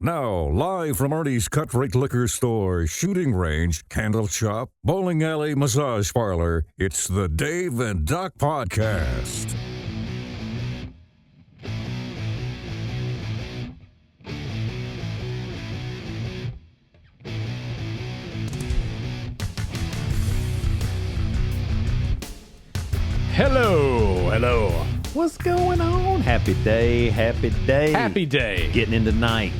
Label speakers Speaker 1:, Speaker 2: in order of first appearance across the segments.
Speaker 1: Now, live from Artie's Cut Rate Liquor Store, shooting range, candle shop, bowling alley, massage parlor, it's the Dave and Doc Podcast.
Speaker 2: Hello.
Speaker 3: What's going on? Happy day.
Speaker 2: Happy day.
Speaker 3: Getting into night.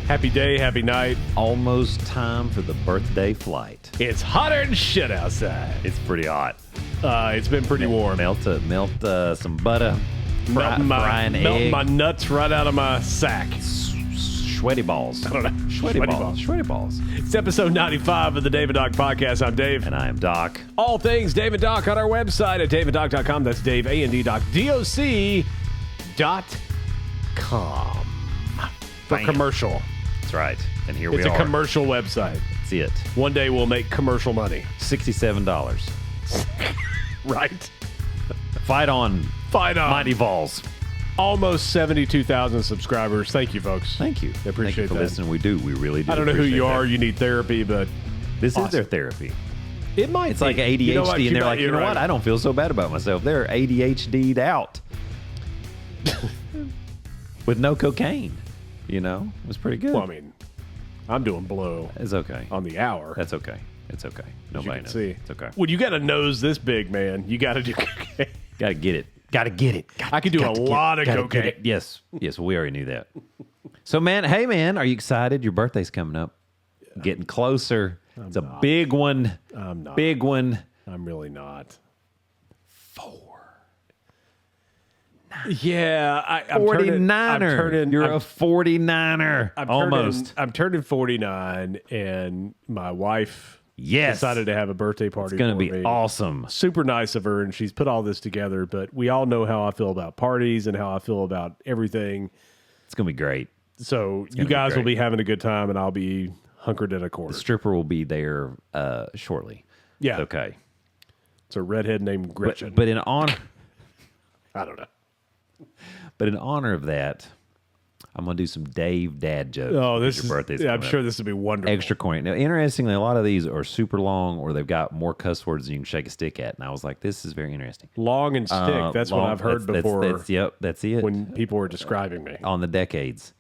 Speaker 2: Happy day, happy night.
Speaker 3: Almost time for the birthday flight.
Speaker 2: It's hotter than shit outside.
Speaker 3: It's pretty hot.
Speaker 2: It's been pretty warm.
Speaker 3: Melt some butter.
Speaker 2: Melting
Speaker 3: fry an egg.
Speaker 2: my nuts right out of my sack.
Speaker 3: Sweaty balls.
Speaker 2: I don't know.
Speaker 3: Sweaty balls.
Speaker 2: It's episode 95 of the Dave and Doc Podcast. I'm Dave.
Speaker 3: And I am Doc.
Speaker 2: All things Dave and Doc on our website at daveanddoc.com. That's Dave, A-N-D, Doc, D-O-C.com. For commercial.
Speaker 3: That's right. And here we are.
Speaker 2: It's a commercial website.
Speaker 3: That's it.
Speaker 2: One day we'll make commercial money.
Speaker 3: $67.
Speaker 2: Right?
Speaker 3: Fight on. Mighty Vols.
Speaker 2: Almost 72,000 subscribers. Thank you, folks.
Speaker 3: Thank you.
Speaker 2: I appreciate
Speaker 3: Thank you for
Speaker 2: that.
Speaker 3: listening. We do. We really do.
Speaker 2: I don't know who you
Speaker 3: appreciate
Speaker 2: are.
Speaker 3: that.
Speaker 2: You need therapy, but
Speaker 3: This
Speaker 2: awesome.
Speaker 3: is their therapy.
Speaker 2: It might
Speaker 3: It's
Speaker 2: be.
Speaker 3: like ADHD,
Speaker 2: You know what?
Speaker 3: and they're like,
Speaker 2: you're
Speaker 3: you know
Speaker 2: right.
Speaker 3: what? I don't feel so bad about myself. They're ADHD'd out with no cocaine. You know, it was pretty good.
Speaker 2: Well, I mean, I'm doing blow
Speaker 3: It's okay.
Speaker 2: on the hour.
Speaker 3: That's okay. It's okay.
Speaker 2: as you
Speaker 3: Nobody
Speaker 2: can
Speaker 3: knows.
Speaker 2: see.
Speaker 3: It's okay.
Speaker 2: When you got a nose this big, man, you got to do cocaine.
Speaker 3: Got to get it. Got to get it.
Speaker 2: I could do a lot of cocaine.
Speaker 3: Yes. Yes. We already knew that. So, man, hey, man, are you excited? Your birthday's coming up. Getting closer. It's a big one.
Speaker 2: I'm not.
Speaker 3: Big one.
Speaker 2: I'm really not. 4. Yeah, I'm
Speaker 3: 49er. You're a 49er. Almost.
Speaker 2: I'm turning 49, and my wife
Speaker 3: Yes.
Speaker 2: decided to have a birthday party.
Speaker 3: It's going to
Speaker 2: for
Speaker 3: be
Speaker 2: me.
Speaker 3: awesome.
Speaker 2: Super nice of her, and she's put all this together. But we all know how I feel about parties and how I feel about everything.
Speaker 3: It's going to be great.
Speaker 2: So you
Speaker 3: gonna be
Speaker 2: guys will
Speaker 3: great.
Speaker 2: be having a good time, and I'll be hunkered in a corner.
Speaker 3: The stripper will be there shortly.
Speaker 2: Yeah.
Speaker 3: It's okay.
Speaker 2: It's a redhead named Gretchen.
Speaker 3: But in honor,
Speaker 2: I don't know.
Speaker 3: but in honor of that, I'm gonna do some Dave dad jokes.
Speaker 2: Oh, this
Speaker 3: because
Speaker 2: is.
Speaker 3: your birthday's
Speaker 2: Yeah, I'm
Speaker 3: coming
Speaker 2: sure
Speaker 3: up.
Speaker 2: this will be wonderful.
Speaker 3: Extra corny. Now, interestingly, a lot of these are super long, or they've got more cuss words than you can shake a stick at. And I was like, this is very interesting.
Speaker 2: Long and stick. That's what
Speaker 3: Long-
Speaker 2: I've heard
Speaker 3: that's-
Speaker 2: before
Speaker 3: Yep, that's it.
Speaker 2: when people were describing me.
Speaker 3: On the decades.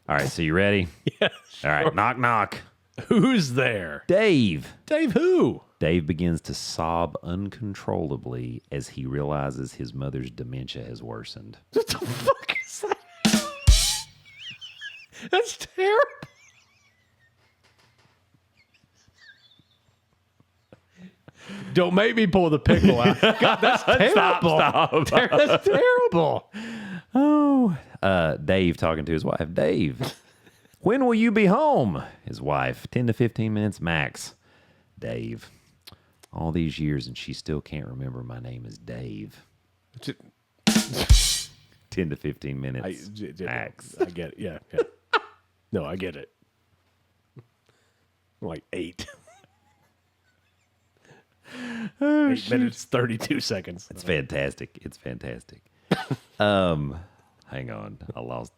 Speaker 3: All right, so you ready?
Speaker 2: Yeah.
Speaker 3: All right, knock knock.
Speaker 2: Who's there?
Speaker 3: Dave.
Speaker 2: Dave who?
Speaker 3: Dave begins to sob uncontrollably as he realizes his mother's dementia has worsened.
Speaker 2: What the fuck is that? That's terrible. Don't make me pull the pickle out. God, that's terrible.
Speaker 3: Stop.
Speaker 2: That's terrible.
Speaker 3: Oh, Dave talking to his wife. Dave, when will you be home? His wife, 10 to 15 minutes max. Dave, all these years and she still can't remember my name is Dave. 10 to 15 minutes max.
Speaker 2: I get it. Yeah. No, I get it. Like 8. 8 minutes, 32 seconds.
Speaker 3: It's fantastic. It's fantastic. Hang on. I lost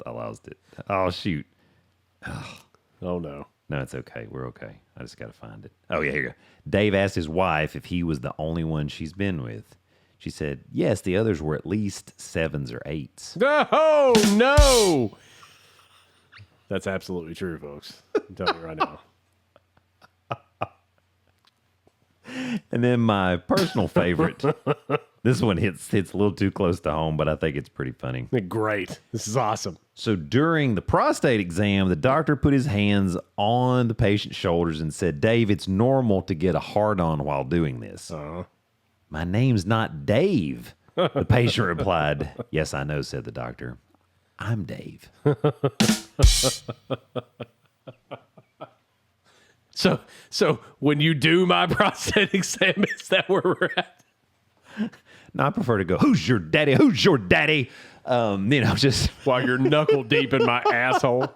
Speaker 3: it. Oh, shoot.
Speaker 2: Oh, no.
Speaker 3: No, it's okay. We're okay. I just got to find it. Oh, yeah, here you go. Dave asked his wife if he was the only one she's been with. She said, yes, the others were at least 7s or 8s.
Speaker 2: Oh, no. That's absolutely true, folks. I'm telling you right now.
Speaker 3: And then my personal favorite, this one hits a little too close to home, but I think it's pretty funny.
Speaker 2: Great. This is awesome.
Speaker 3: So during the prostate exam, the doctor put his hands on the patient's shoulders and said, Dave, it's normal to get a hard-on while doing this. My name's not Dave. The patient replied, yes, I know, said the doctor. I'm Dave.
Speaker 2: So when you do my prostate exam, is that where we're at?
Speaker 3: No, I prefer to go, who's your daddy? Who's your daddy? Just
Speaker 2: While you're knuckle deep in my asshole.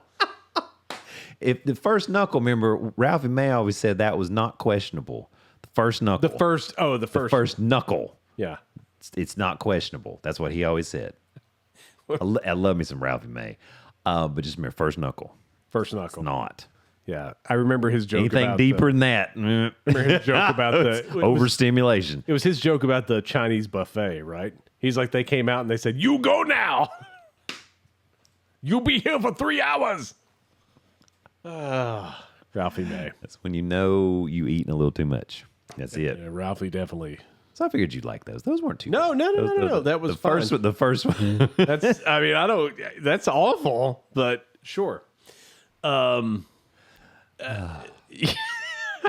Speaker 3: if the first knuckle, remember, Ralphie May always said that was not questionable. The first knuckle.
Speaker 2: The first
Speaker 3: knuckle.
Speaker 2: Yeah.
Speaker 3: It's not questionable. That's what he always said. I love me some Ralphie May. But just remember, first knuckle.
Speaker 2: First knuckle.
Speaker 3: It's not.
Speaker 2: Yeah, I remember his joke.
Speaker 3: Anything
Speaker 2: about
Speaker 3: deeper than that.
Speaker 2: remember his joke about
Speaker 3: overstimulation.
Speaker 2: It was his joke about the Chinese buffet, right? He's like, they came out and they said, "You go now. You'll be here for 3 hours." Ralphie May.
Speaker 3: That's when you know you eating a little too much. That's it.
Speaker 2: Yeah, Ralphie definitely.
Speaker 3: So I figured you'd like those. Those weren't too
Speaker 2: No. That was fine.
Speaker 3: The first one.
Speaker 2: That's. I mean, I don't. That's awful, but sure. I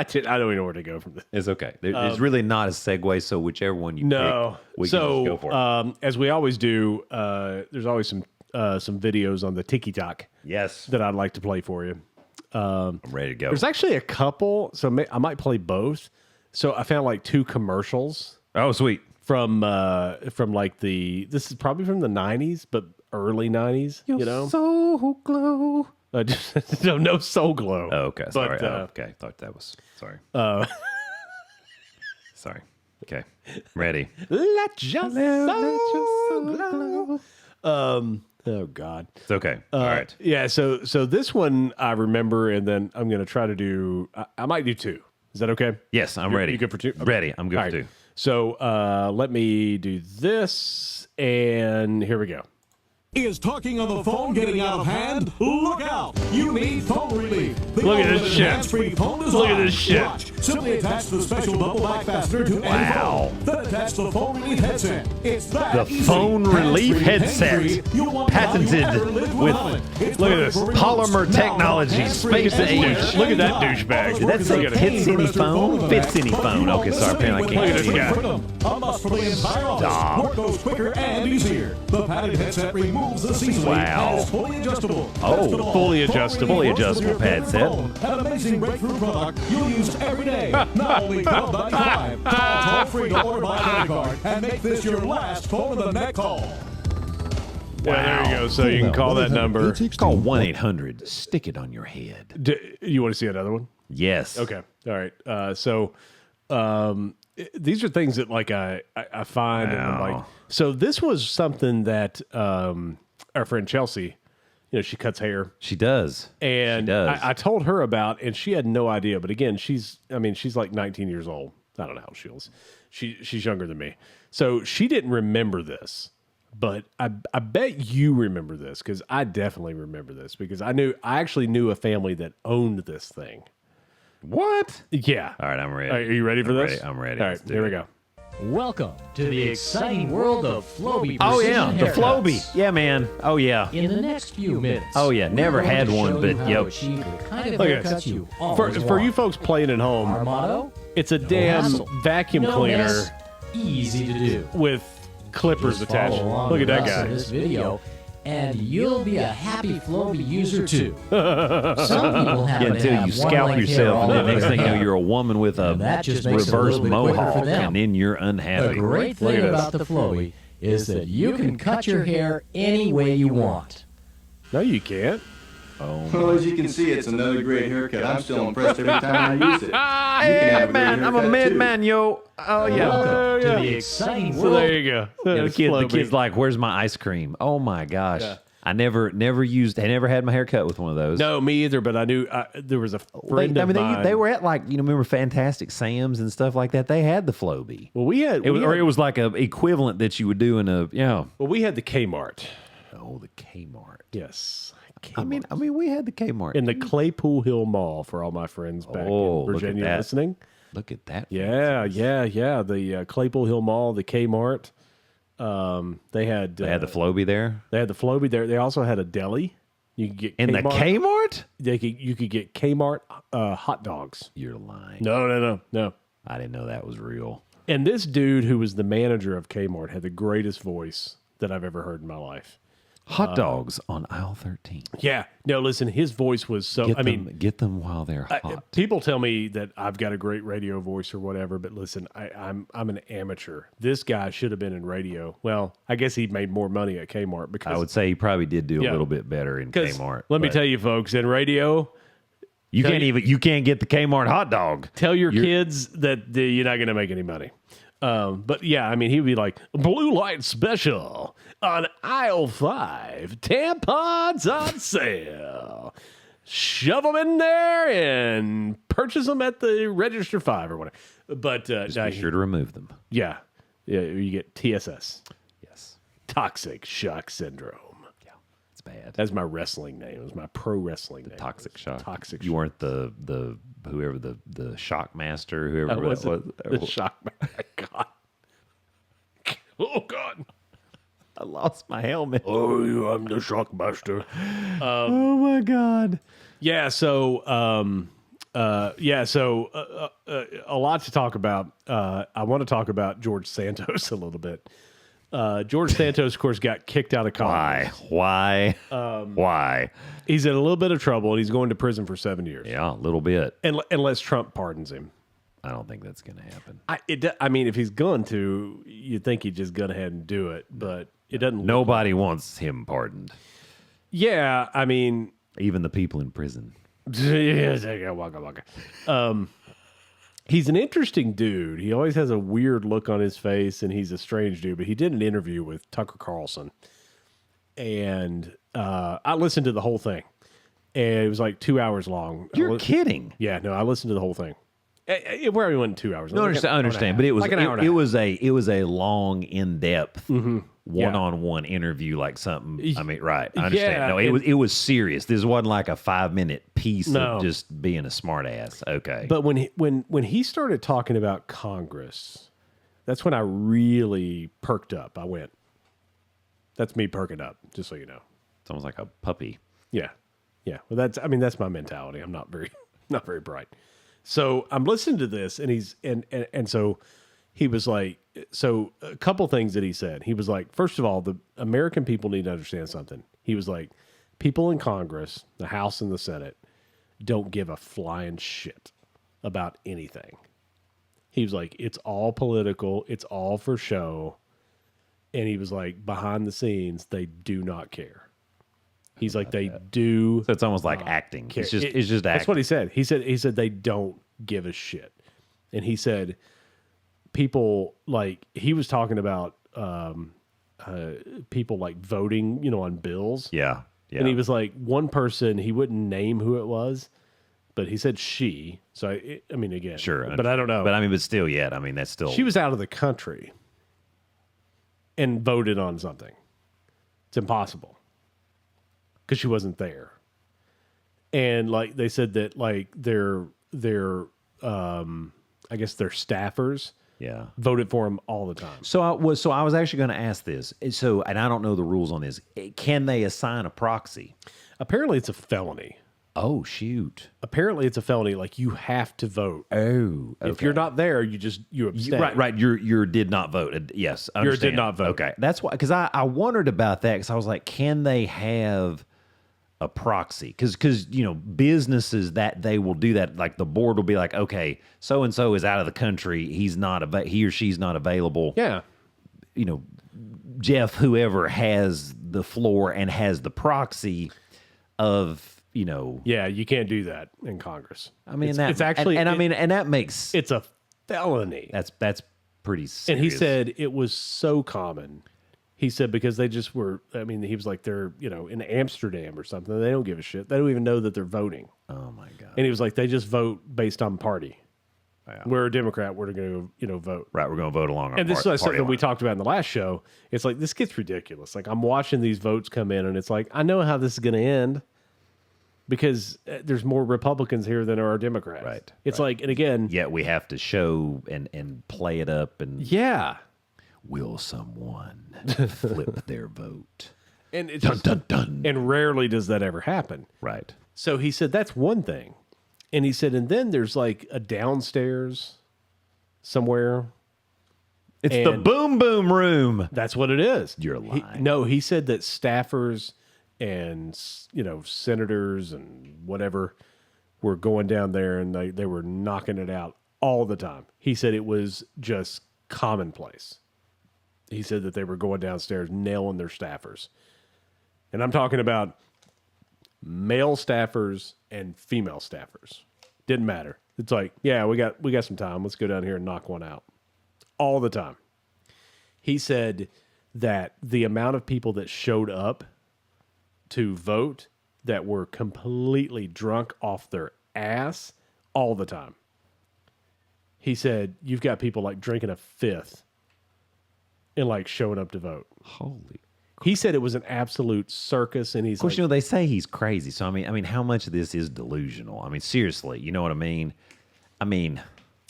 Speaker 2: don't even know where to go from this.
Speaker 3: It's okay. There's really not a segue, so whichever one you pick, we can just go for it.
Speaker 2: As we always do, there's always some videos on the TikTok.
Speaker 3: Yes.
Speaker 2: That I'd like to play for you.
Speaker 3: I'm ready to go.
Speaker 2: There's actually a couple, so I might play both. So I found like 2 commercials
Speaker 3: Oh, sweet.
Speaker 2: from like this is probably from the 90s, but early 90s. You know,
Speaker 3: so glow.
Speaker 2: no Soul Glow.
Speaker 3: Oh, okay. Sorry.
Speaker 2: But,
Speaker 3: okay. Thought that was sorry. Sorry. Okay. Ready.
Speaker 2: Let your soul glow. Oh God.
Speaker 3: It's okay. All right.
Speaker 2: Yeah. So this one I remember, and then I'm gonna try to do. I might do 2. Is that okay?
Speaker 3: Yes, I'm ready.
Speaker 2: You good for 2? Okay.
Speaker 3: Ready. I'm good
Speaker 2: All
Speaker 3: for
Speaker 2: right.
Speaker 3: 2.
Speaker 2: So let me do this, and here we go.
Speaker 4: Is talking on the phone getting out of hand? Look out! You need phone relief. The
Speaker 2: Look at this
Speaker 4: ultimate
Speaker 2: shit.
Speaker 4: hands-free phone
Speaker 2: Look at
Speaker 4: design.
Speaker 2: this shit.
Speaker 4: Watch. Simply attach the special double back fastener to any
Speaker 3: Wow.
Speaker 4: phone. Then attach the phone relief headset. It's that
Speaker 3: The
Speaker 4: easy.
Speaker 3: phone relief
Speaker 4: Hands-free,
Speaker 3: headset.
Speaker 4: hands-free. You'll wonder how you
Speaker 3: Patented
Speaker 4: ever lived
Speaker 3: with-
Speaker 4: without it. It's
Speaker 2: look at
Speaker 4: perfect
Speaker 2: this.
Speaker 4: for remotes.
Speaker 3: Polymer
Speaker 4: Now,
Speaker 3: technology,
Speaker 4: hands-free
Speaker 3: space
Speaker 4: anywhere,
Speaker 3: age.
Speaker 2: Look at that
Speaker 4: anytime.
Speaker 2: douchebag.
Speaker 4: All
Speaker 3: Did
Speaker 4: the
Speaker 3: that
Speaker 4: work
Speaker 3: say
Speaker 4: is
Speaker 3: fits
Speaker 4: done.
Speaker 3: any
Speaker 4: Mr.
Speaker 3: phone?
Speaker 4: in the
Speaker 3: Fits
Speaker 4: back.
Speaker 3: any
Speaker 4: But
Speaker 3: phone.
Speaker 4: you don't
Speaker 3: Okay, sorry,
Speaker 4: miss
Speaker 3: apparently I
Speaker 4: anything
Speaker 3: can't
Speaker 4: with
Speaker 2: see
Speaker 4: the
Speaker 2: that.
Speaker 4: freedom. A must for the entire office. Work goes quicker and easier. The padded headset removes the seasoning
Speaker 3: Wow.
Speaker 4: and is fully adjustable.
Speaker 3: Oh,
Speaker 4: Best of all,
Speaker 2: fully
Speaker 4: phone
Speaker 2: adjustable.
Speaker 4: relief
Speaker 3: Fully
Speaker 4: works with
Speaker 3: adjustable
Speaker 4: your
Speaker 3: pad
Speaker 4: favorite
Speaker 3: set.
Speaker 4: phone. An amazing breakthrough product you'll use every day. Not only $12.95. Call toll free to order by credit card and make this your last phone of the neck call.
Speaker 2: Yeah, there you go. So you can call that number.
Speaker 3: Call 1-800. Stick it on your head.
Speaker 2: You want to see another one?
Speaker 3: Yes.
Speaker 2: Okay. All right. These are things that like I find and I'm like.
Speaker 3: Wow.
Speaker 2: So this was something that our friend Chelsea, she cuts hair,
Speaker 3: She does.
Speaker 2: and
Speaker 3: She does.
Speaker 2: I told her about, and she had no idea. But again, she's like 19 years old. I don't know how she is. She's younger than me, so she didn't remember this. But I bet you remember this, because I definitely remember this, because I actually knew a family that owned this thing.
Speaker 3: What?
Speaker 2: Yeah.
Speaker 3: All right, I'm ready.
Speaker 2: All right, are you ready for this?
Speaker 3: I'm ready.
Speaker 2: All
Speaker 3: Let's
Speaker 2: right,
Speaker 3: do
Speaker 2: here we
Speaker 3: it.
Speaker 2: go.
Speaker 5: Welcome to the exciting world of Floby
Speaker 3: Oh,
Speaker 5: Precision
Speaker 3: yeah. The
Speaker 5: Haircuts.
Speaker 3: Floby. Yeah, man. Oh, yeah.
Speaker 5: In the next few minutes.
Speaker 3: Oh, yeah. Never
Speaker 5: we're going
Speaker 3: had
Speaker 5: to
Speaker 3: one,
Speaker 5: show
Speaker 3: but,
Speaker 5: you how
Speaker 3: yep.
Speaker 5: to achieve the kind of
Speaker 2: Look at
Speaker 5: haircuts
Speaker 2: this.
Speaker 5: you
Speaker 2: For
Speaker 5: always
Speaker 2: you
Speaker 5: want.
Speaker 2: folks playing at home,
Speaker 5: Our motto:
Speaker 2: it's a damn
Speaker 5: hassle,
Speaker 2: vacuum
Speaker 5: no
Speaker 2: cleaner
Speaker 5: mess, easy to do.
Speaker 2: with clippers
Speaker 5: Just
Speaker 2: attached.
Speaker 5: follow along
Speaker 2: Look at
Speaker 5: with
Speaker 2: that
Speaker 5: us in
Speaker 2: guy.
Speaker 5: this video, and you'll be a happy Floby user too. Some people happen
Speaker 3: Yeah,
Speaker 5: to
Speaker 3: until
Speaker 5: have
Speaker 3: you
Speaker 5: one
Speaker 3: scalp
Speaker 5: length hair
Speaker 3: yourself,
Speaker 5: all
Speaker 3: and then
Speaker 5: over
Speaker 3: next
Speaker 5: their
Speaker 3: thing you know,
Speaker 5: head.
Speaker 3: you're a woman with a
Speaker 5: And that just makes it a
Speaker 3: reverse
Speaker 5: little bit quicker
Speaker 3: mohawk,
Speaker 5: for them.
Speaker 3: and then you're
Speaker 5: The
Speaker 3: unhappy.
Speaker 5: great
Speaker 2: Look
Speaker 5: thing
Speaker 2: at
Speaker 5: about
Speaker 2: this.
Speaker 5: the Floby is that you can cut your hair any way you want.
Speaker 2: No, you can't.
Speaker 6: Well, as you can see, it's another great haircut. I'm still impressed every time I use it. You can
Speaker 3: Hey,
Speaker 6: have a great
Speaker 3: man, I'm a
Speaker 6: haircut, too.
Speaker 3: midman, yo. Oh, yeah.
Speaker 5: Welcome
Speaker 2: yeah.
Speaker 5: to the exciting
Speaker 2: So
Speaker 5: world.
Speaker 2: there you go.
Speaker 3: Yeah, the
Speaker 2: That's
Speaker 3: kid's
Speaker 2: Floby.
Speaker 3: like, "Where's my ice cream?" Oh my gosh,
Speaker 2: Yeah.
Speaker 3: I never had my hair cut with one of those.
Speaker 2: No, me either. But I knew there was a
Speaker 3: they,
Speaker 2: friend of mine.
Speaker 3: they were at like remember Fantastic Sam's and stuff like that. They had the Floby.
Speaker 2: Well, we had.
Speaker 3: It was,
Speaker 2: we
Speaker 3: or
Speaker 2: had
Speaker 3: it was like a equivalent that you would do in a
Speaker 2: well, we had the Kmart.
Speaker 3: Oh, the Kmart.
Speaker 2: Yes.
Speaker 3: I mean, we had the Kmart
Speaker 2: In the Claypool Hill Mall for all my friends back
Speaker 3: Oh,
Speaker 2: in
Speaker 3: look at
Speaker 2: Virginia
Speaker 3: that.
Speaker 2: listening.
Speaker 3: Look at that.
Speaker 2: Yeah. The Claypool Hill Mall, the Kmart. They had
Speaker 3: They had the Floby there.
Speaker 2: They had the Floby there. They also had a deli. You could get
Speaker 3: In the Kmart?
Speaker 2: You could get Kmart hot dogs.
Speaker 3: You're lying.
Speaker 2: No.
Speaker 3: I didn't know that was real.
Speaker 2: And this dude who was the manager of Kmart had the greatest voice that I've ever heard in my life.
Speaker 3: Hot dogs on aisle 13.
Speaker 2: Yeah. No, listen, his voice was so.
Speaker 3: Get them while they're hot.
Speaker 2: People tell me that I've got a great radio voice or whatever, but listen, I'm an amateur. This guy should have been in radio. Well, I guess he made more money at Kmart because
Speaker 3: I would say he probably did do
Speaker 2: Yeah.
Speaker 3: a little bit better in
Speaker 2: 'cause
Speaker 3: Kmart.
Speaker 2: Let me
Speaker 3: but
Speaker 2: tell you, folks, in radio,
Speaker 3: you
Speaker 2: tell
Speaker 3: can't
Speaker 2: you-
Speaker 3: you can't get the Kmart hot dog.
Speaker 2: tell your kids that you're not going to make any money. But yeah, I mean, he would be like, blue light special on aisle 5, tampons on sale. shove them in there and purchase them at the Register 5 or whatever. But
Speaker 3: Just be sure to remove them.
Speaker 2: yeah, you get TSS,
Speaker 3: Yes.
Speaker 2: Toxic Shock Syndrome.
Speaker 3: Yeah. It's bad.
Speaker 2: That's my wrestling name. It was my pro wrestling name.
Speaker 3: Toxic shock.
Speaker 2: Toxic
Speaker 3: You
Speaker 2: shock.
Speaker 3: weren't the whoever the shock master, whoever
Speaker 2: Was
Speaker 3: that was.
Speaker 2: it the shock. God. Oh God.
Speaker 3: I lost my helmet.
Speaker 2: Oh, I'm the shock master.
Speaker 3: Oh my God.
Speaker 2: Yeah. So, a lot to talk about. I want to talk about George Santos a little bit. George Santos, of course, got kicked out of Congress.
Speaker 3: Why? Why?
Speaker 2: He's in a little bit of trouble, and he's going to prison for 7 years.
Speaker 3: Yeah, a little bit.
Speaker 2: Unless Trump pardons him.
Speaker 3: I don't think that's going to happen.
Speaker 2: I mean, if he's going to, you'd think he'd just go ahead and do it, but it doesn't.
Speaker 3: Nobody wants him pardoned.
Speaker 2: Yeah, I mean,
Speaker 3: Even the people in prison.
Speaker 2: waka waka. He's an interesting dude. He always has a weird look on his face, and he's a strange dude. But he did an interview with Tucker Carlson, and I listened to the whole thing, and it was like 2 hours long.
Speaker 3: You're kidding.
Speaker 2: Yeah, no, I listened to the whole thing. It where we went 2 hours.
Speaker 3: No, I understand, but it was
Speaker 2: like an hour and a
Speaker 3: it was a long, in depth, one-on-one interview, like something. I mean, right? I understand.
Speaker 2: Yeah,
Speaker 3: No, it was serious. This wasn't like a 5-minute piece
Speaker 2: No.
Speaker 3: of just being a smart ass. Okay,
Speaker 2: But when he started talking about Congress, that's when I really perked up. I went, "That's me perking up," just so you know.
Speaker 3: it's almost like a puppy.
Speaker 2: Yeah, yeah. Well, that's my mentality. I'm not very bright. So I'm listening to this, and he's and so he was like, so a couple things that he said. He was like, first of all, the American people need to understand something. He was like, people in Congress, the House and the Senate, don't give a flying shit about anything. He was like, it's all political, it's all for show, and he was like, behind the scenes, they do not care. He's like, they do.
Speaker 3: So it's almost like acting.
Speaker 2: care.
Speaker 3: It's just acting.
Speaker 2: That's what he said. He said they don't give a shit, and he said people like he was talking about people like voting, on bills.
Speaker 3: Yeah, yeah.
Speaker 2: And he was like one person. He wouldn't name who it was, but he said she. So I mean, again,
Speaker 3: Sure,
Speaker 2: but I don't know.
Speaker 3: But still, yet. I mean, that's still.
Speaker 2: She was out of the country and voted on something. It's impossible because she wasn't there. And like they said that like their I guess their staffers
Speaker 3: Yeah.
Speaker 2: voted for him all the time.
Speaker 3: So I was actually going to ask this. So, and I don't know the rules on this. Can they assign a proxy?
Speaker 2: Apparently it's a felony.
Speaker 3: Oh shoot!
Speaker 2: Apparently it's a felony. Like you have to vote.
Speaker 3: Oh,
Speaker 2: If you're not there, you abstain.
Speaker 3: right. You're did not vote. Yes, I
Speaker 2: You're
Speaker 3: understand.
Speaker 2: did not vote.
Speaker 3: Okay, that's why. Because I wondered about that. Because I was like, can they have a proxy? Because businesses that they will do that. Like the board will be like, okay, so and so is out of the country. He or she's not available.
Speaker 2: Yeah.
Speaker 3: Jeff, whoever has the floor and has the proxy of.
Speaker 2: Yeah, you can't do that in Congress.
Speaker 3: I mean,
Speaker 2: it's actually,
Speaker 3: and that makes
Speaker 2: it's a felony.
Speaker 3: that's pretty serious.
Speaker 2: And he said it was so common. He said because they just were. I mean, he was like they're in Amsterdam or something. They don't give a shit. They don't even know that they're voting.
Speaker 3: oh my god,
Speaker 2: And he was like, they just vote based on party. We're a Democrat. We're going to vote.
Speaker 3: right? We're going to vote along our
Speaker 2: And this is
Speaker 3: party
Speaker 2: something we
Speaker 3: line.
Speaker 2: talked about in the last show. It's like this gets ridiculous. Like I'm watching these votes come in, and it's like I know how this is going to end. Because there's more Republicans here than there are Democrats.
Speaker 3: Right,
Speaker 2: It's like, and again,
Speaker 3: Yet we have to show and play it up and
Speaker 2: yeah.
Speaker 3: will someone flip their vote?
Speaker 2: And it's
Speaker 3: Dun
Speaker 2: just,
Speaker 3: dun dun.
Speaker 2: and rarely does that ever happen.
Speaker 3: Right.
Speaker 2: So he said that's one thing. And he said, and then there's like a downstairs somewhere.
Speaker 3: It's the
Speaker 2: And-
Speaker 3: boom boom room.
Speaker 2: That's what it is.
Speaker 3: You're lying.
Speaker 2: No, he said that staffers and senators and whatever were going down there and they were knocking it out all the time. He said it was just commonplace. He said that they were going downstairs nailing their staffers. And I'm talking about male staffers and female staffers. Didn't matter. It's like, yeah, we got some time. Let's go down here and knock one out. All the time. He said that the amount of people that showed up to vote that were completely drunk off their ass all the time. He said, you've got people like drinking a fifth and like showing up to vote.
Speaker 3: Holy.
Speaker 2: He said it was an absolute circus, and he's
Speaker 3: Of course,
Speaker 2: like,
Speaker 3: you know, they say he's crazy. So, I mean, how much of this is delusional? I mean, seriously, you know what I mean? I mean,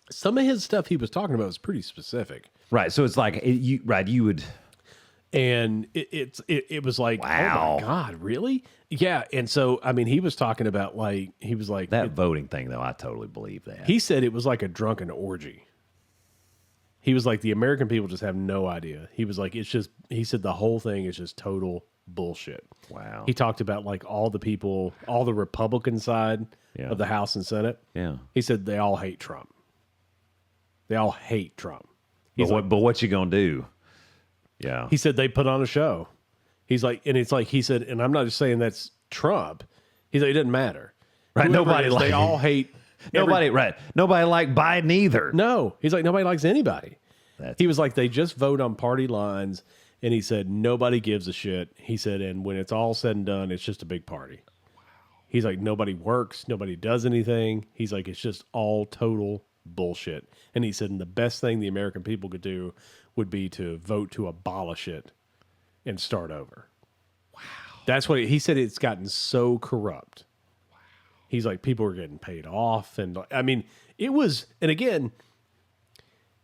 Speaker 2: some of his stuff he was talking about was pretty specific.
Speaker 3: right. So it's like, you would.
Speaker 2: And it was like,
Speaker 3: Wow.
Speaker 2: oh my God, really? Yeah. And so, I mean, he was talking about like, he was like,
Speaker 3: That voting thing, though, I totally believe that.
Speaker 2: he said it was like a drunken orgy. He was like, the American people just have no idea. He was like, it's just, he said the whole thing is just total bullshit.
Speaker 3: Wow.
Speaker 2: He talked about like all the people, all the Republican side
Speaker 3: Yeah.
Speaker 2: of the House and Senate.
Speaker 3: Yeah.
Speaker 2: He said they all hate Trump. They all hate Trump.
Speaker 3: But what you going to do? Yeah.
Speaker 2: He said they put on a show. He's like, and it's like, he said, and I'm not just saying that's Trump. He's like, it doesn't matter.
Speaker 3: Right,
Speaker 2: Whoever
Speaker 3: nobody
Speaker 2: it is, they
Speaker 3: like-
Speaker 2: all hate
Speaker 3: Nobody like Biden either.
Speaker 2: No, he's like, nobody likes anybody.
Speaker 3: That's-
Speaker 2: He was like, they just vote on party lines. And he said, nobody gives a shit. He said, and when it's all said and done, it's just a big party. He's like, nobody works. Nobody does anything. He's like, it's just all total bullshit. And he said, and the best thing the American people could do would be to vote to abolish it and start over. Wow. That's what he said. It's gotten so corrupt. Wow. He's like, people are getting paid off. And I mean, it was, and again,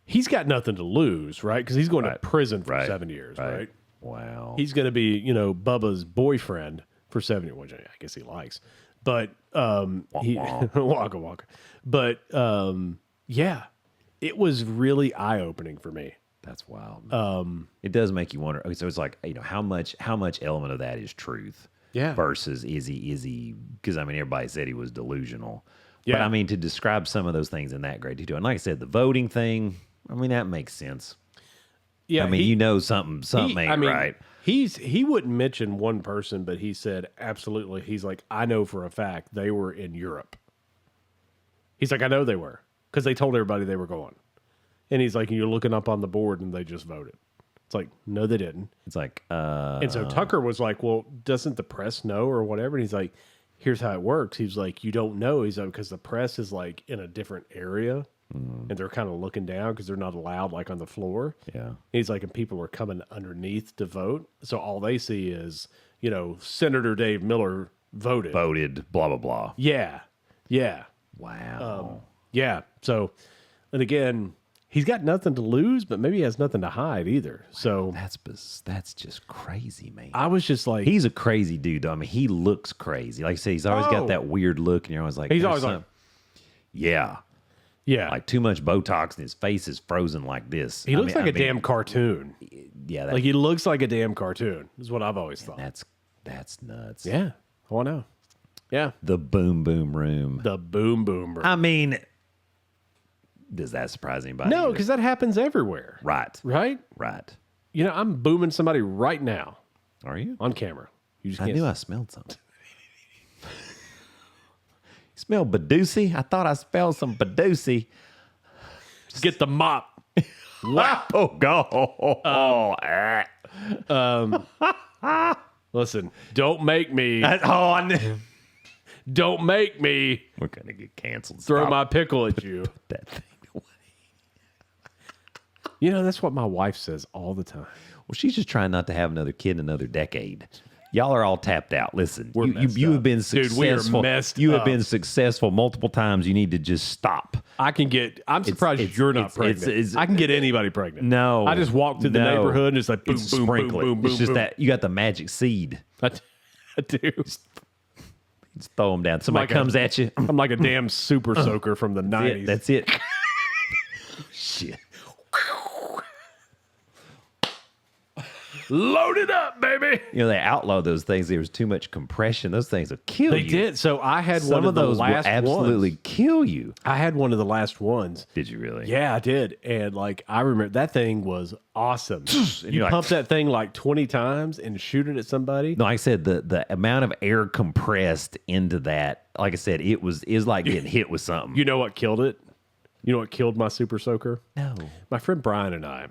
Speaker 2: he's got nothing to lose, right? Because he's going to prison for 7 years, right?
Speaker 3: Wow.
Speaker 2: He's going to be, you know, Bubba's boyfriend for 7 years, which I guess he likes. But he waka waka. But yeah, it was really eye opening for me.
Speaker 3: That's wild. It does make you wonder. Okay, so it's like, you know, how much element of that is truth?
Speaker 2: Yeah.
Speaker 3: Versus is he? Because I mean, everybody said he was delusional.
Speaker 2: Yeah.
Speaker 3: But I mean, to describe some of those things in that great detail, and like I said, the voting thing. I mean, that makes sense.
Speaker 2: Yeah,
Speaker 3: I mean, you know, something ain't right.
Speaker 2: He wouldn't mention one person, but he said absolutely. He's like, I know for a fact they were in Europe. He's like, I know they were because they told everybody they were going. And he's like, you're looking up on the board and they just voted. It's like, no, they didn't.
Speaker 3: It's like,
Speaker 2: And so Tucker was like, well, doesn't the press know or whatever? And he's like, here's how it works. He's like, you don't know. He's like, because the press is like in a different area and they're kind of looking down because they're not allowed like on the floor.
Speaker 3: Yeah.
Speaker 2: He's like, and people are coming underneath to vote. So all they see is, you know, Senator Dave Miller voted.
Speaker 3: blah blah blah.
Speaker 2: Yeah. Yeah.
Speaker 3: Wow.
Speaker 2: Yeah. So, and again, he's got nothing to lose, but maybe he has nothing to hide either. So
Speaker 3: That's just crazy, man.
Speaker 2: I was just like,
Speaker 3: He's a crazy dude, though. I mean, he looks crazy. Like I say, he's always got that weird look, and you're always like,
Speaker 2: He's
Speaker 3: "There's
Speaker 2: always like-
Speaker 3: some-" yeah,
Speaker 2: yeah,
Speaker 3: like too much Botox, and his face is frozen like this.
Speaker 2: he looks like a damn cartoon.
Speaker 3: Yeah,
Speaker 2: Like he looks like a damn cartoon. Is what I've always thought.
Speaker 3: that's nuts.
Speaker 2: Yeah. Oh, I know. Yeah.
Speaker 3: The boom boom room.
Speaker 2: The boom boom.
Speaker 3: I mean, does that surprise anybody?
Speaker 2: No, because that happens everywhere.
Speaker 3: right,
Speaker 2: Right?
Speaker 3: right.
Speaker 2: You know, I'm booming somebody right now
Speaker 3: Are you?
Speaker 2: on camera. You just
Speaker 3: I
Speaker 2: can't.
Speaker 3: knew I smelled something. You smell Badusi? I thought I smelled some Badusi.
Speaker 2: Get the mop.
Speaker 3: Oh, go.
Speaker 2: Listen, don't make me.
Speaker 3: I knew.
Speaker 2: Don't make me
Speaker 3: We're going to get canceled.
Speaker 2: throw
Speaker 3: Stop
Speaker 2: my pickle at you.
Speaker 3: that thing away.
Speaker 2: You know, that's what my wife says all the time.
Speaker 3: Well, she's just trying not to have another kid in another decade. Y'all are all tapped out. Listen,
Speaker 2: We're messed
Speaker 3: you
Speaker 2: up.
Speaker 3: have been
Speaker 2: Dude, we are
Speaker 3: successful.
Speaker 2: messed
Speaker 3: You have
Speaker 2: up.
Speaker 3: been successful multiple times. You need to just stop.
Speaker 2: I'm surprised you're not pregnant. I can get anybody pregnant.
Speaker 3: No,
Speaker 2: I just walk through the
Speaker 3: no.
Speaker 2: neighborhood and it's like boom,
Speaker 3: It's
Speaker 2: boom, boom,
Speaker 3: sprinkle it.
Speaker 2: boom, boom,
Speaker 3: It's just
Speaker 2: boom.
Speaker 3: that you got the magic seed.
Speaker 2: I do.
Speaker 3: Just throw them down. Somebody
Speaker 2: Like a-
Speaker 3: comes at you.
Speaker 2: I'm like a damn super soaker from the 90s.
Speaker 3: That's it. Shit.
Speaker 2: Load it up, baby.
Speaker 3: You know, they outlawed those things. There was too much compression. Those things will kill
Speaker 2: They
Speaker 3: you.
Speaker 2: did. So I had
Speaker 3: Some
Speaker 2: one
Speaker 3: of
Speaker 2: of the
Speaker 3: those will
Speaker 2: last
Speaker 3: absolutely
Speaker 2: ones.
Speaker 3: kill you.
Speaker 2: I had one of the last ones.
Speaker 3: Did you really?
Speaker 2: Yeah, I did. And like I remember that thing was awesome. You
Speaker 3: you're like-
Speaker 2: pump that thing like 20 times and shoot it at somebody.
Speaker 3: No, like I said, the amount of air compressed into that, like I said, is like getting hit with something.
Speaker 2: You know what killed it? You know what killed my super soaker?
Speaker 3: No.
Speaker 2: My friend Brian and I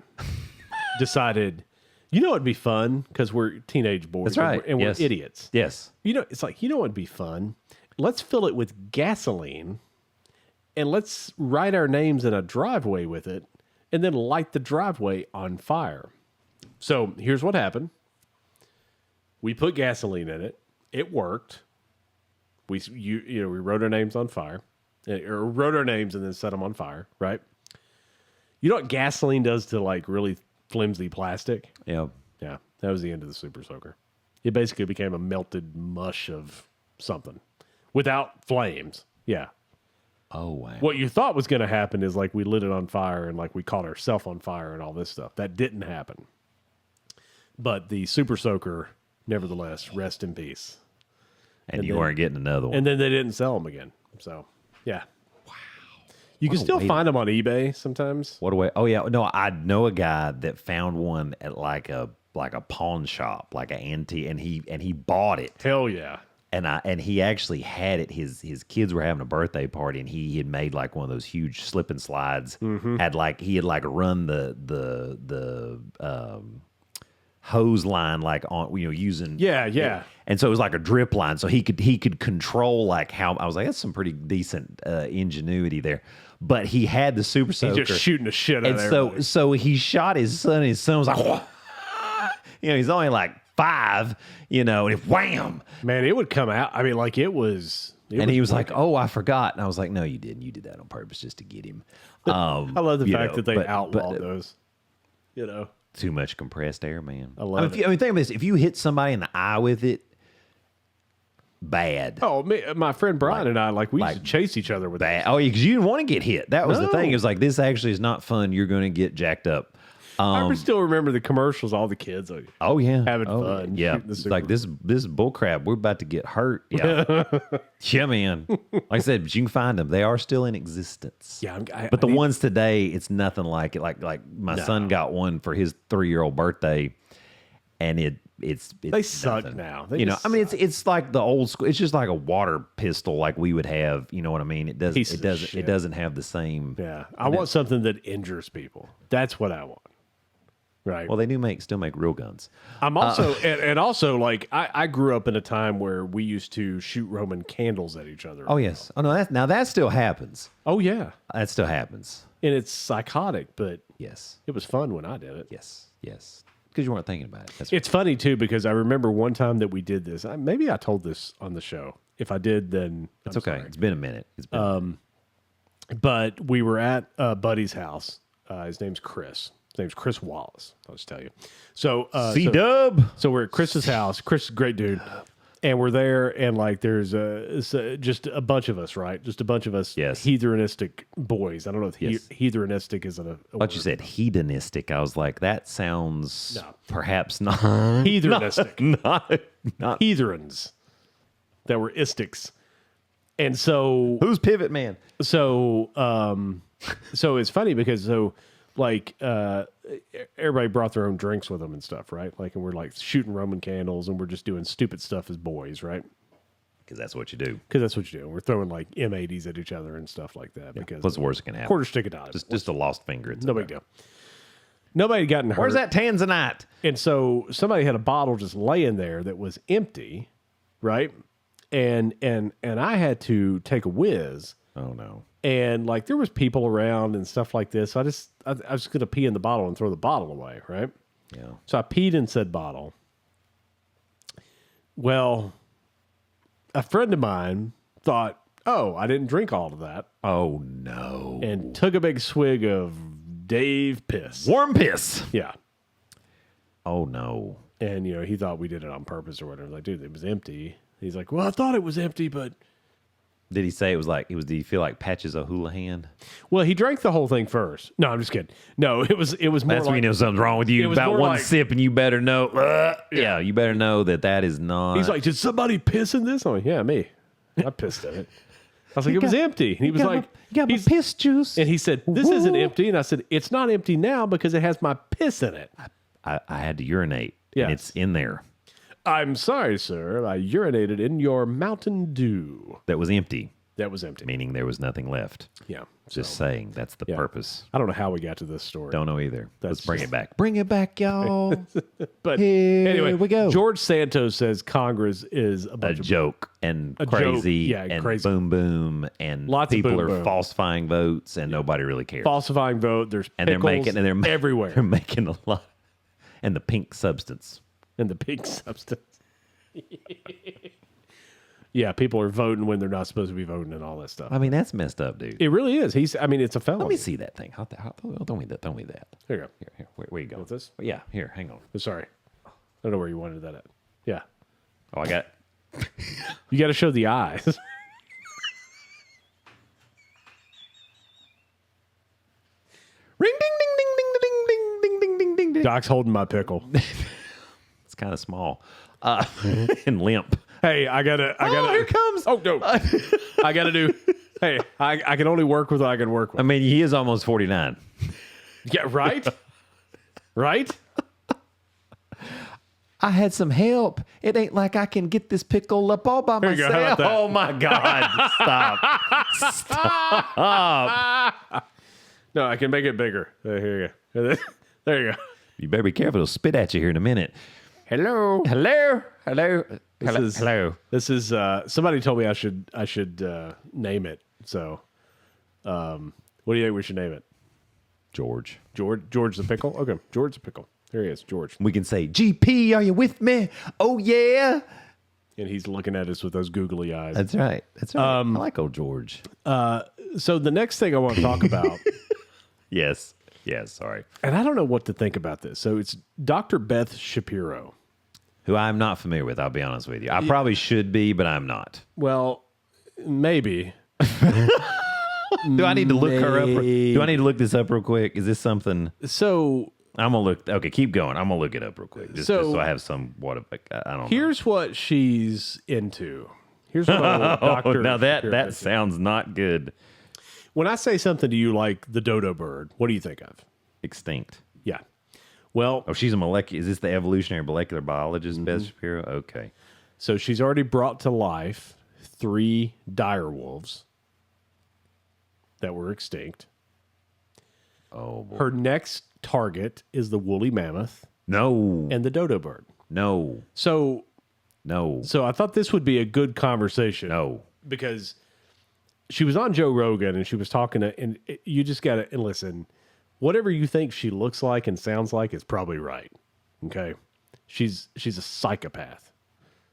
Speaker 2: decided You know, it'd be fun because we're teenage boys.
Speaker 3: That's right.
Speaker 2: And we're
Speaker 3: Yes.
Speaker 2: idiots.
Speaker 3: Yes.
Speaker 2: You know, it's like, you know, it'd be fun. Let's fill it with gasoline and let's write our names in a driveway with it and then light the driveway on fire. So here's what happened. We put gasoline in it. It worked. We wrote our names on fire, or wrote our names and then set them on fire, right? You know what gasoline does to like really flimsy plastic?
Speaker 3: Yeah.
Speaker 2: Yeah, that was the end of the Super Soaker. It basically became a melted mush of something without flames. Yeah.
Speaker 3: Oh, wow.
Speaker 2: What you thought was going to happen is like we lit it on fire and like we caught ourselves on fire and all this stuff. That didn't happen. But the Super Soaker, nevertheless, rest in peace.
Speaker 3: And you weren't getting another one.
Speaker 2: And then they didn't sell them again. So, yeah. Wow. You can
Speaker 3: What a
Speaker 2: still
Speaker 3: way to-
Speaker 2: find them on eBay sometimes.
Speaker 3: What a way. Oh, yeah. No, I know a guy that found one at like a pawn shop, like an antique, and he bought it.
Speaker 2: Hell yeah.
Speaker 3: And he actually had it. His kids were having a birthday party, and he had made like one of those huge slip and slides.
Speaker 2: Mm-hmm.
Speaker 3: He had run the hose line like on using
Speaker 2: Yeah.
Speaker 3: and so it was like a drip line, so he could control like how. I was like, that's some pretty decent ingenuity there. But he had the Super Soaker.
Speaker 2: He's just shooting the shit out
Speaker 3: And
Speaker 2: of
Speaker 3: so
Speaker 2: everybody.
Speaker 3: so he shot his son. His son was like, he's only like 5, and it wham.
Speaker 2: Man, it would come out. I mean, like it was.
Speaker 3: And he was like, "Oh, I forgot." And I was like, "No, you didn't. You did that on purpose just to get him."
Speaker 2: I love the fact that they
Speaker 3: but-
Speaker 2: outlawed
Speaker 3: but-
Speaker 2: those.
Speaker 3: Too much compressed air, man.
Speaker 2: I love
Speaker 3: think of this: if you hit somebody in the eye with it, bad.
Speaker 2: Oh, my friend Brian and I, we used
Speaker 3: like
Speaker 2: to chase each other with
Speaker 3: Bad.
Speaker 2: that.
Speaker 3: Oh, because you didn't want to get hit. That was the
Speaker 2: No.
Speaker 3: thing. It was like, this actually is not fun. You're going to get jacked up.
Speaker 2: I still remember the commercials, all the kids. Like,
Speaker 3: Oh yeah,
Speaker 2: Having
Speaker 3: oh,
Speaker 2: fun,
Speaker 3: Yeah,
Speaker 2: shooting the
Speaker 3: it's like
Speaker 2: Super.
Speaker 3: this is bullcrap. We're about to get hurt. Yeah, yeah, man. Like I said, but you can find them. They are still in existence.
Speaker 2: Yeah,
Speaker 3: but the ones today, it's nothing like it. Like my son got one for his 3-year-old birthday, and it's
Speaker 2: They suck
Speaker 3: nothing.
Speaker 2: now. They
Speaker 3: You know,
Speaker 2: just
Speaker 3: I mean, it's like the old school. It's just like a water pistol, like we would have. You know what I mean? It doesn't.
Speaker 2: Pieces
Speaker 3: It
Speaker 2: of
Speaker 3: doesn't.
Speaker 2: shit.
Speaker 3: It doesn't have the same.
Speaker 2: Yeah, I want something that injures people. That's what I want. Right.
Speaker 3: Well, they do still make real guns.
Speaker 2: I'm also and also like I grew up in a time where we used to shoot Roman candles at each other.
Speaker 3: Oh yes. Oh no. That still happens.
Speaker 2: Oh yeah,
Speaker 3: That still happens.
Speaker 2: and it's psychotic, but
Speaker 3: Yes.
Speaker 2: it was fun when I did it.
Speaker 3: Yes. Yes. Because you weren't thinking about it. That's
Speaker 2: It's funny too because I remember one time that we did this. Maybe I told this on the show. If I did, then
Speaker 3: It's okay. It's been a minute. It's been
Speaker 2: But we were at a buddy's house. His name's Chris. His name's Chris Wallace. I'll just tell you. So
Speaker 3: C-Dub.
Speaker 2: So we're at Chris's house. Chris is a great dude. And we're there, and there's just a bunch of us, right? Just a bunch of us
Speaker 3: Yes.
Speaker 2: heathenistic boys. I don't know if
Speaker 3: Yes.
Speaker 2: heathenistic isn't a
Speaker 3: But you
Speaker 2: word.
Speaker 3: said hedonistic. I was like, that sounds
Speaker 2: No.
Speaker 3: perhaps not.
Speaker 2: Heathenistic.
Speaker 3: Not.
Speaker 2: Heatherans that were istics. And so
Speaker 3: Who's Pivot Man?
Speaker 2: so it's funny because everybody brought their own drinks with them and stuff, right? And we're shooting Roman candles and we're just doing stupid stuff as boys, right?
Speaker 3: Because that's what you do.
Speaker 2: Because that's what you do. We're throwing M80s at each other and stuff like that. Because
Speaker 3: What's the worst that can happen?
Speaker 2: quarter stick of dime.
Speaker 3: Just a lost finger. It's
Speaker 2: No
Speaker 3: okay.
Speaker 2: big deal. Nobody had gotten hurt.
Speaker 3: Where's that Tanzanite?
Speaker 2: And so somebody had a bottle just laying there that was empty, right? And I had to take a whiz.
Speaker 3: Oh no.
Speaker 2: And there was people around and stuff like this. So I was just going to pee in the bottle and throw the bottle away, right?
Speaker 3: Yeah.
Speaker 2: So I peed in said bottle. Well, a friend of mine thought, oh, I didn't drink all of that,
Speaker 3: Oh no.
Speaker 2: and took a big swig of Dave piss.
Speaker 3: Warm piss.
Speaker 2: Yeah.
Speaker 3: Oh no.
Speaker 2: And, he thought we did it on purpose or whatever. Dude, it was empty. He's like, well, I thought it was empty, but...
Speaker 3: Did he say it was like did he feel like Patches O'Houlihan?
Speaker 2: Well, he drank the whole thing first. No, I'm just kidding. No, it was more
Speaker 3: That's when you know something's wrong with
Speaker 2: It
Speaker 3: you.
Speaker 2: was
Speaker 3: About
Speaker 2: more
Speaker 3: one
Speaker 2: like-
Speaker 3: sip and you better know. Yeah, you better know that is not.
Speaker 2: He's like, did somebody piss in this? I'm like, yeah, me. I pissed in it. I was like, it was empty. And he was like,
Speaker 3: you got my
Speaker 2: he's-
Speaker 3: piss juice.
Speaker 2: and he said, this isn't empty. And I said, it's not empty now because it has my piss in it.
Speaker 3: I had to urinate.
Speaker 2: Yes.
Speaker 3: And it's in there.
Speaker 2: I'm sorry, sir. I urinated in your Mountain Dew.
Speaker 3: That was empty.
Speaker 2: That was empty.
Speaker 3: meaning there was nothing left.
Speaker 2: Yeah.
Speaker 3: Just saying, that's the purpose.
Speaker 2: I don't know how we got to this story.
Speaker 3: Don't know either. Let's bring
Speaker 2: just-
Speaker 3: it back. Bring it back, y'all.
Speaker 2: But
Speaker 3: Here
Speaker 2: anyway,
Speaker 3: we go.
Speaker 2: George Santos says Congress is a
Speaker 3: A
Speaker 2: bunch of
Speaker 3: joke and
Speaker 2: joke,
Speaker 3: crazy
Speaker 2: yeah,
Speaker 3: and
Speaker 2: crazy.
Speaker 3: boom boom and
Speaker 2: Lots of
Speaker 3: people
Speaker 2: boom,
Speaker 3: are
Speaker 2: boom.
Speaker 3: falsifying votes and nobody really cares.
Speaker 2: falsifying vote. There's
Speaker 3: and they're
Speaker 2: pickles
Speaker 3: making and they're
Speaker 2: everywhere.
Speaker 3: They're making a lot. And the pink substance.
Speaker 2: And the pink substance. Yeah, people are voting when they're not supposed to be voting and all that stuff.
Speaker 3: I mean, that's messed up, dude.
Speaker 2: It really is. It's a felony.
Speaker 3: Let me see that thing. Don't me that. Don't me that.
Speaker 2: Here you go.
Speaker 3: Here. Where you go?
Speaker 2: Want this?
Speaker 3: Yeah, here. Hang on.
Speaker 2: Oh, sorry. I don't know where you wanted that at. Yeah.
Speaker 3: Oh, I got.
Speaker 2: You got to show the eyes.
Speaker 3: Ring ding ding ding ding ding ding ding ding ding ding ding.
Speaker 2: Doc's holding my pickle.
Speaker 3: It's kind of small and limp.
Speaker 2: Hey, I gotta.
Speaker 3: Oh, here it comes.
Speaker 2: Oh no! I gotta do. Hey, I can only work with what I can work with.
Speaker 3: I mean, he is almost 49.
Speaker 2: Yeah, right. Right.
Speaker 3: I had some help. It ain't like I can get this pickle up all by
Speaker 2: Here you go. How
Speaker 3: myself.
Speaker 2: about that?
Speaker 3: Oh my God! Stop.
Speaker 2: No, I can make it bigger. Here you go. There you go.
Speaker 3: You better be careful. It'll spit at you here in a minute.
Speaker 2: Hello.
Speaker 3: Hello. Hello.
Speaker 2: Hello. This is somebody told me I should name it. So, what do you think we should name it?
Speaker 3: George.
Speaker 2: George the Pickle. Okay, George the Pickle. Here he is, George,
Speaker 3: We can say, GP, are you with me? Oh, yeah.
Speaker 2: and he's looking at us with those googly eyes.
Speaker 3: That's right. That's right. I like old George.
Speaker 2: So the next thing I want to talk about,
Speaker 3: Yes. Yes. Sorry.
Speaker 2: and I don't know what to think about this. So it's Dr. Beth Shapiro.
Speaker 3: Who I'm not familiar with, I'll be honest with you. I probably should be, but I'm not.
Speaker 2: Well, maybe.
Speaker 3: Do I need to look her up? Do I need to look this up real quick? Is this something?
Speaker 2: So
Speaker 3: I'm going to look. Okay, keep going. I'm going to look it up real quick. Just so I have some, I don't know.
Speaker 2: here's what she's into. Here's what Dr.
Speaker 3: Now that
Speaker 2: Shapiro is into.
Speaker 3: sounds not good.
Speaker 2: When I say something to you like the dodo bird, what do you think of?
Speaker 3: Extinct.
Speaker 2: Yeah. Well,
Speaker 3: Oh, she's a molecular. Is this the evolutionary molecular biologist, Beth Shapiro? Okay.
Speaker 2: so she's already brought to life 3 dire wolves that were extinct.
Speaker 3: Oh, boy.
Speaker 2: Her next target is the woolly mammoth
Speaker 3: No.
Speaker 2: and the dodo bird.
Speaker 3: No.
Speaker 2: So I thought this would be a good conversation.
Speaker 3: No.
Speaker 2: Because she was on Joe Rogan and she was talking to, and you just got to listen. Whatever you think she looks like and sounds like is probably right. Okay. She's a psychopath.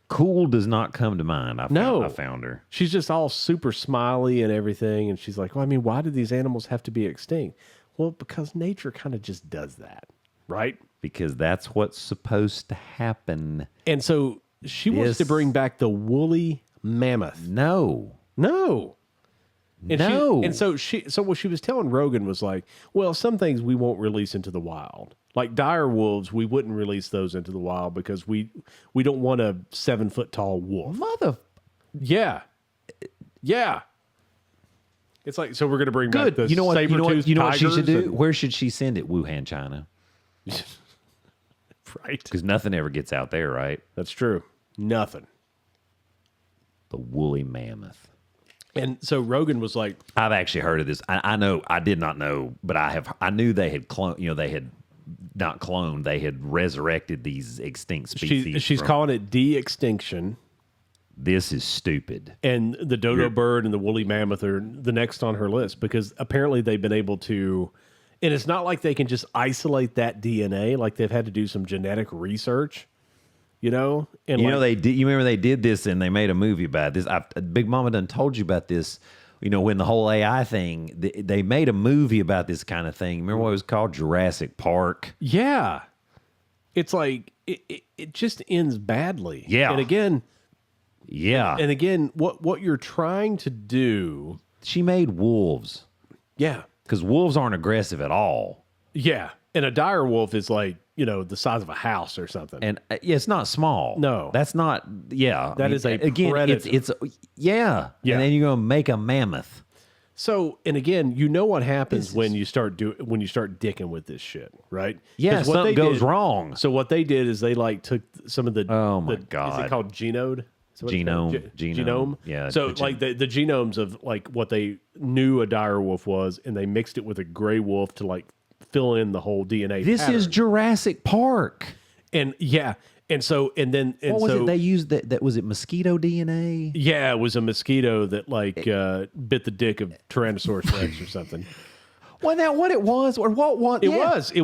Speaker 3: Cool does not come to mind. I found her.
Speaker 2: She's just all super smiley and everything. And she's like, well, I mean, why did these animals have to be extinct? Well, because nature kind of just does that. Right.
Speaker 3: Because that's what's supposed to happen.
Speaker 2: And so she wants to
Speaker 3: This-
Speaker 2: bring back the woolly mammoth.
Speaker 3: No.
Speaker 2: No. And
Speaker 3: No.
Speaker 2: so what she was telling Rogan was like, well, some things we won't release into the wild. Like dire wolves, we wouldn't release those into the wild because we don't want a 7-foot tall wolf.
Speaker 3: Mother.
Speaker 2: Yeah. Yeah. It's like, so we're going to bring
Speaker 3: Good.
Speaker 2: back the
Speaker 3: You know what? You know what? You know what she should do?
Speaker 2: tigers
Speaker 3: Where should she send it? Wuhan, China.
Speaker 2: and- right.
Speaker 3: Because nothing ever gets out there, right?
Speaker 2: That's true. Nothing.
Speaker 3: The woolly mammoth.
Speaker 2: And so Rogan was like,
Speaker 3: I've actually heard of this. I know. I did not know, but I knew they had cloned. You know, they had not cloned. They had resurrected these extinct species.
Speaker 2: she's calling it de-extinction.
Speaker 3: This is stupid.
Speaker 2: And the dodo bird and the woolly mammoth are the next on her list because apparently they've been able to, and it's not like they can just isolate that DNA. Like they've had to do some genetic research, you know? And
Speaker 3: You
Speaker 2: like,
Speaker 3: know they did. You remember they did this and they made a movie about this. Big Mama done told you about this. You know, when the whole AI thing, they made a movie about this kind of thing. Remember what it was called? Jurassic Park.
Speaker 2: yeah, it's like it just ends badly.
Speaker 3: Yeah.
Speaker 2: And again,
Speaker 3: Yeah.
Speaker 2: what you're trying to do,
Speaker 3: She made wolves
Speaker 2: yeah,
Speaker 3: because wolves aren't aggressive at all.
Speaker 2: yeah, and a dire wolf is like, you know, the size of a house or something.
Speaker 3: And yeah, it's not small.
Speaker 2: No.
Speaker 3: That's not, yeah.
Speaker 2: That is a
Speaker 3: again,
Speaker 2: predator.
Speaker 3: it's yeah.
Speaker 2: Yeah.
Speaker 3: And then you're going to make a mammoth.
Speaker 2: So, and again, you know what happens when you start dicking with this shit, right?
Speaker 3: Yeah,
Speaker 2: 'Cause what
Speaker 3: something
Speaker 2: they
Speaker 3: goes
Speaker 2: did-
Speaker 3: wrong.
Speaker 2: So what they did is they like took some of the
Speaker 3: Oh, my
Speaker 2: Is
Speaker 3: God.
Speaker 2: it called genome? Is what it's called?
Speaker 3: Genome. Yeah.
Speaker 2: So like the genomes of like what they knew a dire wolf was, and they mixed it with a gray wolf to like fill in the whole DNA.
Speaker 3: This
Speaker 2: pattern.
Speaker 3: is Jurassic Park.
Speaker 2: And yeah. And so, and then, and
Speaker 3: what was
Speaker 2: so,
Speaker 3: it they used? That was it mosquito DNA?
Speaker 2: Yeah, it was a mosquito that like bit the dick of Tyrannosaurus Rex or something.
Speaker 3: Well, now what it was, or what?
Speaker 2: It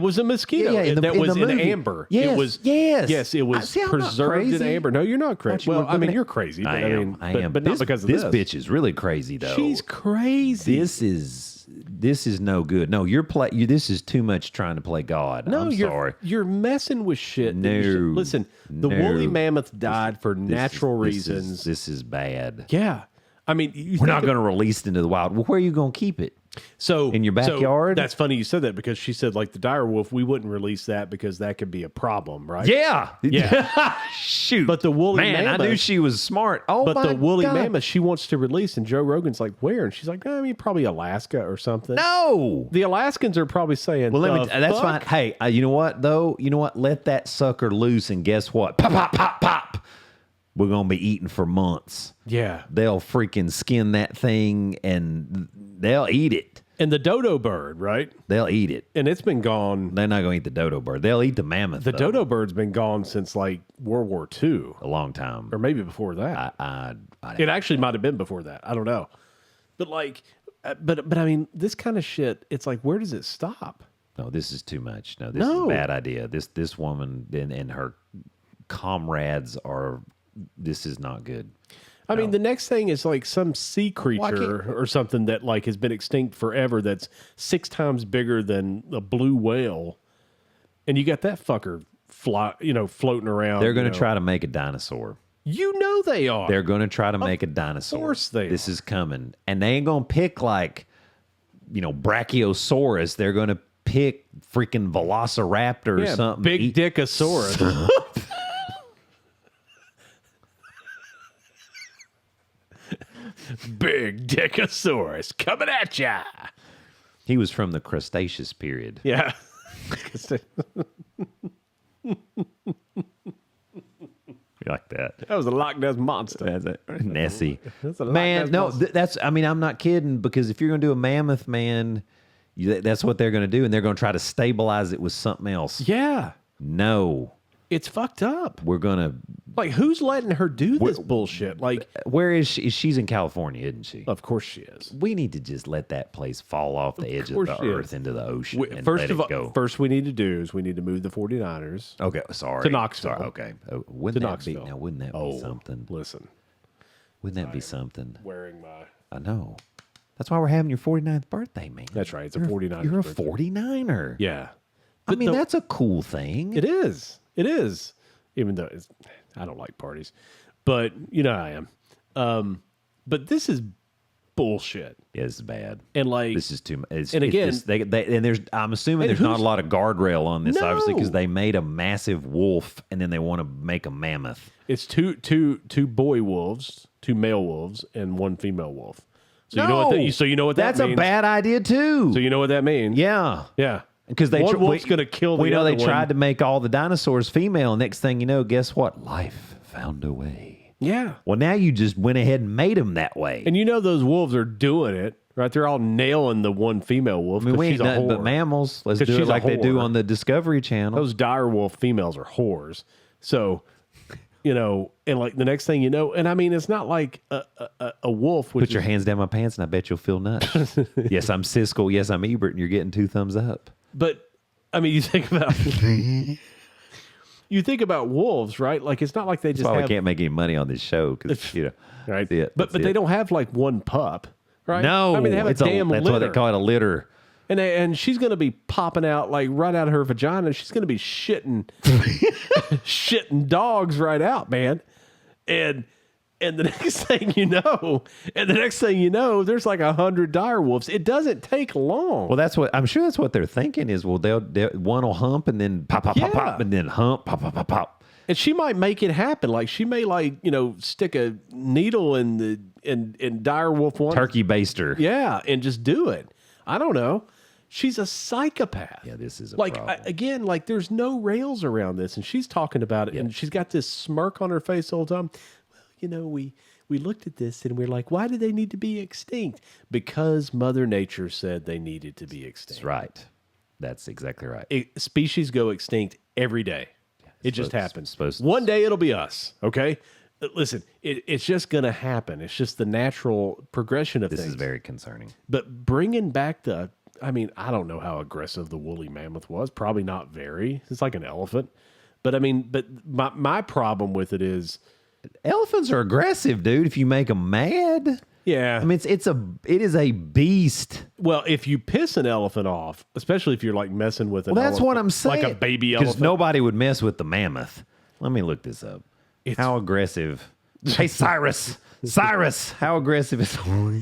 Speaker 2: was a mosquito that was in amber.
Speaker 3: Yes,
Speaker 2: it was,
Speaker 3: yes,
Speaker 2: it was
Speaker 3: I'm not
Speaker 2: preserved in
Speaker 3: crazy.
Speaker 2: amber. No, you're not crazy. Well, I mean, you're crazy. But,
Speaker 3: I am.
Speaker 2: But not because of this.
Speaker 3: This bitch is really crazy, though.
Speaker 2: She's crazy.
Speaker 3: This is no good. No, this is too much trying to play God.
Speaker 2: No,
Speaker 3: I'm sorry.
Speaker 2: You're messing with shit.
Speaker 3: No.
Speaker 2: Listen, the woolly mammoth died for natural reasons.
Speaker 3: This is bad.
Speaker 2: Yeah. I mean,
Speaker 3: we're not going to release it into the wild. Well, where are you going to keep it?
Speaker 2: So
Speaker 3: in your backyard?
Speaker 2: So that's funny you said that, because she said like the dire wolf, we wouldn't release that because that could be a problem, right?
Speaker 3: Yeah.
Speaker 2: Yeah.
Speaker 3: Shoot.
Speaker 2: But the woolly mammoth,
Speaker 3: I knew she was smart. Oh,
Speaker 2: but
Speaker 3: my
Speaker 2: the woolly
Speaker 3: God.
Speaker 2: mammoth she wants to release, and Joe Rogan's like, where? And she's like, I mean, probably Alaska or something.
Speaker 3: No.
Speaker 2: The Alaskans are probably saying,
Speaker 3: well, that's fine. Hey, you know what though? You know what? Let that sucker loose, and guess what? Pop, pop, pop, pop. We're gonna be eating for months.
Speaker 2: Yeah.
Speaker 3: They'll freaking skin that thing, and they'll eat it.
Speaker 2: And the dodo bird, right?
Speaker 3: They'll eat it.
Speaker 2: And it's been gone.
Speaker 3: They're not going to eat the dodo bird. They'll eat the mammoth.
Speaker 2: The dodo bird's been gone since like World War II.
Speaker 3: A long time.
Speaker 2: Or maybe before that. It actually might have been before that. I don't know. But like, but I mean, this kind of shit, it's like, where does it stop?
Speaker 3: No, this is too much. No, this is a bad idea. This woman and her comrades this is not good.
Speaker 2: I mean, the next thing is like some sea creature or something that like has been extinct forever that's 6 times bigger than a blue whale. And you got that fucker floating around.
Speaker 3: They're going to try to make a dinosaur.
Speaker 2: You know they are.
Speaker 3: They're going to try to make a dinosaur.
Speaker 2: Of course they are.
Speaker 3: This is coming. And they ain't going to pick like, Brachiosaurus. They're going to pick freaking Velociraptor or something.
Speaker 2: Big Dickosaurus. Big Dickosaurus coming at ya.
Speaker 3: He was from the Cretaceous period.
Speaker 2: Yeah.
Speaker 3: Like that.
Speaker 2: That was a Loch Ness monster.
Speaker 3: That's it. Nessie.
Speaker 2: That's a Loch
Speaker 3: Man,
Speaker 2: Ness
Speaker 3: no,
Speaker 2: monster.
Speaker 3: I'm not kidding, because if you're going to do a mammoth, man, that's what they're going to do, and they're going to try to stabilize it with something else.
Speaker 2: Yeah.
Speaker 3: No.
Speaker 2: It's fucked up.
Speaker 3: We're going to...
Speaker 2: Like, who's letting her do this bullshit? Like,
Speaker 3: where is she? She's in California, isn't she?
Speaker 2: Of course she is.
Speaker 3: We need to just let that place fall off the edge of the earth into the ocean and let it go.
Speaker 2: First we need to do is we need to move the 49ers.
Speaker 3: Okay, sorry.
Speaker 2: To Knoxville.
Speaker 3: Sorry, okay. Wouldn't that be
Speaker 2: Oh,
Speaker 3: something?
Speaker 2: Listen.
Speaker 3: Wouldn't that be something?
Speaker 2: Wearing my...
Speaker 3: I know. That's why we're having your 49th birthday, man.
Speaker 2: That's right. It's a 49er.
Speaker 3: You're a
Speaker 2: birthday.
Speaker 3: 49er.
Speaker 2: Yeah.
Speaker 3: I mean, that's a cool thing.
Speaker 2: It is. It is. Even though I don't like parties. But you know I am. But this is bullshit.
Speaker 3: Yeah, this is bad.
Speaker 2: And like
Speaker 3: this is too much.
Speaker 2: And again,
Speaker 3: I'm assuming there's not a lot of guardrail on this, obviously, because they made a massive wolf and then they want to make a mammoth.
Speaker 2: It's two boy wolves, 2 male wolves, and 1 female wolf. So you know what that means.
Speaker 3: That's a bad idea too.
Speaker 2: So you know what that means.
Speaker 3: Yeah.
Speaker 2: Yeah.
Speaker 3: Because
Speaker 2: one wolf's going to kill the other one.
Speaker 3: We know they tried to make all the dinosaurs female. Next thing you know, guess what? Life found a way.
Speaker 2: Yeah.
Speaker 3: Well, now you just went ahead and made them that way.
Speaker 2: And you know those wolves are doing it, right? They're all nailing the 1 female wolf.
Speaker 3: I mean, we ain't
Speaker 2: she's a
Speaker 3: nothing
Speaker 2: whore.
Speaker 3: but mammals. Let's do it like they do on the Discovery Channel.
Speaker 2: Those dire wolf females are whores. So, and like the next thing you know, and I mean, it's not like a wolf.
Speaker 3: Put your hands down my pants and I bet you'll feel nuts. Yes, I'm Siskel. Yes, I'm Ebert. And you're getting 2 thumbs up.
Speaker 2: But I mean, you think about wolves, right? Like it's not like they just.
Speaker 3: That's why we can't make any money on this show because
Speaker 2: right.
Speaker 3: But
Speaker 2: they don't have like 1 pup, right?
Speaker 3: No,
Speaker 2: I mean they have
Speaker 3: that's
Speaker 2: litter.
Speaker 3: why they call it a litter.
Speaker 2: And she's gonna be popping out like right out of her vagina. She's gonna be shitting dogs right out, man. And the next thing you know, there's like 100 dire wolves. It doesn't take long.
Speaker 3: Well, I'm sure that's what they're thinking is, well, one will hump and then pop, pop, pop, pop, and then hump, pop, pop, pop, pop.
Speaker 2: And she might make it happen. Like she may stick a needle in dire wolf one.
Speaker 3: Turkey baster.
Speaker 2: Yeah, and just do it. I don't know. She's a psychopath.
Speaker 3: Yeah, this is a
Speaker 2: problem. There's no rails around this, and she's talking about it, and she's got this smirk on her face the whole time. we looked at this and we're like, why do they need to be extinct? Because Mother Nature said they needed to be extinct.
Speaker 3: That's right. That's exactly right.
Speaker 2: Species go extinct every day. It just happens.
Speaker 3: supposed to-
Speaker 2: One day it'll be us, okay? Listen, it's just going to happen. It's just the natural progression of
Speaker 3: This
Speaker 2: things.
Speaker 3: is very concerning.
Speaker 2: But bringing back I don't know how aggressive the woolly mammoth was. Probably not very. It's like an elephant. But my problem with it is,
Speaker 3: Elephants are aggressive, dude. If you make them mad,
Speaker 2: yeah.
Speaker 3: I mean, it is a beast.
Speaker 2: Well, if you piss an elephant off, especially if you're like messing with an
Speaker 3: Well, that's
Speaker 2: elephant,
Speaker 3: what I'm saying.
Speaker 2: like a baby
Speaker 3: Because
Speaker 2: elephant.
Speaker 3: nobody would mess with the mammoth. Let me look this up. How aggressive? Hey, Cyrus, how aggressive is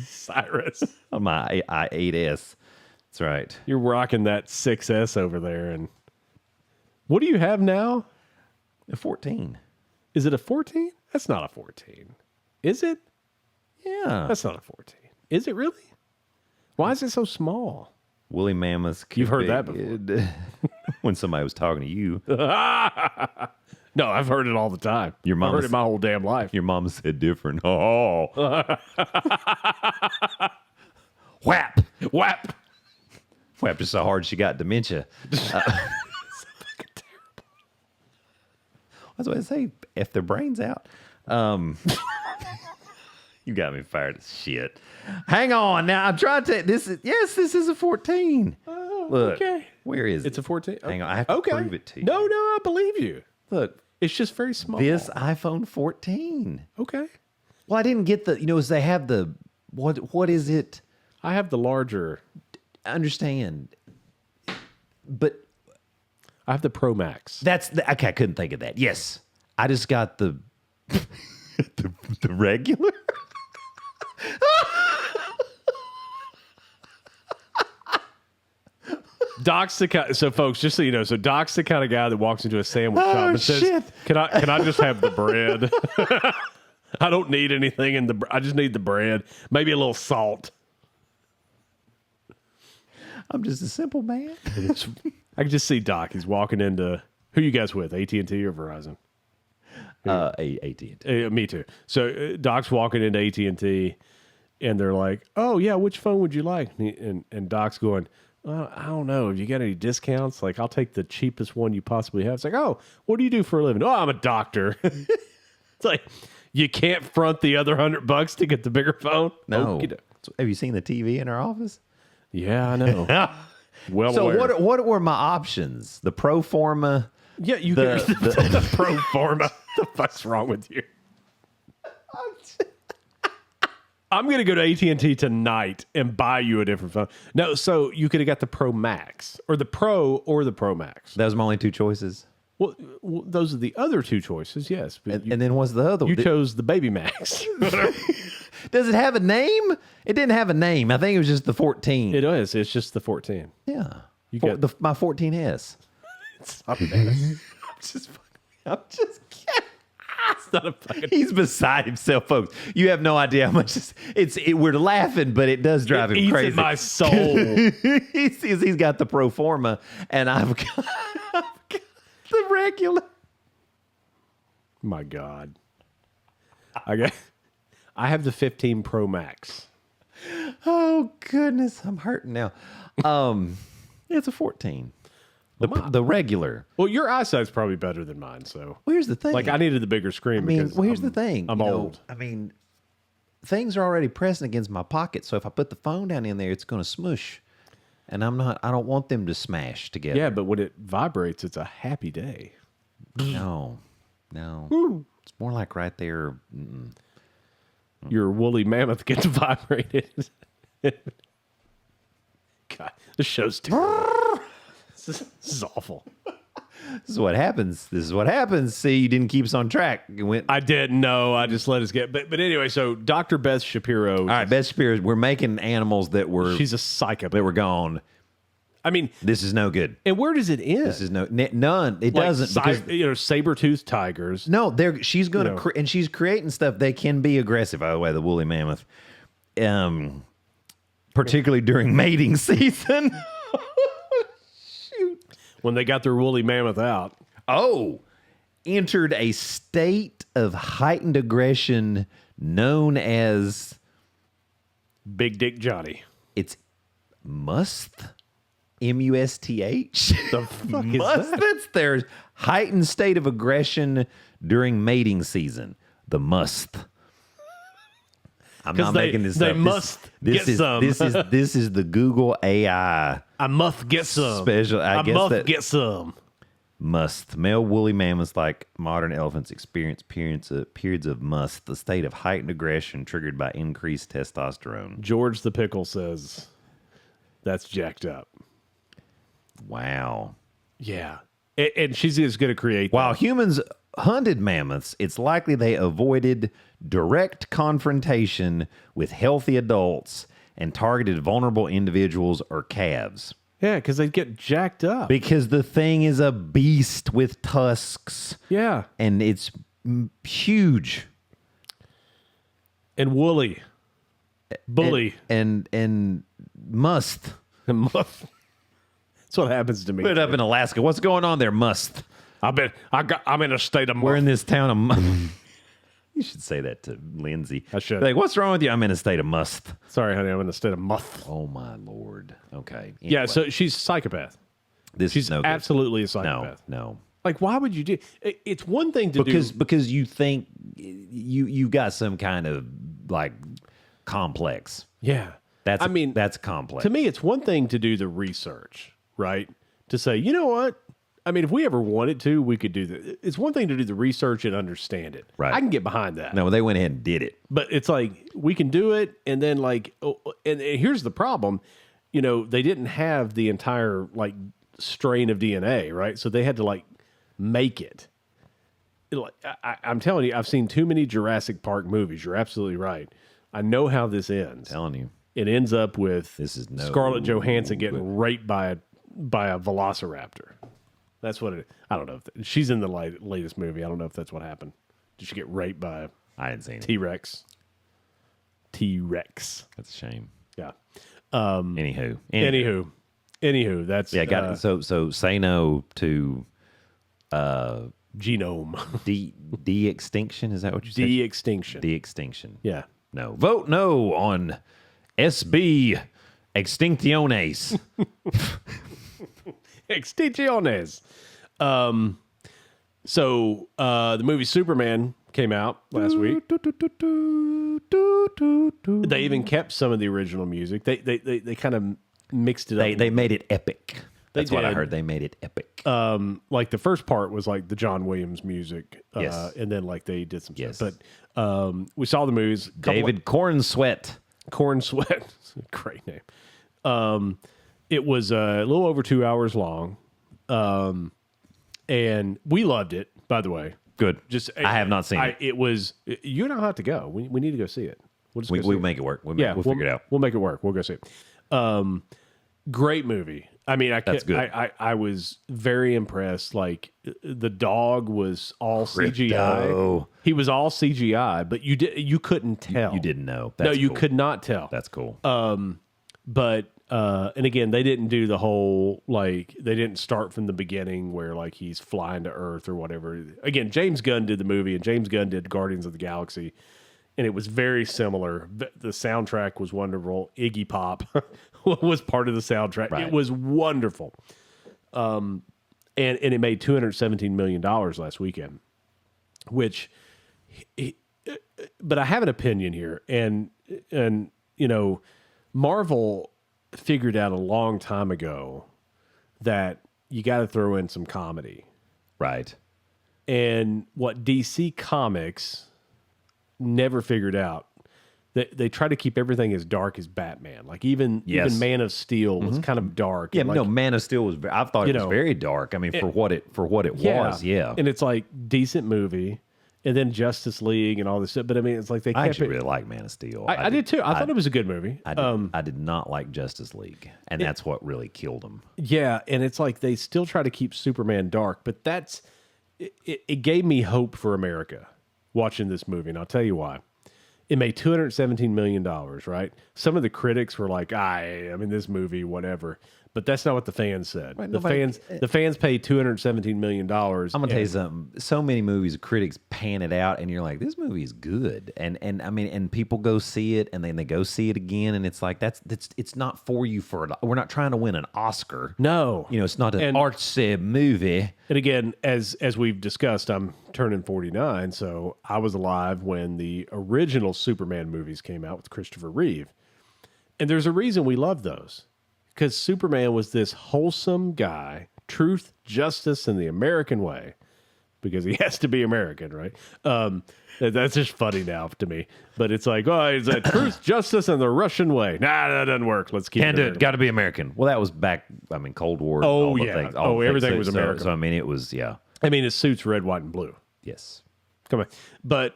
Speaker 2: Cyrus.
Speaker 3: on my I8S? That's right.
Speaker 2: You're rocking that 6S over there. And what do you have now?
Speaker 3: A 14.
Speaker 2: Is it a 14? That's not a 14. Is it?
Speaker 3: Yeah.
Speaker 2: That's not a 14. Is it really? Why is it so small?
Speaker 3: Woolly mammoths.
Speaker 2: You've heard that before.
Speaker 3: When somebody was talking to you.
Speaker 2: No, I've heard it all the time.
Speaker 3: Your
Speaker 2: I've heard it my whole damn life.
Speaker 3: Your mom said different. Oh. Whap.
Speaker 2: Whap.
Speaker 3: Whapped her so hard she got dementia. That's what I say. If their brains out. You got me fired as shit. Hang on. Now I'm trying to. This is a 14.
Speaker 2: Oh,
Speaker 3: Look,
Speaker 2: okay.
Speaker 3: where is it?
Speaker 2: It's a 14.
Speaker 3: Hang on. I have to prove it to you.
Speaker 2: No, I believe you.
Speaker 3: Look,
Speaker 2: It's just very small.
Speaker 3: this iPhone 14.
Speaker 2: Okay.
Speaker 3: Well, I didn't get the. They have the. What is it?
Speaker 2: I have the larger.
Speaker 3: I understand. But
Speaker 2: I have the Pro Max.
Speaker 3: that's okay. I couldn't think of that. Yes, I just got the the regular.
Speaker 2: Doc's the kind. So, folks, just so you know, Doc's the kind of guy that walks into a sandwich shop and says,
Speaker 3: shit.
Speaker 2: "Can I just have the bread? I don't need anything in the. I just need the bread. Maybe a little salt."
Speaker 3: I'm just a simple man.
Speaker 2: I can just see Doc. He's walking into who you guys with, AT&T or Verizon?
Speaker 3: AT&T.
Speaker 2: Me too. So Doc's walking into AT&T, and they're like, "Oh yeah, which phone would you like?" And Doc's going, "I don't know. Have you got any discounts? Like, I'll take the cheapest one you possibly have." It's like, "Oh, what do you do for a living?" "Oh, I'm a doctor." It's like you can't front the other $100 to get the bigger phone.
Speaker 3: No.
Speaker 2: Okey-doke.
Speaker 3: Have you seen the TV in our office?
Speaker 2: Yeah, I know. Well,
Speaker 3: So
Speaker 2: aware.
Speaker 3: what were my options? The pro forma.
Speaker 2: Yeah, you
Speaker 3: the-
Speaker 2: get the pro forma. The fuck's wrong with you? I'm going to go to AT&T tonight and buy you a different phone. No, so you could have got the Pro Max or the Pro or the Pro Max.
Speaker 3: That was my only two choices.
Speaker 2: Well, those are the other two choices, yes. But
Speaker 3: And then what's the other
Speaker 2: you
Speaker 3: one?
Speaker 2: chose the Baby Max.
Speaker 3: Does it have a name? It didn't have a name. I think it was just the 14.
Speaker 2: It is. It's just the 14.
Speaker 3: Yeah.
Speaker 2: You got-
Speaker 3: my 14S.
Speaker 2: It's not bad.
Speaker 3: I'm just kidding.
Speaker 2: It's not a fucking...
Speaker 3: He's beside himself, folks. You have no idea how much we're laughing, but it does drive him
Speaker 2: eats
Speaker 3: crazy.
Speaker 2: in my soul.
Speaker 3: he's got the pro forma, and I've got the regular.
Speaker 2: My God. I have the 15 Pro Max.
Speaker 3: Oh goodness, I'm hurting now. It's a 14. The regular.
Speaker 2: Well, your eyesight's probably better than mine, so...
Speaker 3: Well, here's the thing.
Speaker 2: Like, I needed the bigger screen because
Speaker 3: here's the thing.
Speaker 2: I'm
Speaker 3: You know,
Speaker 2: old.
Speaker 3: I mean, things are already pressing against my pocket, so if I put the phone down in there, it's going to smush. And I don't want them to smash together.
Speaker 2: Yeah, but when it vibrates, it's a happy day.
Speaker 3: No. It's more like right there.
Speaker 2: Your woolly mammoth gets vibrated. God, this show's terrible. This is awful.
Speaker 3: This is what happens. See, you didn't keep us on track. It went.
Speaker 2: I didn't know. I just let us get. But anyway, so Dr. Beth Shapiro.
Speaker 3: All right, Beth Shapiro. We're making animals that were
Speaker 2: She's a psychopath.
Speaker 3: that were gone.
Speaker 2: I mean,
Speaker 3: This is no good.
Speaker 2: and where does it end?
Speaker 3: This is none. It
Speaker 2: Like
Speaker 3: doesn't because
Speaker 2: saber-toothed tigers.
Speaker 3: no. She's going to
Speaker 2: No.
Speaker 3: and she's creating stuff. They can be aggressive. By the way, the woolly mammoth, particularly during mating season.
Speaker 2: When they got their woolly mammoth out.
Speaker 3: Oh, entered a state of heightened aggression known as
Speaker 2: Big Dick Johnny.
Speaker 3: it's musth. M-U-S-T-H.
Speaker 2: The fuck is
Speaker 3: Musth.
Speaker 2: that?
Speaker 3: That's their heightened state of aggression during mating season. The musth. I'm
Speaker 2: 'Cause
Speaker 3: not
Speaker 2: they-
Speaker 3: making this
Speaker 2: they
Speaker 3: up.
Speaker 2: must
Speaker 3: this
Speaker 2: get
Speaker 3: is,
Speaker 2: some.
Speaker 3: This is the Google AI
Speaker 2: I must get some.
Speaker 3: special. I guess
Speaker 2: must
Speaker 3: that
Speaker 2: get some.
Speaker 3: musth. Male woolly mammoths, like modern elephants, experience periods of musth, the state of heightened aggression triggered by increased testosterone.
Speaker 2: George the Pickle says that's jacked up.
Speaker 3: Wow.
Speaker 2: Yeah. And she's just going to create
Speaker 3: While
Speaker 2: that.
Speaker 3: humans hunted mammoths, it's likely they avoided direct confrontation with healthy adults and targeted vulnerable individuals or calves.
Speaker 2: Yeah, because they get jacked up.
Speaker 3: Because the thing is a beast with tusks
Speaker 2: Yeah.
Speaker 3: and it's huge.
Speaker 2: And woolly. Bully.
Speaker 3: And must.
Speaker 2: And muff. That's what happens to me.
Speaker 3: Put it up in Alaska. What's going on there? Must.
Speaker 2: I'm in a state of
Speaker 3: We're
Speaker 2: muff.
Speaker 3: in this town of must. You should say that to Lindsay.
Speaker 2: I should.
Speaker 3: Like, what's wrong with you? I'm in a state of must.
Speaker 2: Sorry, honey, I'm in a state of muff.
Speaker 3: Oh, my Lord. Okay.
Speaker 2: Yeah,
Speaker 3: Anyway,
Speaker 2: so she's a psychopath.
Speaker 3: this
Speaker 2: She's
Speaker 3: is no good.
Speaker 2: absolutely a
Speaker 3: No,
Speaker 2: psychopath.
Speaker 3: no.
Speaker 2: Like, why would you do? It's one thing to do.
Speaker 3: Because you think you got some kind of like complex.
Speaker 2: Yeah,
Speaker 3: That's complex.
Speaker 2: to me, it's one thing to do the research, right? To say, you know what? I mean, if we ever wanted to, we could do that. It's one thing to do the research and understand it.
Speaker 3: Right.
Speaker 2: I can get behind that.
Speaker 3: No, they went ahead and did it.
Speaker 2: But it's like we can do it, and then like, and here's the problem. You know, they didn't have the entire like strain of DNA, right? So they had to like make it. I'm telling you, I've seen too many Jurassic Park movies. You're absolutely right. I know how this ends.
Speaker 3: Telling you.
Speaker 2: It ends up with
Speaker 3: This is no
Speaker 2: Scarlett Johansson getting raped by a velociraptor. That's what it. I don't know if she's in the latest movie. I don't know if that's what happened. Did she get raped by a
Speaker 3: I didn't see it.
Speaker 2: T-Rex? T-Rex.
Speaker 3: That's a shame.
Speaker 2: Yeah.
Speaker 3: Anywho.
Speaker 2: Anywho, that's
Speaker 3: Yeah, got it. So say no to
Speaker 2: genome.
Speaker 3: De-Extinction. Is that what you said?
Speaker 2: De-Extinction.
Speaker 3: De-Extinction.
Speaker 2: Yeah.
Speaker 3: No. Vote no on SB Extinctiones.
Speaker 2: Extinciones. So the movie Superman came out last week. They even kept some of the original music. They kind of mixed it up.
Speaker 3: They made it epic. That's what I
Speaker 2: did.
Speaker 3: heard. They made it epic.
Speaker 2: Like the first part was like the John Williams music.
Speaker 3: Yes.
Speaker 2: And then like they did some
Speaker 3: Yes.
Speaker 2: stuff. But we saw the movies.
Speaker 3: David Cornsweat.
Speaker 2: Corn Sweat. Great name. It was a little over 2 hours long. And we loved it, by the way.
Speaker 3: Good.
Speaker 2: Just
Speaker 3: I have not seen it.
Speaker 2: It was, you don't have to go. We need to go see it. We'll just go see
Speaker 3: We'll
Speaker 2: it.
Speaker 3: make it work. We'll figure it out.
Speaker 2: We'll make it work. We'll go see it. Great movie. I mean,
Speaker 3: That's good.
Speaker 2: I was very impressed. Like the dog was all CGI.
Speaker 3: Crypto.
Speaker 2: He was all CGI, but you couldn't tell.
Speaker 3: You didn't know.
Speaker 2: No,
Speaker 3: That's
Speaker 2: you
Speaker 3: cool.
Speaker 2: could not tell.
Speaker 3: That's cool.
Speaker 2: But and again, they didn't do the whole like they didn't start from the beginning where like he's flying to Earth or whatever. Again, James Gunn did the movie and James Gunn did Guardians of the Galaxy, and it was very similar. The soundtrack was wonderful. Iggy Pop was part of the soundtrack.
Speaker 3: Right.
Speaker 2: It was wonderful. And it made $217 million last weekend, which. But I have an opinion here, and you know, Marvel figured out a long time ago that you got to throw in some comedy.
Speaker 3: Right.
Speaker 2: And what DC Comics never figured out, they try to keep everything as dark as Batman. Like even Man of Steel was kind of dark.
Speaker 3: Yeah,
Speaker 2: and
Speaker 3: no,
Speaker 2: like,
Speaker 3: Man of Steel was. I thought it was
Speaker 2: know,
Speaker 3: very dark. I mean, for what it was, yeah.
Speaker 2: And it's like decent movie, and then Justice League and all this stuff. But I mean, it's like they
Speaker 3: I
Speaker 2: kept
Speaker 3: actually
Speaker 2: it.
Speaker 3: really like Man of Steel.
Speaker 2: I did too. I thought it was a good movie.
Speaker 3: I did not like Justice League, and that's what really killed him.
Speaker 2: Yeah, and it's like they still try to keep Superman dark, but it gave me hope for America watching this movie, and I'll tell you why. It made $217 million, right? Some of the critics were like, I mean, this movie, whatever. But that's not what the fans said.
Speaker 3: Right,
Speaker 2: the fans paid $217 million.
Speaker 3: I'm gonna tell you something. So many movies, critics pan it out, and you're like, "This movie is good," and I mean, and people go see it, and then they go see it again, and it's like it's not for you we're not trying to win an Oscar.
Speaker 2: No,
Speaker 3: it's not an artsy movie.
Speaker 2: And again, as we've discussed, I'm turning 49, so I was alive when the original Superman movies came out with Christopher Reeve, and there's a reason we love those. Because Superman was this wholesome guy, truth, justice, and the American way, because he has to be American, right? That's just funny now to me. But it's like, is that truth, justice, and the Russian way? Nah, that doesn't work. Let's keep it.
Speaker 3: Got to be American. Well, that was back, Cold War.
Speaker 2: Oh, yeah. Everything was American.
Speaker 3: So, I mean, it was, yeah.
Speaker 2: I mean, his suit's red, white, and blue.
Speaker 3: Yes.
Speaker 2: Come on. But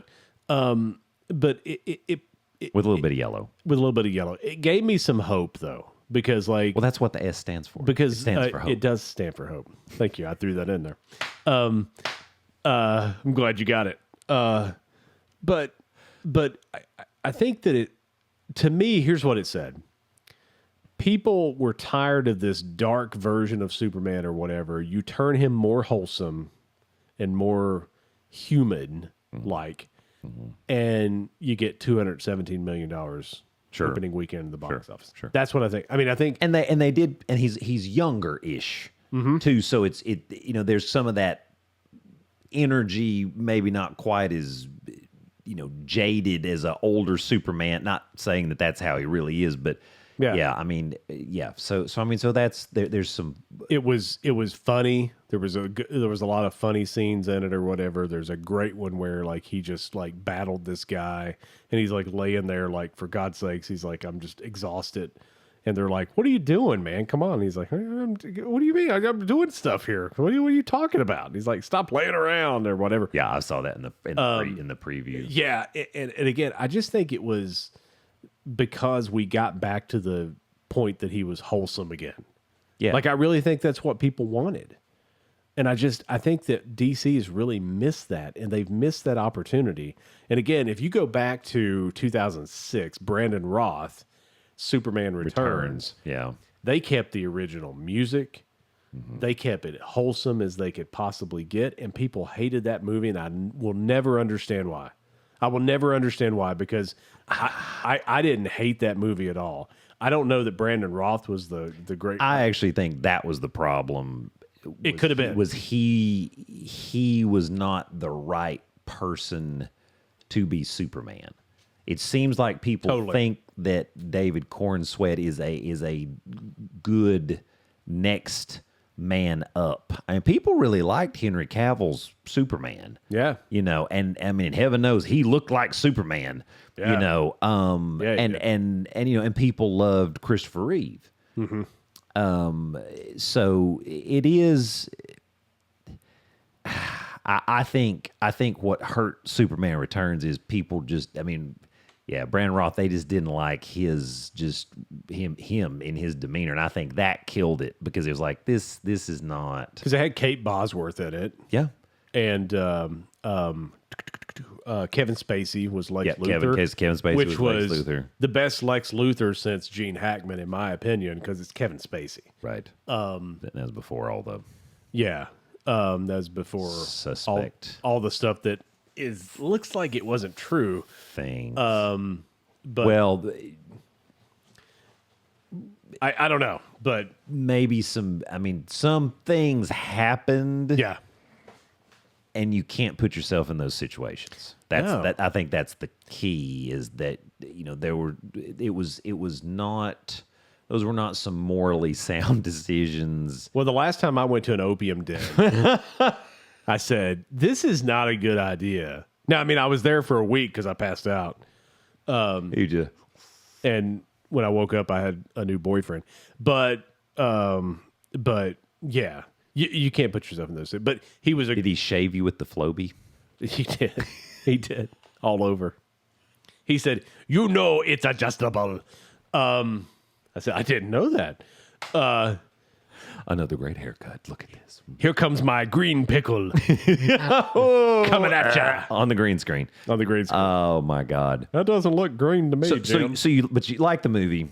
Speaker 2: it
Speaker 3: with a little bit of yellow.
Speaker 2: With a little bit of yellow. It gave me some hope, though. Because well,
Speaker 3: that's what the S stands for.
Speaker 2: Because
Speaker 3: it stands for hope.
Speaker 2: It does stand for hope. Thank you. I threw that in there. I'm glad you got it. But I think that to me, here's what it said. People were tired of this dark version of Superman or whatever. You turn him more wholesome and more human-like, and you get $217 million. Opening weekend in the box office. Sure. That's what I think. I mean, I think,
Speaker 3: and they did, and he's younger-ish too. So it's there's some of that energy, maybe not quite as jaded as an older Superman. Not saying that that's how he really is, but yeah. I mean, yeah. So I mean, so that's there's some.
Speaker 2: It was funny. There was a lot of funny scenes in it or whatever. There's a great one where like he just like battled this guy and he's like laying there like, for God's sakes, he's like, I'm just exhausted. And they're like, what are you doing, man? Come on. And he's like, what do you mean? I'm doing stuff here. What are you talking about? And he's like, stop playing around or whatever.
Speaker 3: Yeah, I saw that in the preview.
Speaker 2: Yeah, and again, I just think it was because we got back to the point that he was wholesome again. Yeah, like I really think that's what people wanted. And I think that DC has really missed that, and they've missed that opportunity. And again, if you go back to 2006, Brandon Roth, Superman Returns.
Speaker 3: Yeah.
Speaker 2: They kept the original music. Mm-hmm. They kept it wholesome as they could possibly get, and people hated that movie, and I will never understand why. I will never understand why, because I didn't hate that movie at all. I don't know that Brandon Roth was the great...
Speaker 3: I actually think that was the problem.
Speaker 2: It could have been.
Speaker 3: Was he was not the right person to be Superman. It seems like people think that David Cornsweet is a good next man up. I mean, people really liked Henry Cavill's Superman.
Speaker 2: Yeah.
Speaker 3: And I mean, heaven knows he looked like Superman. Yeah. And people loved Christopher Reeve. Mm-hmm. So it is. I think what hurt Superman Returns is people just. I mean, yeah, Brandon Roth. They just didn't like him in his demeanor, and I think that killed it because it was like this is not
Speaker 2: because it had Kate Bosworth in it.
Speaker 3: Yeah,
Speaker 2: and Kevin Spacey was Lex Luthor.
Speaker 3: Kevin Spacey
Speaker 2: which
Speaker 3: was Lex Luthor.
Speaker 2: The best Lex Luthor since Gene Hackman, in my opinion, because it's Kevin Spacey.
Speaker 3: Right. That was before all the.
Speaker 2: Yeah, that was before
Speaker 3: suspect
Speaker 2: all the stuff that looks like it wasn't true
Speaker 3: things.
Speaker 2: But I don't know, but
Speaker 3: maybe some things happened.
Speaker 2: Yeah.
Speaker 3: And you can't put yourself in those situations. I think that's the key. Is that those were not some morally sound decisions.
Speaker 2: Well, the last time I went to an opium den, I said, "This is not a good idea." Now, I mean, I was there for a week because I passed out.
Speaker 3: You did.
Speaker 2: And when I woke up, I had a new boyfriend. But yeah. You can't put yourself in those. But he was
Speaker 3: Did he shave you with the Flowbee?
Speaker 2: He did. He did. All over. He said, it's adjustable. I said, I didn't know that.
Speaker 3: Another great haircut. Look at this.
Speaker 2: Here comes my green pickle. Coming at ya.
Speaker 3: On the green screen.
Speaker 2: On the green screen.
Speaker 3: Oh, my God.
Speaker 2: That doesn't look green to me, Jim.
Speaker 3: But you like the movie.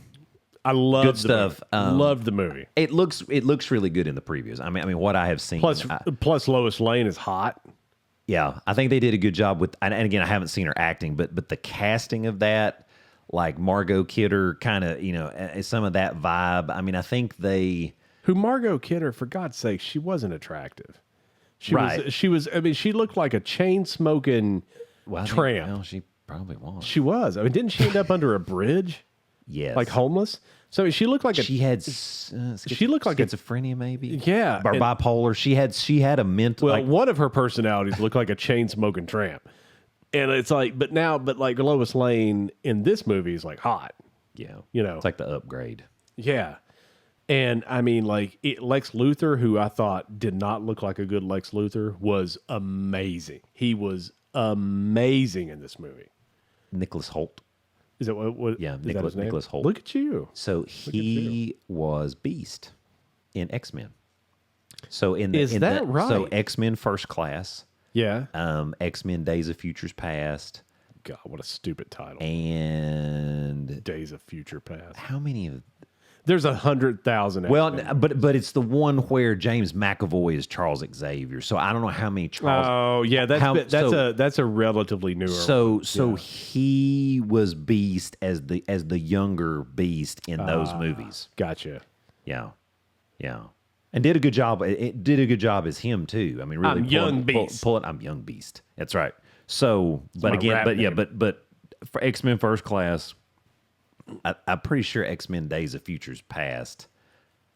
Speaker 2: I love
Speaker 3: Good stuff.
Speaker 2: Loved the movie.
Speaker 3: It looks really good in the previews. I mean, what I have seen.
Speaker 2: Plus Lois Lane is hot.
Speaker 3: Yeah, I think they did a good job with. And again, I haven't seen her acting, but the casting of that, like Margot Kidder, kind of some of that vibe. I mean, I think they.
Speaker 2: Who Margot Kidder? For God's sake, she wasn't attractive.
Speaker 3: Right.
Speaker 2: She was. I mean, she looked like a chain smoking tramp.
Speaker 3: Well, she probably was.
Speaker 2: She was. I mean, didn't she end up under a bridge?
Speaker 3: Yes.
Speaker 2: Like homeless. So she looked like
Speaker 3: she had.
Speaker 2: She looked like
Speaker 3: schizophrenia, maybe.
Speaker 2: Yeah,
Speaker 3: or bipolar. She had a mental.
Speaker 2: Well, one of her personalities looked like a chain smoking tramp, and it's like, but like Lois Lane in this movie is like hot.
Speaker 3: Yeah,
Speaker 2: it's
Speaker 3: like the upgrade.
Speaker 2: Yeah, and I mean, like Lex Luthor, who I thought did not look like a good Lex Luthor, was amazing. He was amazing in this movie.
Speaker 3: Nicholas Hoult.
Speaker 2: Is that what?
Speaker 3: Yeah,
Speaker 2: Nicholas
Speaker 3: Hoult.
Speaker 2: Look at you.
Speaker 3: So he was Beast in X-Men. So
Speaker 2: right?
Speaker 3: So X-Men First Class.
Speaker 2: Yeah.
Speaker 3: X-Men Days of Futures Past.
Speaker 2: God, what a stupid title.
Speaker 3: And
Speaker 2: Days of Future Past.
Speaker 3: How many of?
Speaker 2: There's 100,000.
Speaker 3: Well, but it's the one where James McAvoy is Charles Xavier. So I don't know how many Charles.
Speaker 2: Oh yeah, that's a relatively newer.
Speaker 3: So he was Beast as the younger Beast in those movies.
Speaker 2: Gotcha.
Speaker 3: Yeah, and did a good job. It did a good job as him too. I mean, really,
Speaker 2: I'm young Beast.
Speaker 3: I'm young Beast. That's right. So, but for X-Men First Class. I'm pretty sure X-Men Days of Futures Past.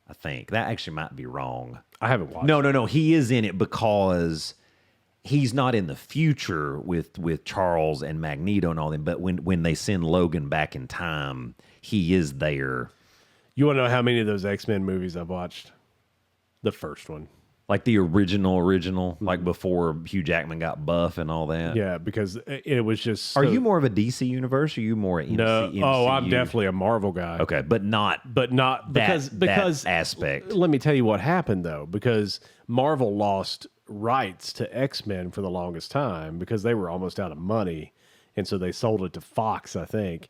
Speaker 3: I think that actually might be wrong.
Speaker 2: I haven't watched.
Speaker 3: No. He is in it because he's not in the future with Charles and Magneto and all them. But when they send Logan back in time, he is there.
Speaker 2: You want to know how many of those X-Men movies I've watched? The first one.
Speaker 3: Like the original, like before Hugh Jackman got buff and all that.
Speaker 2: Yeah, because it was just. So,
Speaker 3: are you more of a DC universe, or are you more an MCU?
Speaker 2: Oh, I'm definitely a Marvel guy.
Speaker 3: Okay, but not
Speaker 2: because
Speaker 3: that aspect.
Speaker 2: Let me tell you what happened though, because Marvel lost rights to X-Men for the longest time because they were almost out of money, and so they sold it to Fox, I think.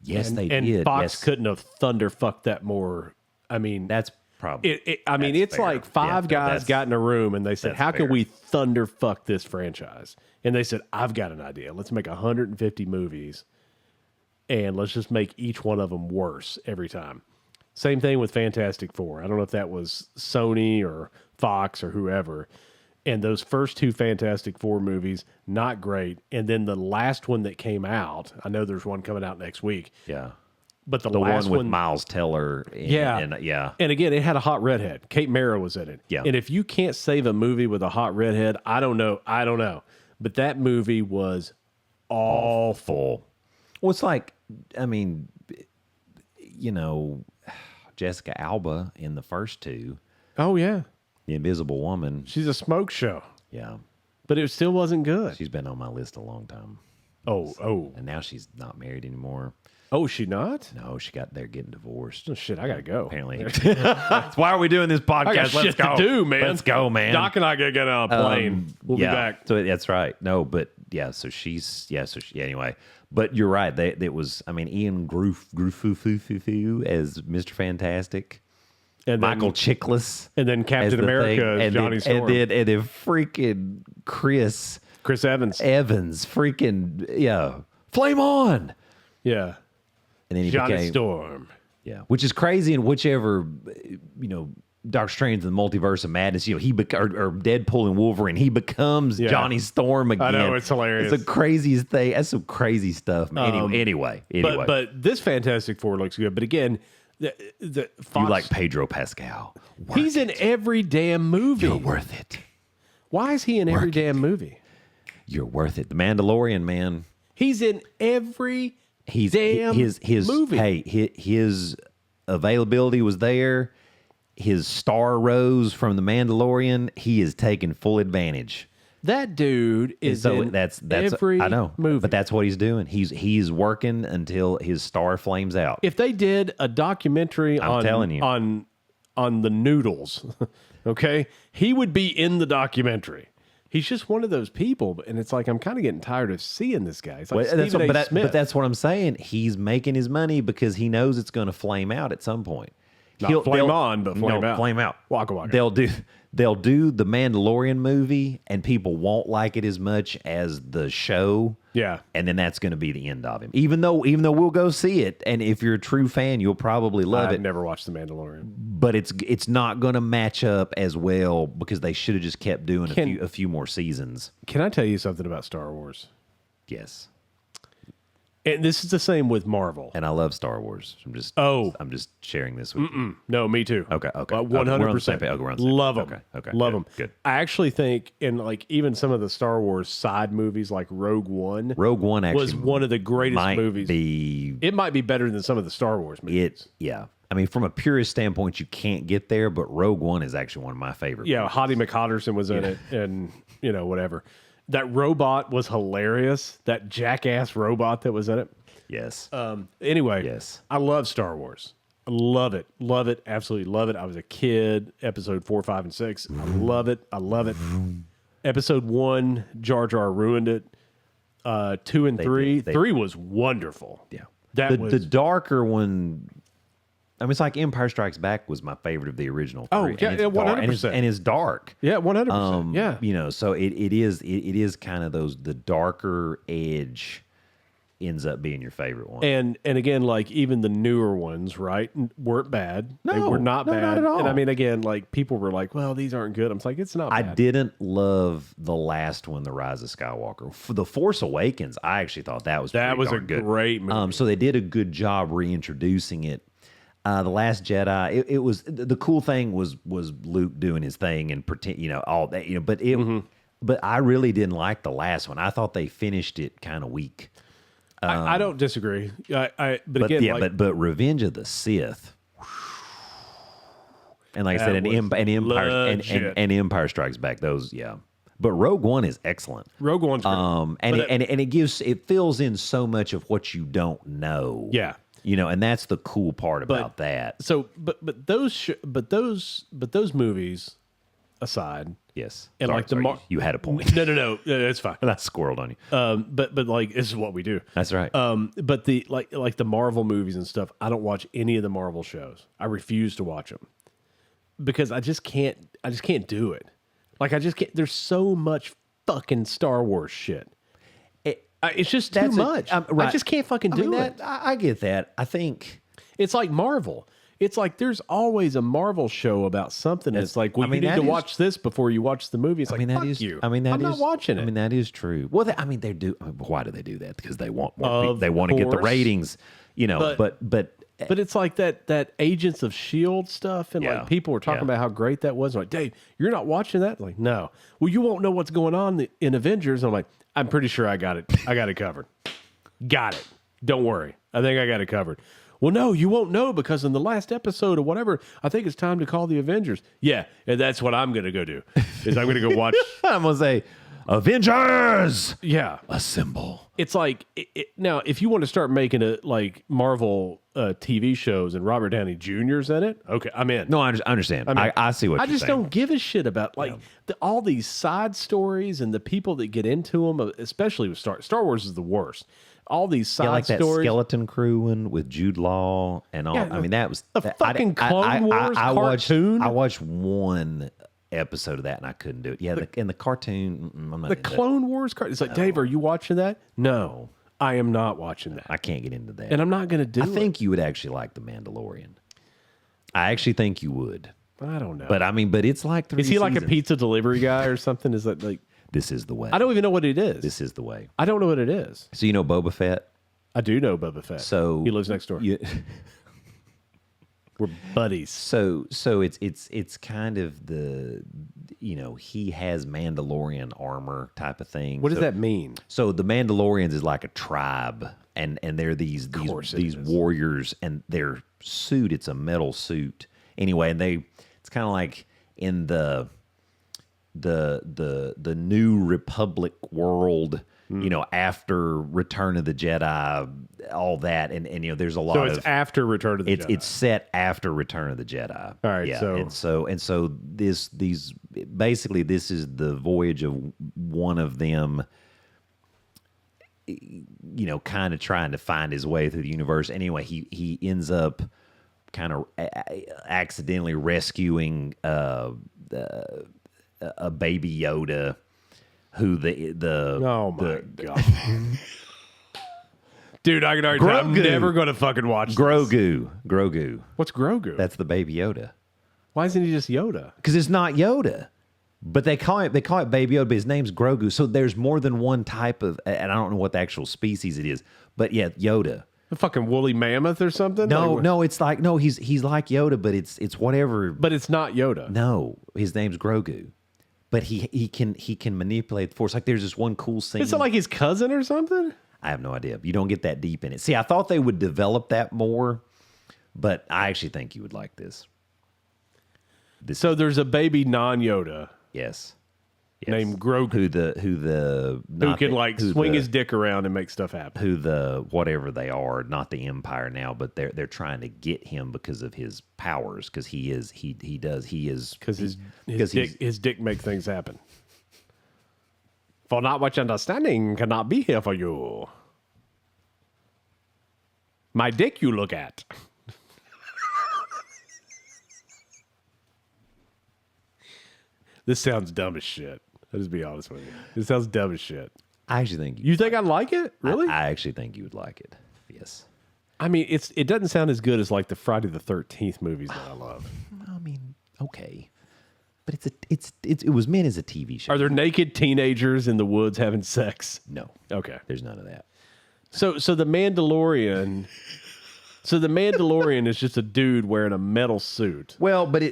Speaker 3: Yes,
Speaker 2: and
Speaker 3: they did.
Speaker 2: And Fox
Speaker 3: yes.
Speaker 2: couldn't have thunderfucked that more. I mean,
Speaker 3: that's. Probably.
Speaker 2: It's
Speaker 3: fair.
Speaker 2: like five guys got in a room and they said, how can we thunderfuck this franchise? And they said, I've got an idea. Let's make 150 movies and let's just make each one of them worse every time. Same thing with Fantastic Four. I don't know if that was Sony or Fox or whoever. And those first two Fantastic Four movies, not great. And then the last one that came out, I know there's one coming out next week.
Speaker 3: Yeah.
Speaker 2: But the
Speaker 3: last
Speaker 2: one
Speaker 3: with Miles Teller. And
Speaker 2: again, it had a hot redhead. Kate Mara was in it.
Speaker 3: Yeah.
Speaker 2: And if you can't save a movie with a hot redhead, I don't know. But that movie was awful.
Speaker 3: Well, it's like, I mean, Jessica Alba in the first two.
Speaker 2: Oh, yeah.
Speaker 3: The Invisible Woman.
Speaker 2: She's a smoke show.
Speaker 3: Yeah.
Speaker 2: But it still wasn't good.
Speaker 3: She's been on my list a long time.
Speaker 2: Oh.
Speaker 3: And now she's not married anymore.
Speaker 2: Oh, is she not?
Speaker 3: No, they're getting divorced.
Speaker 2: Oh, shit, I gotta go.
Speaker 3: Apparently. Why are we doing this podcast?
Speaker 2: I got shit to do, man.
Speaker 3: Let's go, man.
Speaker 2: Doc and I gotta get on a plane. We'll be back.
Speaker 3: So that's right. No, but anyway. But you're right. It was, I mean, Ian Grufu as Mr. Fantastic.
Speaker 2: And
Speaker 3: Michael Chiklis.
Speaker 2: And then Captain America as Johnny Storm.
Speaker 3: And then freaking Chris
Speaker 2: Evans.
Speaker 3: Flame on.
Speaker 2: Yeah.
Speaker 3: And then he
Speaker 2: Johnny
Speaker 3: became
Speaker 2: Storm.
Speaker 3: Yeah, which is crazy. In whichever, Doctor Strange in the Multiverse of Madness, or Deadpool and Wolverine, he becomes Johnny Storm again.
Speaker 2: I know, it's hilarious.
Speaker 3: It's the craziest thing. That's some crazy stuff. Anyway.
Speaker 2: But this Fantastic Four looks good. But again, the Fox,
Speaker 3: you like Pedro Pascal.
Speaker 2: He's in every damn movie.
Speaker 3: You're worth it.
Speaker 2: Why is he in every damn movie?
Speaker 3: You're worth it. The Mandalorian, man.
Speaker 2: He's in every
Speaker 3: his
Speaker 2: movie.
Speaker 3: Hey, his availability was there. His star rose from the Mandalorian. He is taking full advantage.
Speaker 2: That dude is in every
Speaker 3: I know,
Speaker 2: movie.
Speaker 3: but that's what he's doing. He's working until his star flames out.
Speaker 2: If they did a documentary on the noodles, okay, he would be in the documentary. He's just one of those people, and it's like I'm kind of getting tired of seeing this guy. It's like
Speaker 3: Well,
Speaker 2: Stephen A. Smith.
Speaker 3: but that's what I'm saying. He's making his money because he knows it's going to flame out at some point.
Speaker 2: Not flame on, but flame out.
Speaker 3: Flame out.
Speaker 2: Waka waka.
Speaker 3: They'll do the Mandalorian movie, and people won't like it as much as the show.
Speaker 2: Yeah,
Speaker 3: and then that's going to be the end of him. Even though we'll go see it, and if you're a true fan, you'll probably love it.
Speaker 2: I've never watched The Mandalorian,
Speaker 3: but it's not going to match up as well because they should have just kept doing a few more seasons.
Speaker 2: Can I tell you something about Star Wars?
Speaker 3: Yes.
Speaker 2: And this is the same with Marvel.
Speaker 3: And I love Star Wars. I'm just sharing this with you.
Speaker 2: No, me too.
Speaker 3: Okay.
Speaker 2: 100%. Love them.
Speaker 3: Okay.
Speaker 2: Love them.
Speaker 3: Good.
Speaker 2: I actually think in like even some of the Star Wars side movies like Rogue One
Speaker 3: actually
Speaker 2: was one of the greatest movies.
Speaker 3: It
Speaker 2: might be better than some of the Star Wars movies.
Speaker 3: I mean, from a purist standpoint, you can't get there, but Rogue One is actually one of my favorite.
Speaker 2: Yeah, Hottie McHotterson was in it, and whatever. That robot was hilarious. That jackass robot that was in it.
Speaker 3: Yes.
Speaker 2: Anyway,
Speaker 3: yes.
Speaker 2: I love Star Wars. I love it. Love it. Absolutely love it. I was a kid. Episode 4, 5, and 6. I love it. I love it. Episode 1, Jar Jar ruined it. 2 and 3. 3 was wonderful.
Speaker 3: Yeah.
Speaker 2: The
Speaker 3: darker one. I mean, it's like Empire Strikes Back was my favorite of the original three.
Speaker 2: Oh, yeah, 100%.
Speaker 3: And it's dark.
Speaker 2: Yeah, 100%. Yeah.
Speaker 3: So it is kind of the darker edge ends up being your favorite one.
Speaker 2: And again, like even the newer ones, right, weren't bad.
Speaker 3: No,
Speaker 2: they were not bad.
Speaker 3: not at all.
Speaker 2: And I mean, again, like people were like, well, these aren't good. I'm like, it's not
Speaker 3: I
Speaker 2: bad.
Speaker 3: didn't love the last one, The Rise of Skywalker. For The Force Awakens, I actually thought that was
Speaker 2: a
Speaker 3: good.
Speaker 2: great movie.
Speaker 3: So they did a good job reintroducing it. The Last Jedi, it was the cool thing was Luke doing his thing and pretend, all that, but I really didn't like the last one. I thought they finished it kind of weak.
Speaker 2: I don't disagree. But
Speaker 3: Revenge of the Sith, and like I said, and Empire Strikes Back. Those, yeah. But Rogue One is excellent.
Speaker 2: Rogue One's great.
Speaker 3: It fills in so much of what you don't know.
Speaker 2: Yeah.
Speaker 3: And that's the cool part about that.
Speaker 2: So, but those movies aside,
Speaker 3: yes,
Speaker 2: and
Speaker 3: you had a point.
Speaker 2: No, it's fine.
Speaker 3: I squirreled on you.
Speaker 2: But like this is what we do.
Speaker 3: That's right.
Speaker 2: But the like the Marvel movies and stuff, I don't watch any of the Marvel shows. I refuse to watch them because I just can't do it. Like I just can't. There's so much fucking Star Wars shit. It's just too much.
Speaker 3: Right.
Speaker 2: I just can't fucking do it.
Speaker 3: I get that. I think
Speaker 2: it's like Marvel. It's like there's always a Marvel show about something. It's like, you need to watch this before you watch the movie. It's like, fuck you. I'm not watching it.
Speaker 3: I mean, that is true. Well, they do. Why do they do that? Because they want more people. They want to get the ratings. But
Speaker 2: it's like that Agents of S.H.I.E.L.D. stuff, and like people were talking about how great that was. I'm like, Dave, you're not watching that? Like, no. Well, you won't know what's going on in Avengers. I'm like, I'm pretty sure I got it. I got it covered. Got it. Don't worry. I think I got it covered. Well, no, you won't know because in the last episode or whatever, I think it's time to call the Avengers. Yeah, and that's what I'm going to go do. Is I'm going to go watch.
Speaker 3: I'm going to say, Avengers.
Speaker 2: Yeah,
Speaker 3: assemble.
Speaker 2: It's like now, if you want to start making like Marvel TV shows and Robert Downey Jr.'s in it, okay, I'm in.
Speaker 3: No, I understand. I see what you're saying.
Speaker 2: I just don't give a shit about all these side stories and the people that get into them, especially with Star Wars is the worst. All these side
Speaker 3: stories. That Skeleton Crew one with Jude Law and all.
Speaker 2: Yeah,
Speaker 3: I mean, that was
Speaker 2: the fucking Clone Wars cartoon.
Speaker 3: I watched one episode of that and I couldn't do it. Yeah, in the cartoon, I'm not.
Speaker 2: The Clone Wars cartoon. It's like, Dave, are you watching that? No, I am not watching that.
Speaker 3: I can't get into that,
Speaker 2: and I'm not going to do it.
Speaker 3: I think you would actually like The Mandalorian. I actually think you would.
Speaker 2: I don't know,
Speaker 3: but I mean, it's like 3
Speaker 2: Is he
Speaker 3: seasons.
Speaker 2: like a pizza delivery guy or something? Is that like?
Speaker 3: This is the way.
Speaker 2: I don't even know what it is.
Speaker 3: This is the way.
Speaker 2: I don't know what it is.
Speaker 3: So Boba Fett?
Speaker 2: I do know Boba Fett.
Speaker 3: So
Speaker 2: he lives next door. We're buddies.
Speaker 3: So it's kind of the he has Mandalorian armor type of thing.
Speaker 2: What does that mean?
Speaker 3: So the Mandalorians is like a tribe, and they're these warriors, and their suit, it's a metal suit. Anyway, and it's kind of like in the New Republic world. after Return of the Jedi, all that, and there's a lot.
Speaker 2: So it's after Return of the Jedi.
Speaker 3: It's set after Return of the Jedi.
Speaker 2: All right,
Speaker 3: yeah.
Speaker 2: so
Speaker 3: and so this is the voyage of one of them, kind of trying to find his way through the universe. Anyway, he ends up kind of accidentally rescuing a baby Yoda, who
Speaker 2: oh my god, dude, I can already tell I'm never going to fucking watch
Speaker 3: Grogu.
Speaker 2: What's Grogu?
Speaker 3: That's the baby Yoda.
Speaker 2: Why isn't he just Yoda?
Speaker 3: Because it's not Yoda. But they call it Baby Yoda, but his name's Grogu. So there's more than one type of, and I don't know what the actual species it is, but yeah, Yoda.
Speaker 2: A fucking woolly mammoth or something?
Speaker 3: No, it's like he's like Yoda, but it's whatever.
Speaker 2: But it's not Yoda.
Speaker 3: No, his name's Grogu. But he can manipulate the Force. Like there's this one cool scene.
Speaker 2: Is it like his cousin or something?
Speaker 3: I have no idea. You don't get that deep in it. See, I thought they would develop that more, but I actually think you would like this.
Speaker 2: So there's a baby non-Yoda.
Speaker 3: Yes.
Speaker 2: Named Grogu.
Speaker 3: Who
Speaker 2: can swing his dick around and make stuff happen.
Speaker 3: Who the whatever they are, not the Empire now, but they're trying to get him because of his powers, because his
Speaker 2: dick makes things happen. For not much understanding cannot be here for you. My dick you look at. This sounds dumb as shit. I'll just be honest with you. This sounds dumb as shit.
Speaker 3: I actually think
Speaker 2: you think I'd like it? Really?
Speaker 3: I actually think you would like it. Yes.
Speaker 2: I mean, it doesn't sound as good as like the Friday the 13th movies that I love.
Speaker 3: I mean, okay, but it was meant as a TV show.
Speaker 2: Are there naked teenagers in the woods having sex?
Speaker 3: No.
Speaker 2: Okay.
Speaker 3: There's none of that.
Speaker 2: So the Mandalorian. So the Mandalorian is just a dude wearing a metal suit.
Speaker 3: Well, but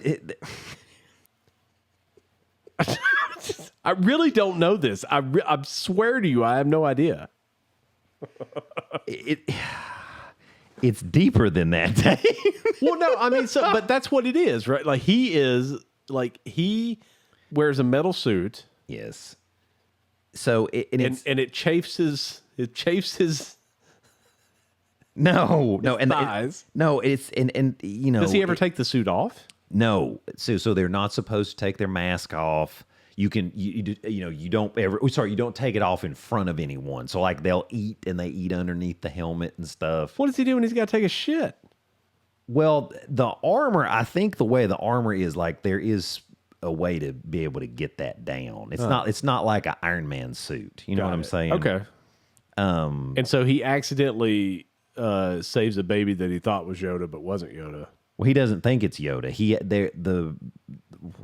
Speaker 2: I really don't know this. I swear to you, I have no idea.
Speaker 3: It's deeper than that, Dave.
Speaker 2: Well, no, I mean, but that's what it is, right? Like he wears a metal suit.
Speaker 3: Yes. So
Speaker 2: it chafes his
Speaker 3: no
Speaker 2: thighs. Does he ever take the suit off?
Speaker 3: No. So they're not supposed to take their mask off. You don't take it off in front of anyone. So like they'll eat and they eat underneath the helmet and stuff.
Speaker 2: What does he do when he's got to take a shit?
Speaker 3: Well, the armor, I think the way the armor is, like there is a way to be able to get that down. It's not like an Iron Man suit. You know what I'm saying?
Speaker 2: Okay. And so he accidentally saves a baby that he thought was Yoda but wasn't Yoda.
Speaker 3: Well, he doesn't think it's Yoda.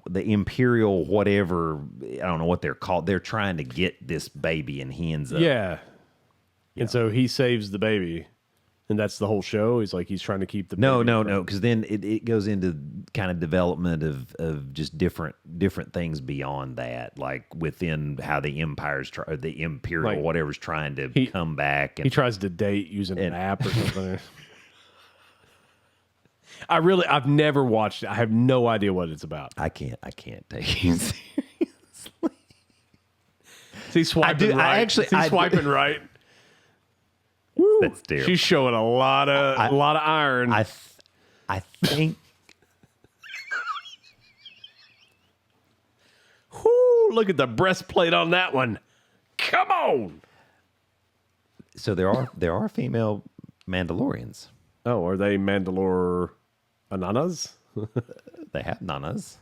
Speaker 3: The Imperial whatever, I don't know what they're called. They're trying to get this baby, and he ends up.
Speaker 2: Yeah. And so he saves the baby, and that's the whole show. He's trying to keep the baby.
Speaker 3: No, because then it goes into kind of development of just different things beyond that, like within how the Imperial whatever's trying to come back. And
Speaker 2: he tries to date using an app or something. I've never watched it. I have no idea what it's about.
Speaker 3: I can't take it seriously.
Speaker 2: He's swiping right. Swiping right. Woo.
Speaker 3: That's terrible.
Speaker 2: She's showing a lot of iron.
Speaker 3: I think.
Speaker 2: Whoo, look at the breastplate on that one. Come on.
Speaker 3: So there are female Mandalorians.
Speaker 2: Oh, are they Mandalorianas?
Speaker 3: They have nanas.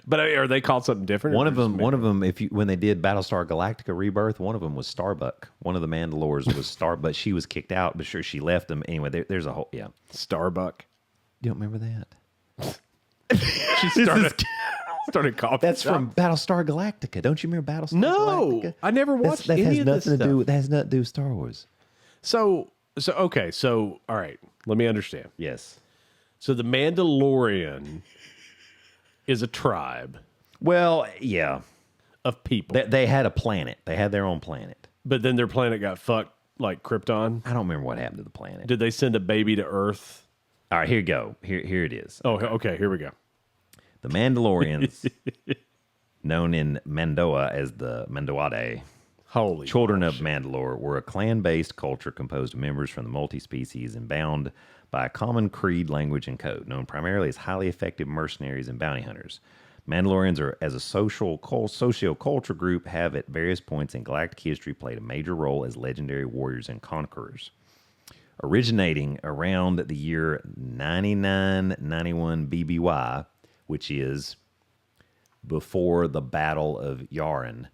Speaker 2: But are they called something different?
Speaker 3: One of them, when they did Battlestar Galactica Rebirth, one of them was Starbuck. One of the Mandalores was Starbuck. She was kicked out, but sure she left them anyway. There's a whole
Speaker 2: Starbuck.
Speaker 3: You don't remember that?
Speaker 2: She started coughing.
Speaker 3: That's from Battlestar Galactica. Don't you remember Battlestar Galactica?
Speaker 2: No, I never watched
Speaker 3: that.
Speaker 2: Any
Speaker 3: has
Speaker 2: of
Speaker 3: nothing
Speaker 2: this
Speaker 3: to do. That has nothing to do with Star Wars.
Speaker 2: So okay. So all right. Let me understand.
Speaker 3: Yes.
Speaker 2: So the Mandalorian is a tribe.
Speaker 3: Well, yeah.
Speaker 2: Of people.
Speaker 3: They had a planet. They had their own planet.
Speaker 2: But then their planet got fucked like Krypton.
Speaker 3: I don't remember what happened to the planet.
Speaker 2: Did they send a baby to Earth?
Speaker 3: All right, here you go. Here it is.
Speaker 2: Oh, okay. Here we go.
Speaker 3: The Mandalorians, known in Mandoa as the Mandoade,
Speaker 2: Holy
Speaker 3: Children of
Speaker 2: bullshit.
Speaker 3: Mandalore were a clan-based culture composed of members from the multi-species and bound by a common creed, language, and code, known primarily as highly effective mercenaries and bounty hunters. Mandalorians are, as a socio-culture group, have at various points in galactic history played a major role as legendary warriors and conquerors. Originating around the year 9991 BBY, which is before the Battle of Yavin.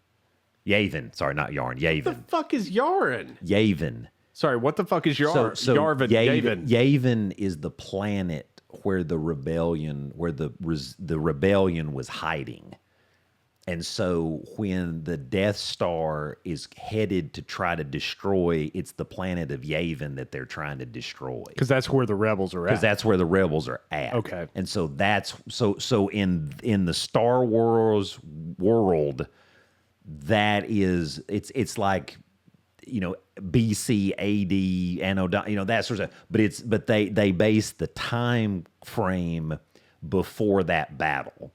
Speaker 3: Sorry, not Yavin.
Speaker 2: What the fuck is Yavin?
Speaker 3: Yavin.
Speaker 2: Sorry, what the fuck is Yavin?
Speaker 3: Yavin.
Speaker 2: Yavin.
Speaker 3: Yavin is the planet where the rebellion was hiding. And so when the Death Star is headed to try to destroy, it's the planet of Yavin that they're trying to destroy.
Speaker 2: Because that's where the rebels are at.
Speaker 3: Because that's where the rebels are at.
Speaker 2: Okay.
Speaker 3: And so that's so in the Star Wars world, that is it's like, you know, BC, AD, Anno, you know, that sort of stuff. But they base the time frame before that battle,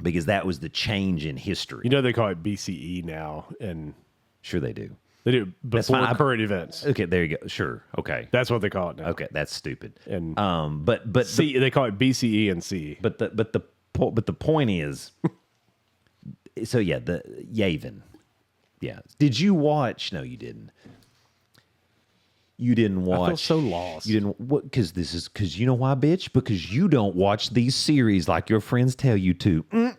Speaker 3: because that was the change in history.
Speaker 2: You know, they call it BCE now, and
Speaker 3: Sure they do.
Speaker 2: they do before
Speaker 3: fine.
Speaker 2: current events.
Speaker 3: Okay, there you go. Sure. Okay.
Speaker 2: That's what they call it now.
Speaker 3: Okay, that's stupid.
Speaker 2: And
Speaker 3: but
Speaker 2: they call it BCE and CE.
Speaker 3: But the point is, so yeah, the Yavin. Yeah. Did you watch? No, you didn't. You didn't watch.
Speaker 2: I feel so lost.
Speaker 3: You didn't. What? Because you know why, bitch? Because you don't watch these series like your friends tell you to.
Speaker 2: What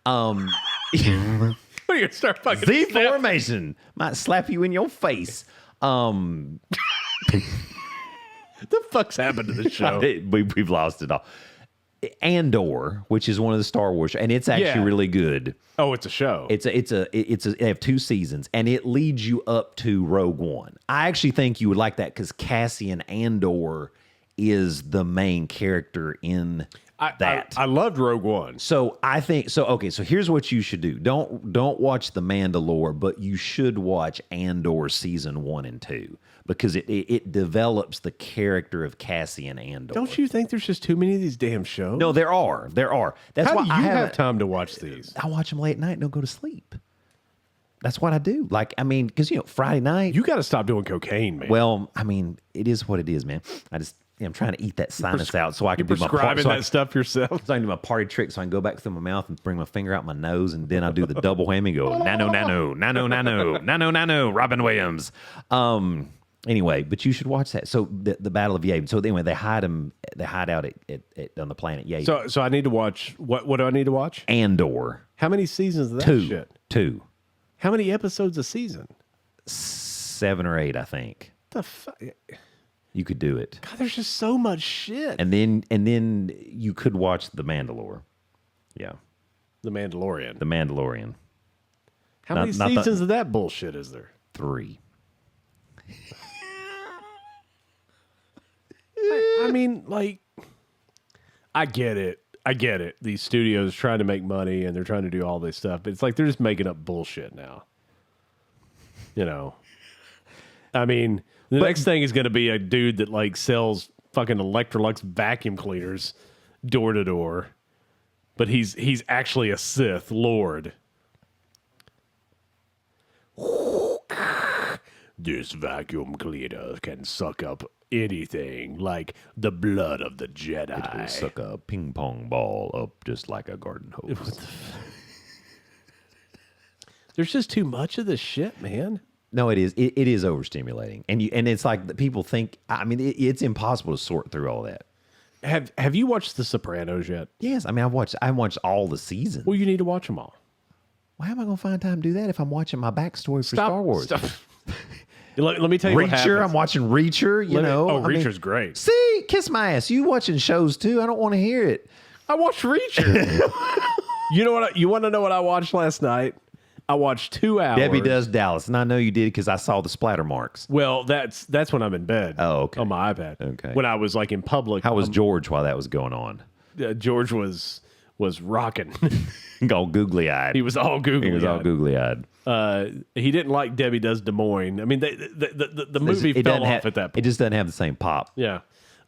Speaker 2: are you gonna start fucking
Speaker 3: Z
Speaker 2: snap-
Speaker 3: formation might slap you in your face.
Speaker 2: The fuck's happened to the show?
Speaker 3: We've lost it all. Andor, which is one of the Star Wars, and it's actually
Speaker 2: Yeah.
Speaker 3: really good.
Speaker 2: Oh, it's a show.
Speaker 3: They have 2 seasons, and it leads you up to Rogue One. I actually think you would like that because Cassian Andor is the main character in that.
Speaker 2: I loved Rogue One.
Speaker 3: So I think so. Okay, so here's what you should do. Don't watch The Mandalore, but you should watch Andor season 1 and 2 because it develops the character of Cassian Andor.
Speaker 2: Don't you think there's just too many of these damn shows?
Speaker 3: No, there are. That's
Speaker 2: How
Speaker 3: why
Speaker 2: do you
Speaker 3: I
Speaker 2: have time to watch these?
Speaker 3: I watch them late at night and don't go to sleep. That's what I do. Like, I mean, because, you know, Friday night.
Speaker 2: You got to stop doing cocaine, man.
Speaker 3: Well, I mean, it is what it is, man. I'm trying to eat that sinus out so I can do my
Speaker 2: prescribing
Speaker 3: so I
Speaker 2: that stuff yourself.
Speaker 3: So I can do my party trick so I can go back through my mouth and bring my finger out my nose, and then I do the double whammy and go, nano, Robin Williams. Anyway, but you should watch that. So the Battle of Yavin. So anyway, they hide out on the planet Yavin.
Speaker 2: So I need to watch, what do I need to watch?
Speaker 3: Andor.
Speaker 2: How many seasons of that
Speaker 3: 2.
Speaker 2: shit?
Speaker 3: 2.
Speaker 2: How many episodes a season?
Speaker 3: 7 or 8, I think.
Speaker 2: The fuck?
Speaker 3: You could do it.
Speaker 2: God, there's just so much shit.
Speaker 3: And then you could watch The Mandalore. Yeah.
Speaker 2: The Mandalorian.
Speaker 3: The Mandalorian.
Speaker 2: How many
Speaker 3: not the-
Speaker 2: seasons of that bullshit is there?
Speaker 3: 3.
Speaker 2: I mean, like, I get it. These studios trying to make money and they're trying to do all this stuff, but it's like they're just making up bullshit now. You know? I mean, the next thing is going to be a dude that, like, sells fucking Electrolux vacuum cleaners door to door, but he's actually a Sith Lord. This vacuum cleaner can suck up anything, like the blood of the Jedi.
Speaker 3: It will suck a ping pong ball up just like a garden hose.
Speaker 2: There's just too much of this shit, man.
Speaker 3: No, it is. It is overstimulating, and it's like the people think. I mean, it's impossible to sort through all that.
Speaker 2: Have you watched The Sopranos yet?
Speaker 3: Yes, I mean, I watched all the seasons.
Speaker 2: Well, you need to watch them all.
Speaker 3: Why am I going to find time to do that if I'm watching my backstory for Star Wars?
Speaker 2: Stop. Let me tell you what
Speaker 3: Reacher,
Speaker 2: happens.
Speaker 3: I'm watching Reacher. You know, I mean,
Speaker 2: Reacher's great.
Speaker 3: See, kiss my ass. You watching shows too? I don't want to hear it.
Speaker 2: I watched Reacher. You know what? You want to know what I watched last night? I watched 2 hours.
Speaker 3: Debbie Does Dallas, and I know you did because I saw the splatter marks.
Speaker 2: Well, that's when I'm in bed.
Speaker 3: Oh, okay.
Speaker 2: On my iPad.
Speaker 3: Okay.
Speaker 2: When I was like in public.
Speaker 3: How was George while that was going on?
Speaker 2: George was rocking.
Speaker 3: All googly eyed.
Speaker 2: He was all googly.
Speaker 3: He was all googly eyed.
Speaker 2: He didn't like Debbie Does Des Moines. I mean, the movie fell off at that point.
Speaker 3: It just doesn't have the same pop.
Speaker 2: Yeah.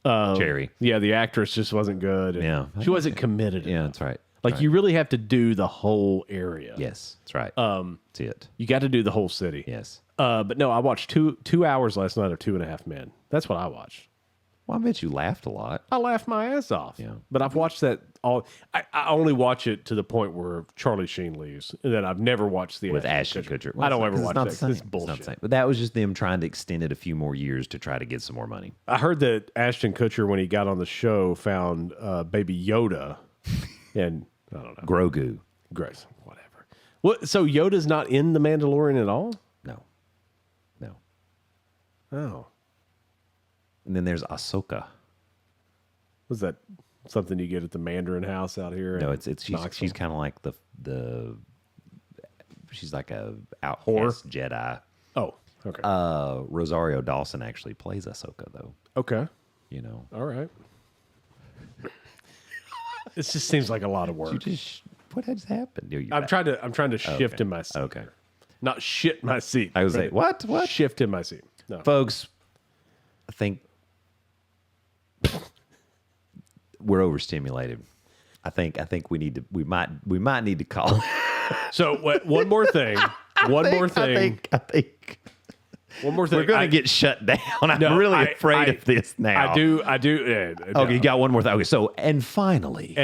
Speaker 3: Cherry.
Speaker 2: Yeah, the actress just wasn't good. and
Speaker 3: Yeah.
Speaker 2: She wasn't committed.
Speaker 3: Yeah,
Speaker 2: enough.
Speaker 3: that's right.
Speaker 2: Like you really have to do the whole area.
Speaker 3: Yes, that's right. That's it.
Speaker 2: You got to do the whole city.
Speaker 3: Yes.
Speaker 2: But no, I watched 2 hours last night of 2.5 Men. That's what I watched.
Speaker 3: Well, I bet you laughed a lot.
Speaker 2: I laughed my ass off.
Speaker 3: Yeah.
Speaker 2: But I've watched that all. I only watch it to the point where Charlie Sheen leaves, and then I've never watched the
Speaker 3: With Ashton Kutcher.
Speaker 2: I don't ever
Speaker 3: It's
Speaker 2: watch
Speaker 3: not
Speaker 2: that.
Speaker 3: the same.
Speaker 2: It's bullshit.
Speaker 3: not the same. But that was just them trying to extend it a few more years to try to get some more money.
Speaker 2: I heard that Ashton Kutcher, when he got on the show, found Baby Yoda, and I don't know,
Speaker 3: Grogu.
Speaker 2: Grace, whatever. What? So Yoda's not in the Mandalorian at all?
Speaker 3: No.
Speaker 2: Oh,
Speaker 3: And then there's Ahsoka.
Speaker 2: was that something you get at the Mandarin house out here?
Speaker 3: No,
Speaker 2: in
Speaker 3: it's she's
Speaker 2: Knoxville?
Speaker 3: kind of like the she's like a outcast Jedi.
Speaker 2: Oh, okay,
Speaker 3: Rosario Dawson actually plays Ahsoka though.
Speaker 2: okay,
Speaker 3: You know.
Speaker 2: all right. This just seems like a lot of work.
Speaker 3: You just what has happened?
Speaker 2: I'm trying to shift in my seat.
Speaker 3: Okay.
Speaker 2: Not shit my seat.
Speaker 3: I was like, what?
Speaker 2: Shift in my seat. No.
Speaker 3: Folks, I think we're overstimulated. I think we might need to call.
Speaker 2: So one more thing. One more thing.
Speaker 3: I think
Speaker 2: One more thing.
Speaker 3: we're going to get shut down. I'm
Speaker 2: No,
Speaker 3: really afraid of this now.
Speaker 2: I do.
Speaker 3: Okay, you got one more thing. Okay, so and finally,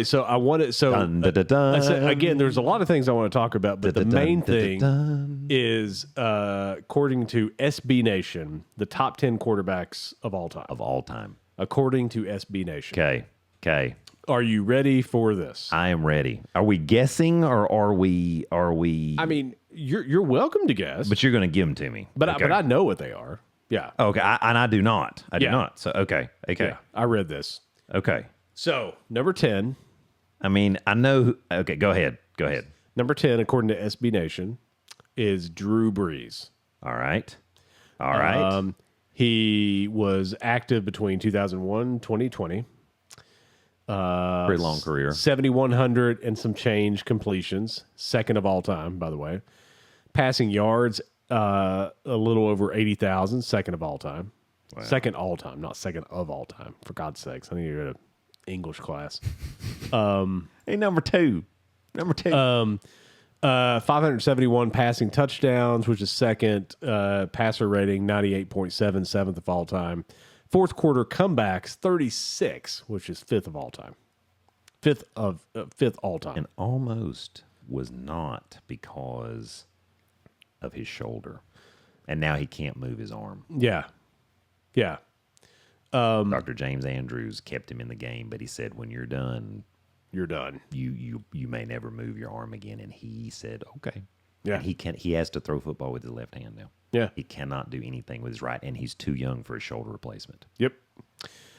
Speaker 2: so I wanted. So
Speaker 3: Dun, dun, dun, dun.
Speaker 2: again, there's a lot of things I want to talk about, but the
Speaker 3: Dun, dun,
Speaker 2: main
Speaker 3: dun, dun,
Speaker 2: thing
Speaker 3: dun.
Speaker 2: is, according to SB Nation, the top 10 quarterbacks of all time.
Speaker 3: of all time.
Speaker 2: According to SB Nation.
Speaker 3: Okay.
Speaker 2: Are you ready for this?
Speaker 3: I am ready. Are we guessing or are we?
Speaker 2: I mean, you're welcome to guess,
Speaker 3: But you're going to give them to me.
Speaker 2: but
Speaker 3: okay.
Speaker 2: I know what they are. Yeah.
Speaker 3: Okay, I do not. I do
Speaker 2: Yeah.
Speaker 3: not. So okay.
Speaker 2: Yeah. I read this.
Speaker 3: Okay.
Speaker 2: So number 10.
Speaker 3: I mean, I know. Okay, go ahead.
Speaker 2: Number 10, according to SB Nation, is Drew Brees.
Speaker 3: All right.
Speaker 2: He was active between 2001 and 2020.
Speaker 3: Pretty long career.
Speaker 2: 7,100 and some change completions. Second of all time, by the way. Passing yards, a little over 80,000. Second of all time. Wow. Second all time, not second of all time. For God's sakes. I need to go to English class.
Speaker 3: Hey, number two.
Speaker 2: 571 passing touchdowns, which is second. Passer rating, 98.7, seventh of all time. Fourth quarter comebacks, 36, which is fifth of all time. Fifth all time.
Speaker 3: And almost was not because of his shoulder. And now he can't move his arm.
Speaker 2: Yeah.
Speaker 3: Dr. James Andrews kept him in the game, but he said, when you're done,
Speaker 2: You're done.
Speaker 3: you may never move your arm again. And he said, okay.
Speaker 2: Yeah.
Speaker 3: And he has to throw football with his left hand now.
Speaker 2: Yeah.
Speaker 3: He cannot do anything with his right, and he's too young for a shoulder replacement.
Speaker 2: Yep.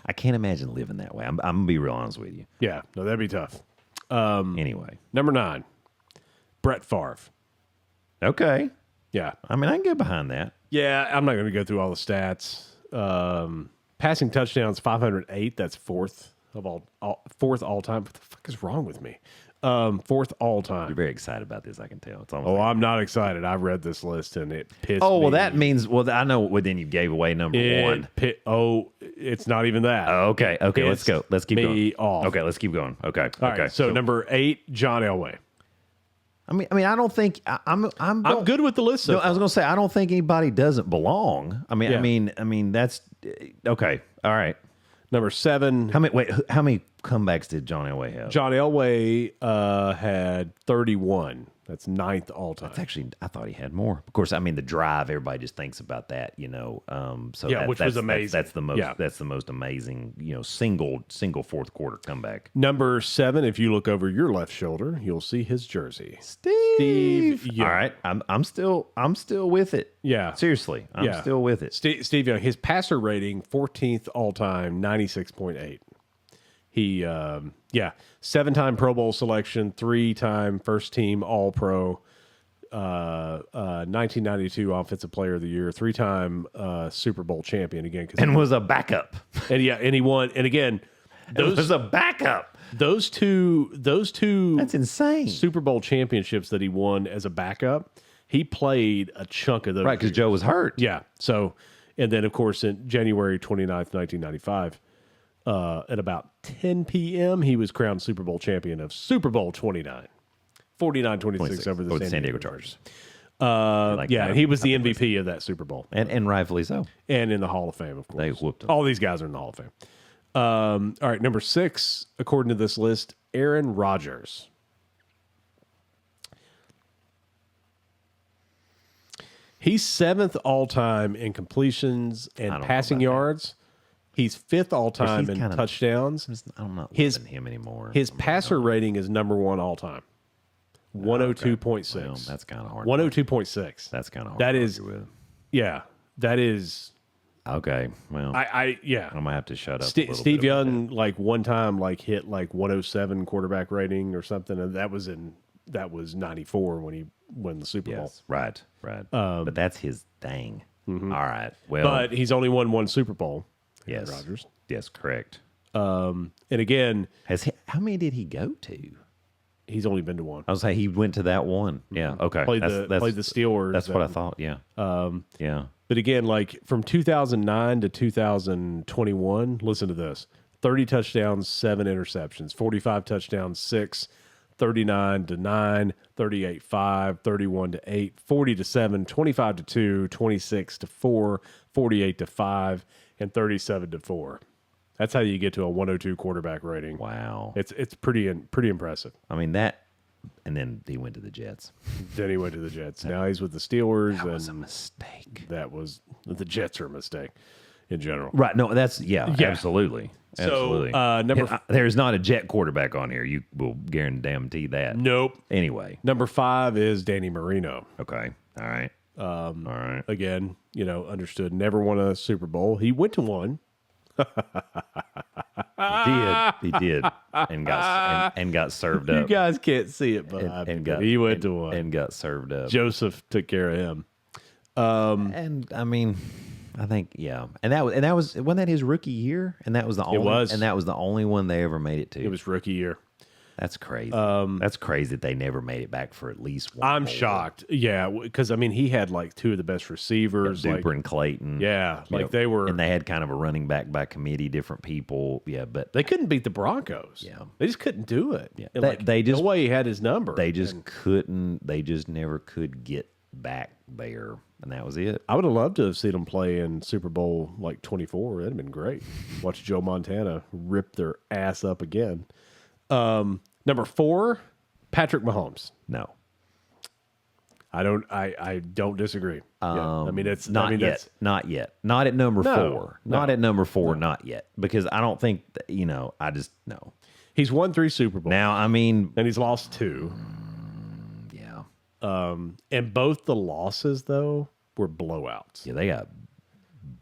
Speaker 3: I can't imagine living that way. I'm going to be real honest with you.
Speaker 2: Yeah. No, that'd be tough.
Speaker 3: Anyway.
Speaker 2: Number 9, Brett Favre.
Speaker 3: Okay.
Speaker 2: Yeah.
Speaker 3: I mean, I can get behind that.
Speaker 2: Yeah, I'm not going to go through all the stats. Passing touchdowns, 508. That's fourth all time. What the fuck is wrong with me? Fourth all time.
Speaker 3: You're very excited about this, I can tell. It's almost
Speaker 2: Oh,
Speaker 3: like,
Speaker 2: I'm not excited. I read this list and it pissed me.
Speaker 3: oh, well, that means, well, I know, well, then you gave away number one.
Speaker 2: It's not even that.
Speaker 3: Okay, let's go. Let's keep
Speaker 2: me
Speaker 3: going.
Speaker 2: off.
Speaker 3: Okay, let's keep going. Okay,
Speaker 2: All
Speaker 3: okay.
Speaker 2: right, so number 8, John Elway.
Speaker 3: I mean, I don't think I'm
Speaker 2: good with the list.
Speaker 3: No, I was going to say I don't think anybody doesn't belong. I mean that's okay. All right.
Speaker 2: Number 7.
Speaker 3: How many comebacks did John Elway have?
Speaker 2: John Elway had 31. That's 9th all time.
Speaker 3: It's actually, I thought he had more. Of course, I mean the drive. Everybody just thinks about that, you know. So
Speaker 2: yeah, which was amazing.
Speaker 3: That's the most. Yeah. That's the most amazing, you know, single fourth quarter comeback.
Speaker 2: Number 7. If you look over your left shoulder, you'll see his jersey.
Speaker 3: Steve.
Speaker 2: Yeah.
Speaker 3: All right, I'm still with it.
Speaker 2: Yeah.
Speaker 3: Seriously, I'm still with it.
Speaker 2: Steve Young. His passer rating 14th all time, 96.8. He 7-time Pro Bowl selection, 3-time first team All Pro, 1992 Offensive Player of the Year, 3-time Super Bowl champion again.
Speaker 3: And was a backup.
Speaker 2: And he won. And again,
Speaker 3: It was a backup.
Speaker 2: Those two.
Speaker 3: That's insane.
Speaker 2: Super Bowl championships that he won as a backup. He played a chunk of those.
Speaker 3: Right, because Joe was hurt.
Speaker 2: Yeah. So, and then of course in January 29th, 1995. at about 10 p.m., he was crowned Super Bowl champion of Super Bowl 29. 49-26 over the San Diego Chargers. And he was the MVP of that Super Bowl.
Speaker 3: And rightfully so.
Speaker 2: And in the Hall of Fame, of course.
Speaker 3: They whooped him.
Speaker 2: All these guys are in the Hall of Fame. All right, number 6, according to this list, Aaron Rodgers. He's 7th all-time in completions and passing yards. He's 5th all-time in touchdowns.
Speaker 3: I'm not loving him anymore.
Speaker 2: His passer rating is number 1 all-time. 102.6.
Speaker 3: Well, that's kind of hard.
Speaker 2: 102.6.
Speaker 3: That's kind of hard.
Speaker 2: That
Speaker 3: to
Speaker 2: is,
Speaker 3: argue with.
Speaker 2: yeah, that is.
Speaker 3: Okay, well,
Speaker 2: I'm
Speaker 3: gonna have to shut up.
Speaker 2: Steve Young, like one time, like hit like 107 quarterback rating or something, and that was 94 when he won the Super Bowl.
Speaker 3: Yes, right. But that's his thing. All right. Well,
Speaker 2: but he's only won 1 Super Bowl.
Speaker 3: yes,
Speaker 2: Rodgers.
Speaker 3: Yes, correct.
Speaker 2: And again,
Speaker 3: how many did he go to?
Speaker 2: he's only been to 1.
Speaker 3: I was saying he went to that one. Yeah. Okay.
Speaker 2: Played the Steelers.
Speaker 3: That's what I thought. Yeah. Yeah.
Speaker 2: But again, like from 2009 to 2021, listen to this: 30 touchdowns, 7 interceptions, 45 touchdowns, 6, 39 to 9, 38 5, 31 to 8, 40 to 7, 25 to 2, 26 to 4, 48 to 5, and 37 to 4. That's how you get to a 102 quarterback rating.
Speaker 3: Wow.
Speaker 2: It's pretty impressive.
Speaker 3: I mean that, and then he went to the Jets.
Speaker 2: Then he went to the Jets. Now he's with the Steelers.
Speaker 3: That was a mistake.
Speaker 2: The Jets are a mistake in general.
Speaker 3: Right. No, that's absolutely.
Speaker 2: So
Speaker 3: Absolutely. There's not a Jet quarterback on here. You will guarantee that.
Speaker 2: Nope.
Speaker 3: Anyway.
Speaker 2: Number 5 is Danny Marino.
Speaker 3: Okay. All right. All right.
Speaker 2: Again, understood. Never won a Super Bowl. He went to one.
Speaker 3: He did, and got served up.
Speaker 2: You guys can't see it, but he went to one
Speaker 3: and got served up.
Speaker 2: Joseph took care of him.
Speaker 3: And I mean, I think and that was wasn't that his rookie year? And that was the only one they ever made it to.
Speaker 2: It was rookie year.
Speaker 3: That's crazy. That's crazy that they never made it back for at least one.
Speaker 2: I'm shocked. Yeah, because I mean, he had like 2 of the best receivers,
Speaker 3: Duper and Clayton.
Speaker 2: Yeah, they were,
Speaker 3: and they had kind of a running back by committee, different people. Yeah, but
Speaker 2: they couldn't beat the Broncos.
Speaker 3: Yeah,
Speaker 2: they just couldn't do it.
Speaker 3: Yeah,
Speaker 2: and they just no way he had his number.
Speaker 3: They just couldn't. They just never could get back there, and that was it.
Speaker 2: I would have loved to have seen them play in Super Bowl 24. That'd have been great. Watch Joe Montana rip their ass up again. Number 4, Patrick Mahomes.
Speaker 3: No,
Speaker 2: I don't disagree. I mean, it's
Speaker 3: not yet.
Speaker 2: That's,
Speaker 3: not yet. Not at number 4.
Speaker 2: No.
Speaker 3: Not at number 4. Not yet. Because I don't think I just no.
Speaker 2: He's won 3 Super Bowls.
Speaker 3: Now, I mean,
Speaker 2: and he's lost 2.
Speaker 3: Yeah.
Speaker 2: And both the losses though were blowouts.
Speaker 3: Yeah, they got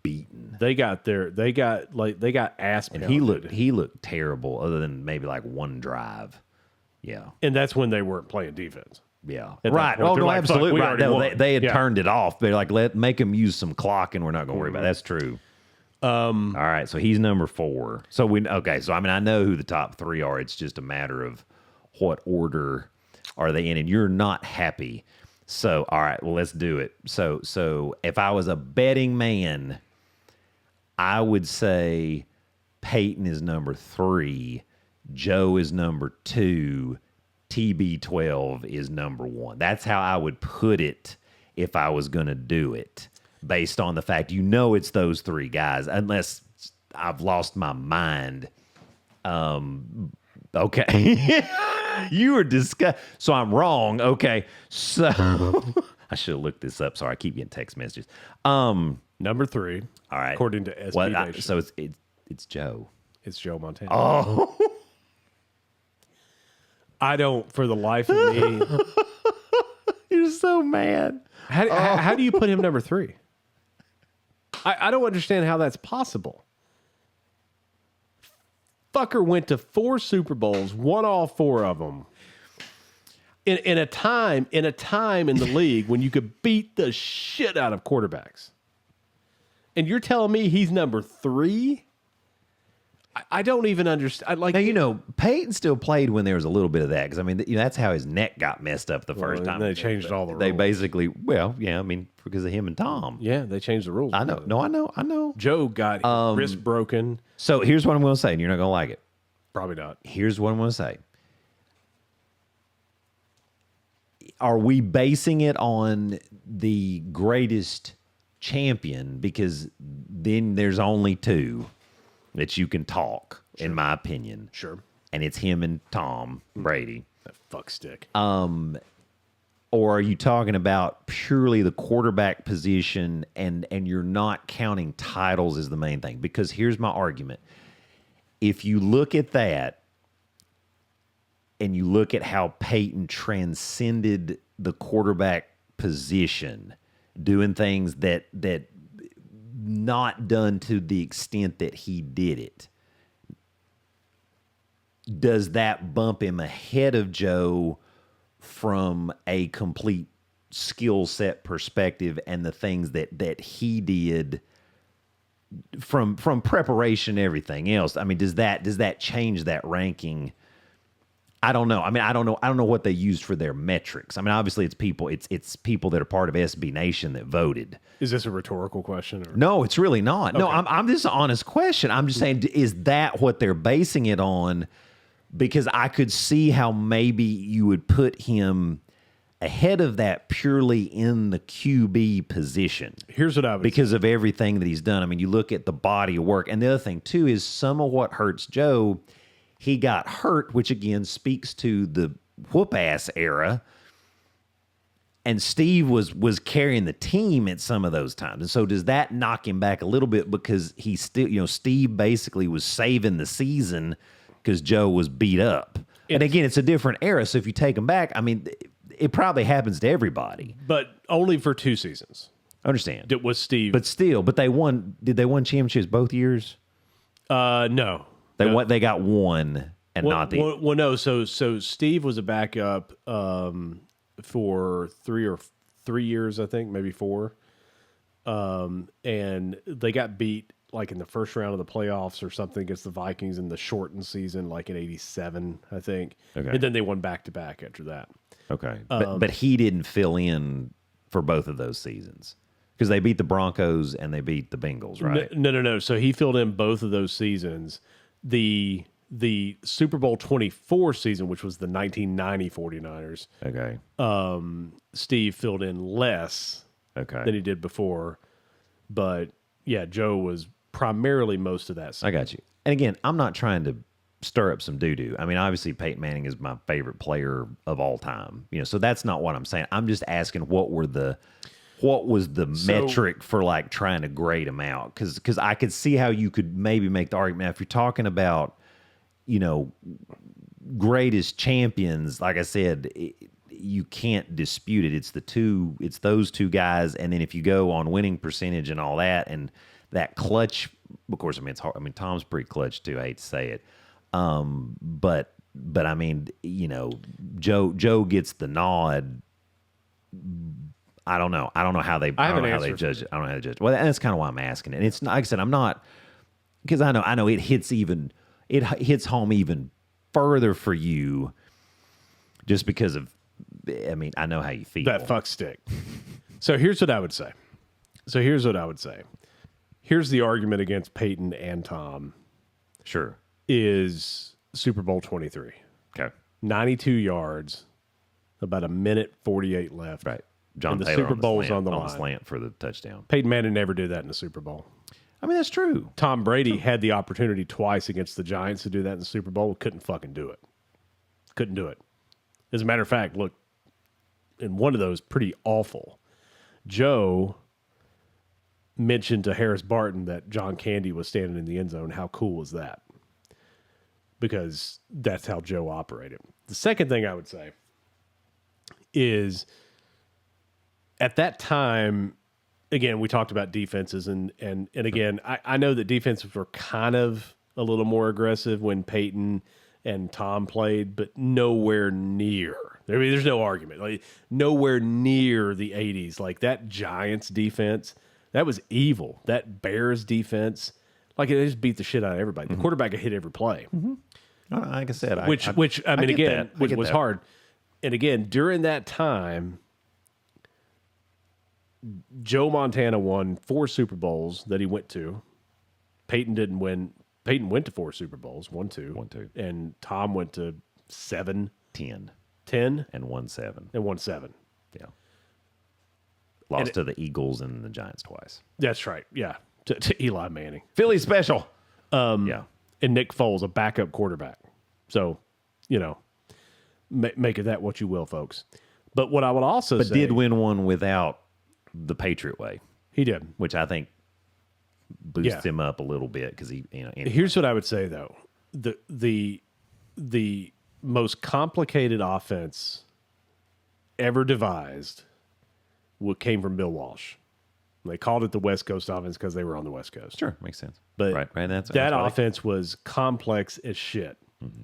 Speaker 3: beaten.
Speaker 2: They got ass pounded.
Speaker 3: And he looked terrible other than maybe like one drive. Yeah.
Speaker 2: And that's when they weren't playing defense.
Speaker 3: Yeah.
Speaker 2: Right.
Speaker 3: Oh, no,
Speaker 2: like,
Speaker 3: absolutely. Right. No, they had
Speaker 2: Yeah.
Speaker 3: turned it off. They're like, make them use some clock and we're not going to worry about it. That's true. All right. So he's number 4. So so I mean, I know who the top 3 are. It's just a matter of what order are they in, and you're not happy. So, all right, well, let's do it. So if I was a betting man, I would say Peyton is number 3, Joe is number 2, TB12 is number 1. That's how I would put it if I was going to do it, based on the fact it's those 3 guys, unless I've lost my mind. Okay. You were disgusting. So I'm wrong. Okay. So I should have looked this up. Sorry, I keep getting text messages.
Speaker 2: Number 3.
Speaker 3: All right.
Speaker 2: According to SB Nation.
Speaker 3: So it's Joe.
Speaker 2: It's Joe Montana.
Speaker 3: Oh.
Speaker 2: I don't, for the life of me.
Speaker 3: You're so mad.
Speaker 2: How do you put him number 3? I don't understand how that's possible. Fucker went to 4 Super Bowls, won all 4 of them. In a time in the league when you could beat the shit out of quarterbacks. And you're telling me he's number 3? I don't even understand.
Speaker 3: Now, Peyton still played when there was a little bit of that because, I mean, that's how his neck got messed up the first time.
Speaker 2: They changed all the rules.
Speaker 3: They basically, because of him and Tom.
Speaker 2: Yeah, they changed the rules.
Speaker 3: I know. No, I know.
Speaker 2: Joe got his wrist broken.
Speaker 3: So here's what I'm going to say, and you're not going to like it.
Speaker 2: Probably not.
Speaker 3: Here's what I'm going to say. Are we basing it on the greatest champion? Because then there's only two that you can talk, in my opinion.
Speaker 2: Sure.
Speaker 3: And it's him and Tom Brady.
Speaker 2: That fuck stick.
Speaker 3: Or are you talking about purely the quarterback position and you're not counting titles as the main thing? Because here's my argument. If you look at that and you look at how Peyton transcended the quarterback position, doing things that not done to the extent that he did it, does that bump him ahead of Joe from a complete skill set perspective and the things that he did from preparation, everything else? I mean, does that change that ranking? I don't know. I mean, I don't know what they used for their metrics. I mean, obviously it's people that are part of SB Nation that voted.
Speaker 2: Is this a rhetorical question? Or?
Speaker 3: No, it's really not.
Speaker 2: Okay.
Speaker 3: No, I'm just an honest question. I'm just saying, is that what they're basing it on? Because I could see how maybe you would put him ahead of that purely in the QB position.
Speaker 2: Here's what I would
Speaker 3: because of everything that he's done. I mean, you look at the body of work. And the other thing, too, is some of what hurts Joe, he got hurt, which, again, speaks to the whoop-ass era. And Steve was carrying the team at some of those times. And so does that knock him back a little bit because he still, Steve basically was saving the season because Joe was beat up. And again, it's a different era. So if you take him back, I mean, it probably happens to everybody.
Speaker 2: But only for 2 seasons.
Speaker 3: I understand.
Speaker 2: It was Steve.
Speaker 3: But still, they won. Did they win championships both years?
Speaker 2: No.
Speaker 3: They got one and not the.
Speaker 2: Well, no. So Steve was a backup for 3 years, I think, maybe 4. And they got beat like in the first round of the playoffs or something against the Vikings in the shortened season, like in '87, I think.
Speaker 3: Okay.
Speaker 2: And then they won back to back after that.
Speaker 3: Okay. But he didn't fill in for both of those seasons because they beat the Broncos and they beat the Bengals, right?
Speaker 2: No. So he filled in both of those seasons. The Super Bowl 24 season, which was the 1990 49ers,
Speaker 3: okay.
Speaker 2: Steve filled in less
Speaker 3: than
Speaker 2: he did before. But, yeah, Joe was primarily most of that season.
Speaker 3: I got you. And, again, I'm not trying to stir up some doo-doo. I mean, obviously, Peyton Manning is my favorite player of all time. So that's not what I'm saying. I'm just asking what was the metric for, like, trying to grade him out? Because I could see how you could maybe make the argument. Now, if you're talking about, greatest champions, like I said, you can't dispute it. It's those two guys. And then if you go on winning percentage and all that, and that clutch, of course, I mean, it's hard. I mean, Tom's pretty clutch too. I hate to say it. But I mean, Joe gets the nod. I don't know. I don't know how they judge it. I don't know how they judge it. Well, that's kind of why I'm asking it. And it's not, like I said, I'm not, because I know it hits home even further for you just because of, I mean, I know how you feel.
Speaker 2: That fuck stick. So here's what I would say. Here's the argument against Peyton and Tom.
Speaker 3: Sure.
Speaker 2: Is Super Bowl 23.
Speaker 3: Okay.
Speaker 2: 92 yards, about 1:48 left.
Speaker 3: Right. John
Speaker 2: and the
Speaker 3: Taylor
Speaker 2: Super Bowl's on the
Speaker 3: line.
Speaker 2: line.
Speaker 3: Slant for the touchdown.
Speaker 2: Peyton Manning never did that in the Super Bowl.
Speaker 3: I mean, that's true.
Speaker 2: Tom Brady had the opportunity twice against the Giants to do that in the Super Bowl. Couldn't fucking do it. Couldn't do it. As a matter of fact, look, in one of those, pretty awful. Joe mentioned to Harris Barton that John Candy was standing in the end zone. How cool is that? Because that's how Joe operated. The second thing I would say is at that time, again, we talked about defenses, and again, I know that defenses were kind of a little more aggressive when Peyton and Tom played, but nowhere near. I mean, there's no argument. Like, nowhere near the 80s. Like, that Giants defense, that was evil. That Bears defense, Like they just beat the shit out of everybody. The quarterback could hit every play.
Speaker 3: Like I said,
Speaker 2: Which I mean,
Speaker 3: get
Speaker 2: again,
Speaker 3: that. I
Speaker 2: which
Speaker 3: get
Speaker 2: was
Speaker 3: that.
Speaker 2: hard. And again, during that time, Joe Montana won 4 Super Bowls that he went to. Peyton didn't win. Peyton went to 4 Super Bowls, won 2. And Tom went to 7,
Speaker 3: 10,
Speaker 2: 10,
Speaker 3: and 1-7.
Speaker 2: and won 7.
Speaker 3: Yeah. Lost to the Eagles and the Giants twice.
Speaker 2: That's right. Yeah. To Eli Manning.
Speaker 3: Philly special. Yeah.
Speaker 2: And Nick Foles, a backup quarterback. So, you know, make of that what you will, folks. But what I would also say...
Speaker 3: But did win one without the Patriot way,
Speaker 2: He did.
Speaker 3: which I think boosts him up a little bit because he, anyway.
Speaker 2: Here's what I would say, though. The most complicated offense ever devised came from Bill Walsh. They called it the West Coast offense because they were on the West Coast.
Speaker 3: Sure, makes sense.
Speaker 2: But
Speaker 3: right.
Speaker 2: that
Speaker 3: why they-
Speaker 2: offense was complex as shit.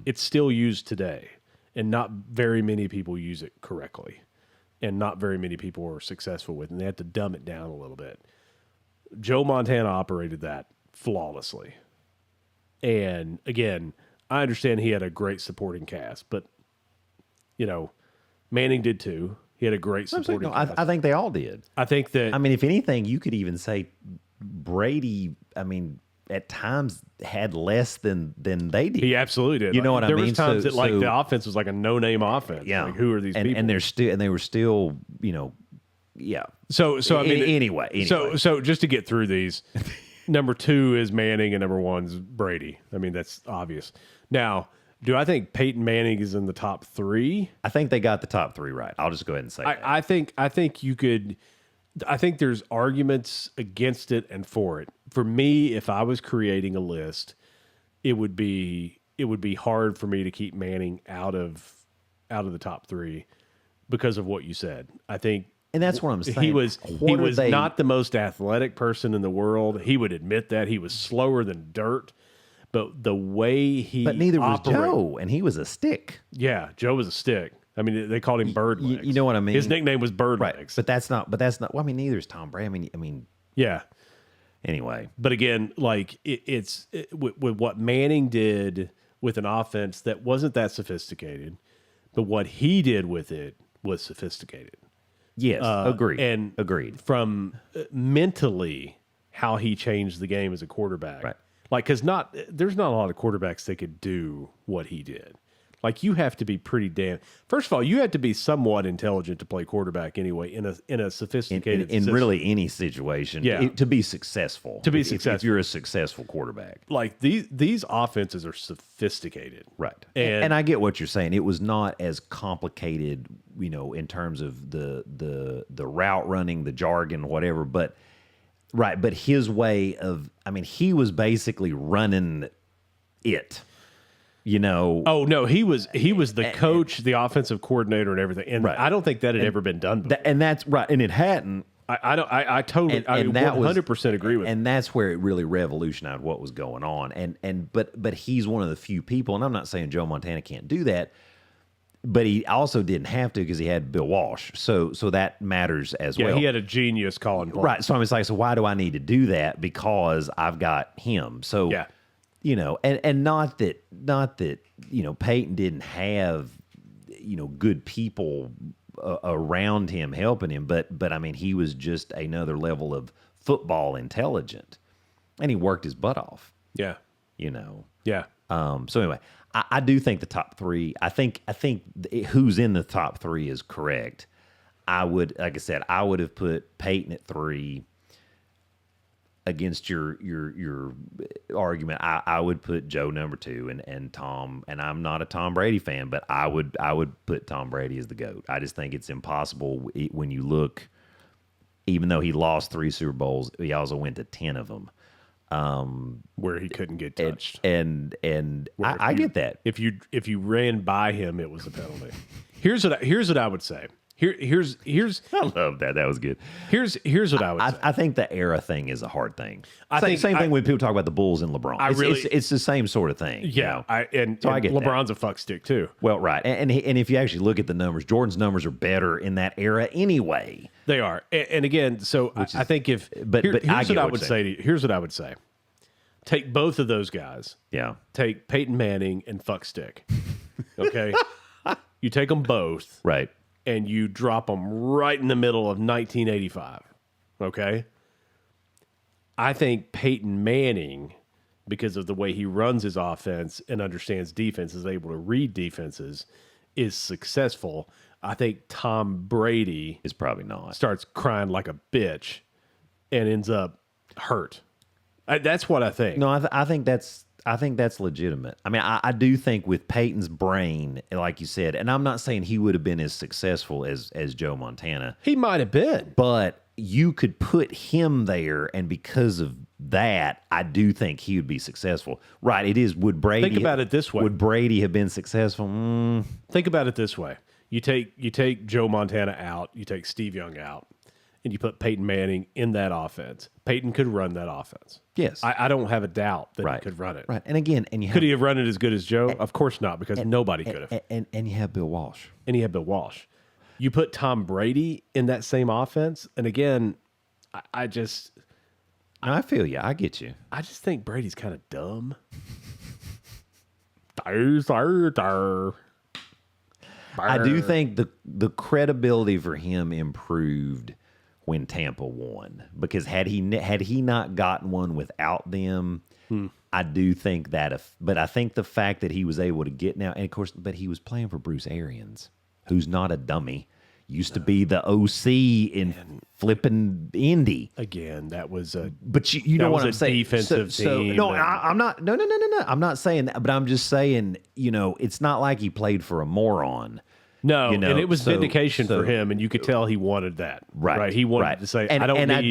Speaker 2: It's still used today, and not very many people use it correctly, and not very many people are successful with it, and they had to dumb it down a little bit. Joe Montana operated that flawlessly. And again, I understand he had a great supporting cast, but, you know, Manning did too. He had a great supporting cast.
Speaker 3: I think they all did.
Speaker 2: I think that...
Speaker 3: I mean, if anything, you could even say Brady, I mean, at times had less than they did.
Speaker 2: He absolutely did.
Speaker 3: You know what I mean?
Speaker 2: There was times that
Speaker 3: So-
Speaker 2: the offense was like a no-name offense.
Speaker 3: Yeah.
Speaker 2: Like, who are these people?
Speaker 3: And they were still, yeah.
Speaker 2: So I mean,
Speaker 3: anyway.
Speaker 2: So just to get through these, number 2 is Manning and number 1 is Brady. I mean, that's obvious. Now, do I think Peyton Manning is in the top 3?
Speaker 3: I think they got the top 3 right. I'll just go ahead and say that.
Speaker 2: I think you could. I think there's arguments against it and for it. For me, if I was creating a list, it would be hard for me to keep Manning out of the top 3 because of what you said. I think.
Speaker 3: And that's what I'm saying.
Speaker 2: He was not the most athletic person in the world. He would admit that. He was slower than dirt. But the way he
Speaker 3: But neither was Joe, and he was a stick.
Speaker 2: Yeah, Joe was a stick. I mean, they called him Bird Legs.
Speaker 3: You know what I mean?
Speaker 2: His nickname was Bird
Speaker 3: Right.
Speaker 2: Legs.
Speaker 3: But that's not well, I mean, neither is Tom Brady. I mean
Speaker 2: Yeah.
Speaker 3: anyway.
Speaker 2: But again, like it's with what Manning did with an offense that wasn't that sophisticated, but what he did with it was sophisticated.
Speaker 3: Yes, agreed.
Speaker 2: And
Speaker 3: agreed.
Speaker 2: From mentally, how he changed the game as a quarterback.
Speaker 3: Right.
Speaker 2: Like, because there's not a lot of quarterbacks that could do what he did. Like, you have to be pretty damn. First of all, you have to be somewhat intelligent to play quarterback anyway in a sophisticated
Speaker 3: in
Speaker 2: system.
Speaker 3: really any situation.
Speaker 2: Yeah.
Speaker 3: To be successful. If you're a successful quarterback.
Speaker 2: Like these offenses are sophisticated,
Speaker 3: Right.
Speaker 2: And
Speaker 3: I get what you're saying. It was not as complicated, in terms of the route running, the jargon, whatever, but right, but his way of, I mean, he was basically running it.
Speaker 2: Oh no, he was the coach, the offensive coordinator, and everything. And
Speaker 3: Right.
Speaker 2: I don't think that had ever been done before.
Speaker 3: And that's right. And it hadn't.
Speaker 2: I totally, I
Speaker 3: and that
Speaker 2: 100% agree with.
Speaker 3: And that's where it really revolutionized what was going on. But he's one of the few people, and I'm not saying Joe Montana can't do that, but he also didn't have to because he had Bill Walsh. So that matters as well.
Speaker 2: He had a genius calling plays.
Speaker 3: Right. So I'm just like, so why do I need to do that? Because I've got him. So
Speaker 2: Yeah.
Speaker 3: And not that Peyton didn't have good people around him helping him, but I mean, he was just another level of football intelligent, and he worked his butt off.
Speaker 2: Yeah. Yeah.
Speaker 3: So anyway, I do think the top 3. I think who's in the top 3 is correct. I would, like I said, I would have put Peyton at 3. Against your argument, I would put Joe number 2 and Tom, and I'm not a Tom Brady fan, but I would put Tom Brady as the GOAT. I just think it's impossible when you look, even though he lost 3 Super Bowls, he also went to 10 of them.
Speaker 2: Where he couldn't get touched.
Speaker 3: And I get that.
Speaker 2: If you ran by him, it was a penalty. Here's what I would say. Here's
Speaker 3: I love that. That was good.
Speaker 2: Here's what I would say.
Speaker 3: I think the era thing is a hard thing.
Speaker 2: Same
Speaker 3: thing when people talk about the Bulls and LeBron. It's the same sort of thing.
Speaker 2: Yeah,
Speaker 3: I get
Speaker 2: LeBron's
Speaker 3: that.
Speaker 2: a fuck stick too.
Speaker 3: Well, right, and if you actually look at the numbers, Jordan's numbers are better in that era anyway.
Speaker 2: They are, and again, so I think
Speaker 3: but
Speaker 2: here's
Speaker 3: I get
Speaker 2: what I
Speaker 3: what
Speaker 2: would
Speaker 3: you're
Speaker 2: say to you. Here's what I would say. Take both of those guys.
Speaker 3: Yeah.
Speaker 2: Take Peyton Manning and fuck Stick. Okay? You take them both.
Speaker 3: Right.
Speaker 2: And you drop them right in the middle of 1985. Okay? I think Peyton Manning, because of the way he runs his offense and understands defense, is able to read defenses, is successful. I think Tom Brady
Speaker 3: Is probably not.
Speaker 2: starts crying like a bitch and ends up hurt. That's what I think.
Speaker 3: No, I think that's legitimate. I mean, I do think with Peyton's brain, like you said, and I'm not saying he would have been as successful as Joe Montana,
Speaker 2: He might have been.
Speaker 3: but you could put him there, and because of that, I do think he would be successful. Right? It is. Would Brady
Speaker 2: Think about it this way.
Speaker 3: Would Brady have been successful?
Speaker 2: Think about it this way. You take Joe Montana out, you take Steve Young out, and you put Peyton Manning in that offense. Peyton could run that offense.
Speaker 3: Yes.
Speaker 2: I don't have a doubt that
Speaker 3: Right.
Speaker 2: he could run it.
Speaker 3: Right. And again, and you
Speaker 2: Could he have run it as good as Joe? Of course not, because nobody could have.
Speaker 3: and you have Bill Walsh.
Speaker 2: And he had Bill Walsh. You put Tom Brady in that same offense, and again, I just
Speaker 3: I feel you. I get you.
Speaker 2: I just think Brady's kind of dumb.
Speaker 3: I do think the credibility for him improved when Tampa won, because had he not gotten one without them, I do think that. But I think the fact that he was able to get now, and of course, but he was playing for Bruce Arians, who's not a dummy. Used to be the OC in flipping Indy.
Speaker 2: Again, that was a
Speaker 3: But you know
Speaker 2: That
Speaker 3: what
Speaker 2: was
Speaker 3: I'm
Speaker 2: a
Speaker 3: saying.
Speaker 2: defensive team,
Speaker 3: No,
Speaker 2: and-
Speaker 3: I'm not. No. I'm not saying that. But I'm just saying. It's not like he played for a moron.
Speaker 2: no,
Speaker 3: and
Speaker 2: it was vindication for him, and you could tell he wanted that.
Speaker 3: Right,
Speaker 2: He wanted
Speaker 3: right.
Speaker 2: to say,
Speaker 3: And-
Speaker 2: I don't
Speaker 3: and I
Speaker 2: need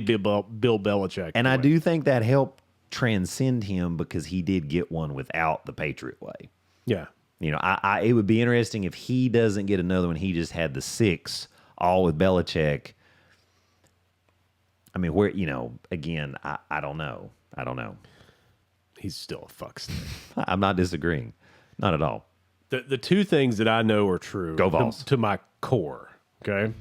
Speaker 3: do
Speaker 2: Bill Belichick.
Speaker 3: And
Speaker 2: to
Speaker 3: I
Speaker 2: win."
Speaker 3: do think that helped transcend him, because he did get one without the Patriot way.
Speaker 2: Yeah.
Speaker 3: It would be interesting if he doesn't get another one. He just had the 6 all with Belichick. I mean, where again, I don't know.
Speaker 2: He's still a fuck stick.
Speaker 3: I'm not disagreeing, not at all.
Speaker 2: The two things that I know are true
Speaker 3: Go Vols.
Speaker 2: to my core, okay?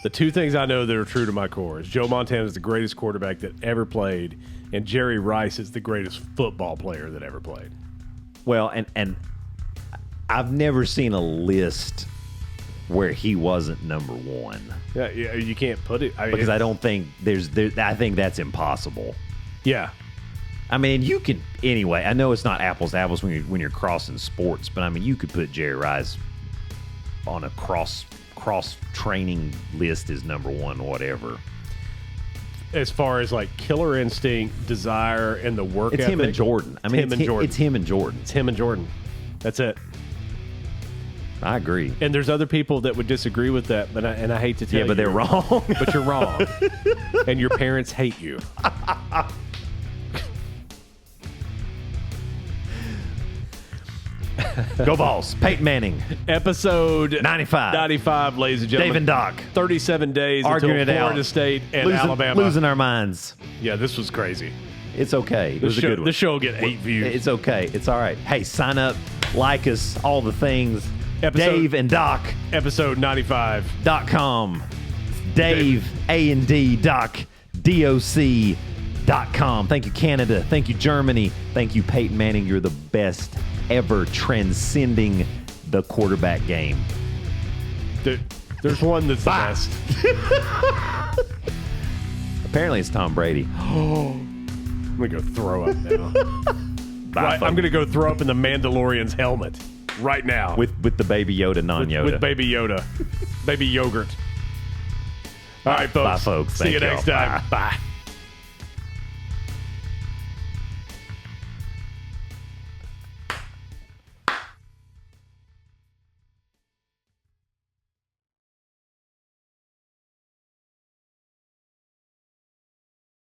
Speaker 2: The two things I know that are true to my core is Joe Montana is the greatest quarterback that ever played, and Jerry Rice is the greatest football player that ever played.
Speaker 3: Well, and I've never seen a list where he wasn't number one,
Speaker 2: Yeah, you can't put it.
Speaker 3: because I don't think I think that's impossible.
Speaker 2: Yeah.
Speaker 3: I mean, you can anyway. I know it's not apples to apples when you're crossing sports, but I mean, you could put Jerry Rice on a cross training list as number one, whatever.
Speaker 2: As far as like killer instinct, desire, and the work
Speaker 3: It's
Speaker 2: ethic,
Speaker 3: him and Jordan. I mean,
Speaker 2: It's him and Jordan.
Speaker 3: It's him and Jordan.
Speaker 2: That's it.
Speaker 3: I agree.
Speaker 2: And there's other people that would disagree with that, but I hate to tell you.
Speaker 3: Yeah, but they're wrong.
Speaker 2: But you're wrong. And your parents hate you.
Speaker 3: Go Vols. Peyton Manning.
Speaker 2: Episode
Speaker 3: 95,
Speaker 2: ladies and gentlemen.
Speaker 3: Dave and Doc.
Speaker 2: 37 days
Speaker 3: Arguing
Speaker 2: until
Speaker 3: it out.
Speaker 2: Florida State and Alabama.
Speaker 3: Losing our minds.
Speaker 2: Yeah, this was crazy.
Speaker 3: It's okay. It was a good one.
Speaker 2: This show will get 8 views.
Speaker 3: It's okay. It's all right. Hey, sign up, like us, all the things.
Speaker 2: Episode-
Speaker 3: Dave and Doc.
Speaker 2: Episode 95.
Speaker 3: .com. Dave, A&D, Doc, DOC.com. Thank you, Canada. Thank you, Germany. Thank you, Peyton Manning. You're the best ever, transcending the quarterback game.
Speaker 2: There's one that's the best.
Speaker 3: Apparently, it's Tom Brady.
Speaker 2: I'm going to go throw up now.
Speaker 3: Bye,
Speaker 2: I'm going to go throw up in the Mandalorian's helmet right now.
Speaker 3: with the Baby Yoda, non-Yoda.
Speaker 2: With Baby Yoda. Baby yogurt. All right, folks.
Speaker 3: Bye, folks.
Speaker 2: See you
Speaker 3: Thank
Speaker 2: next
Speaker 3: y'all.
Speaker 2: time. Bye.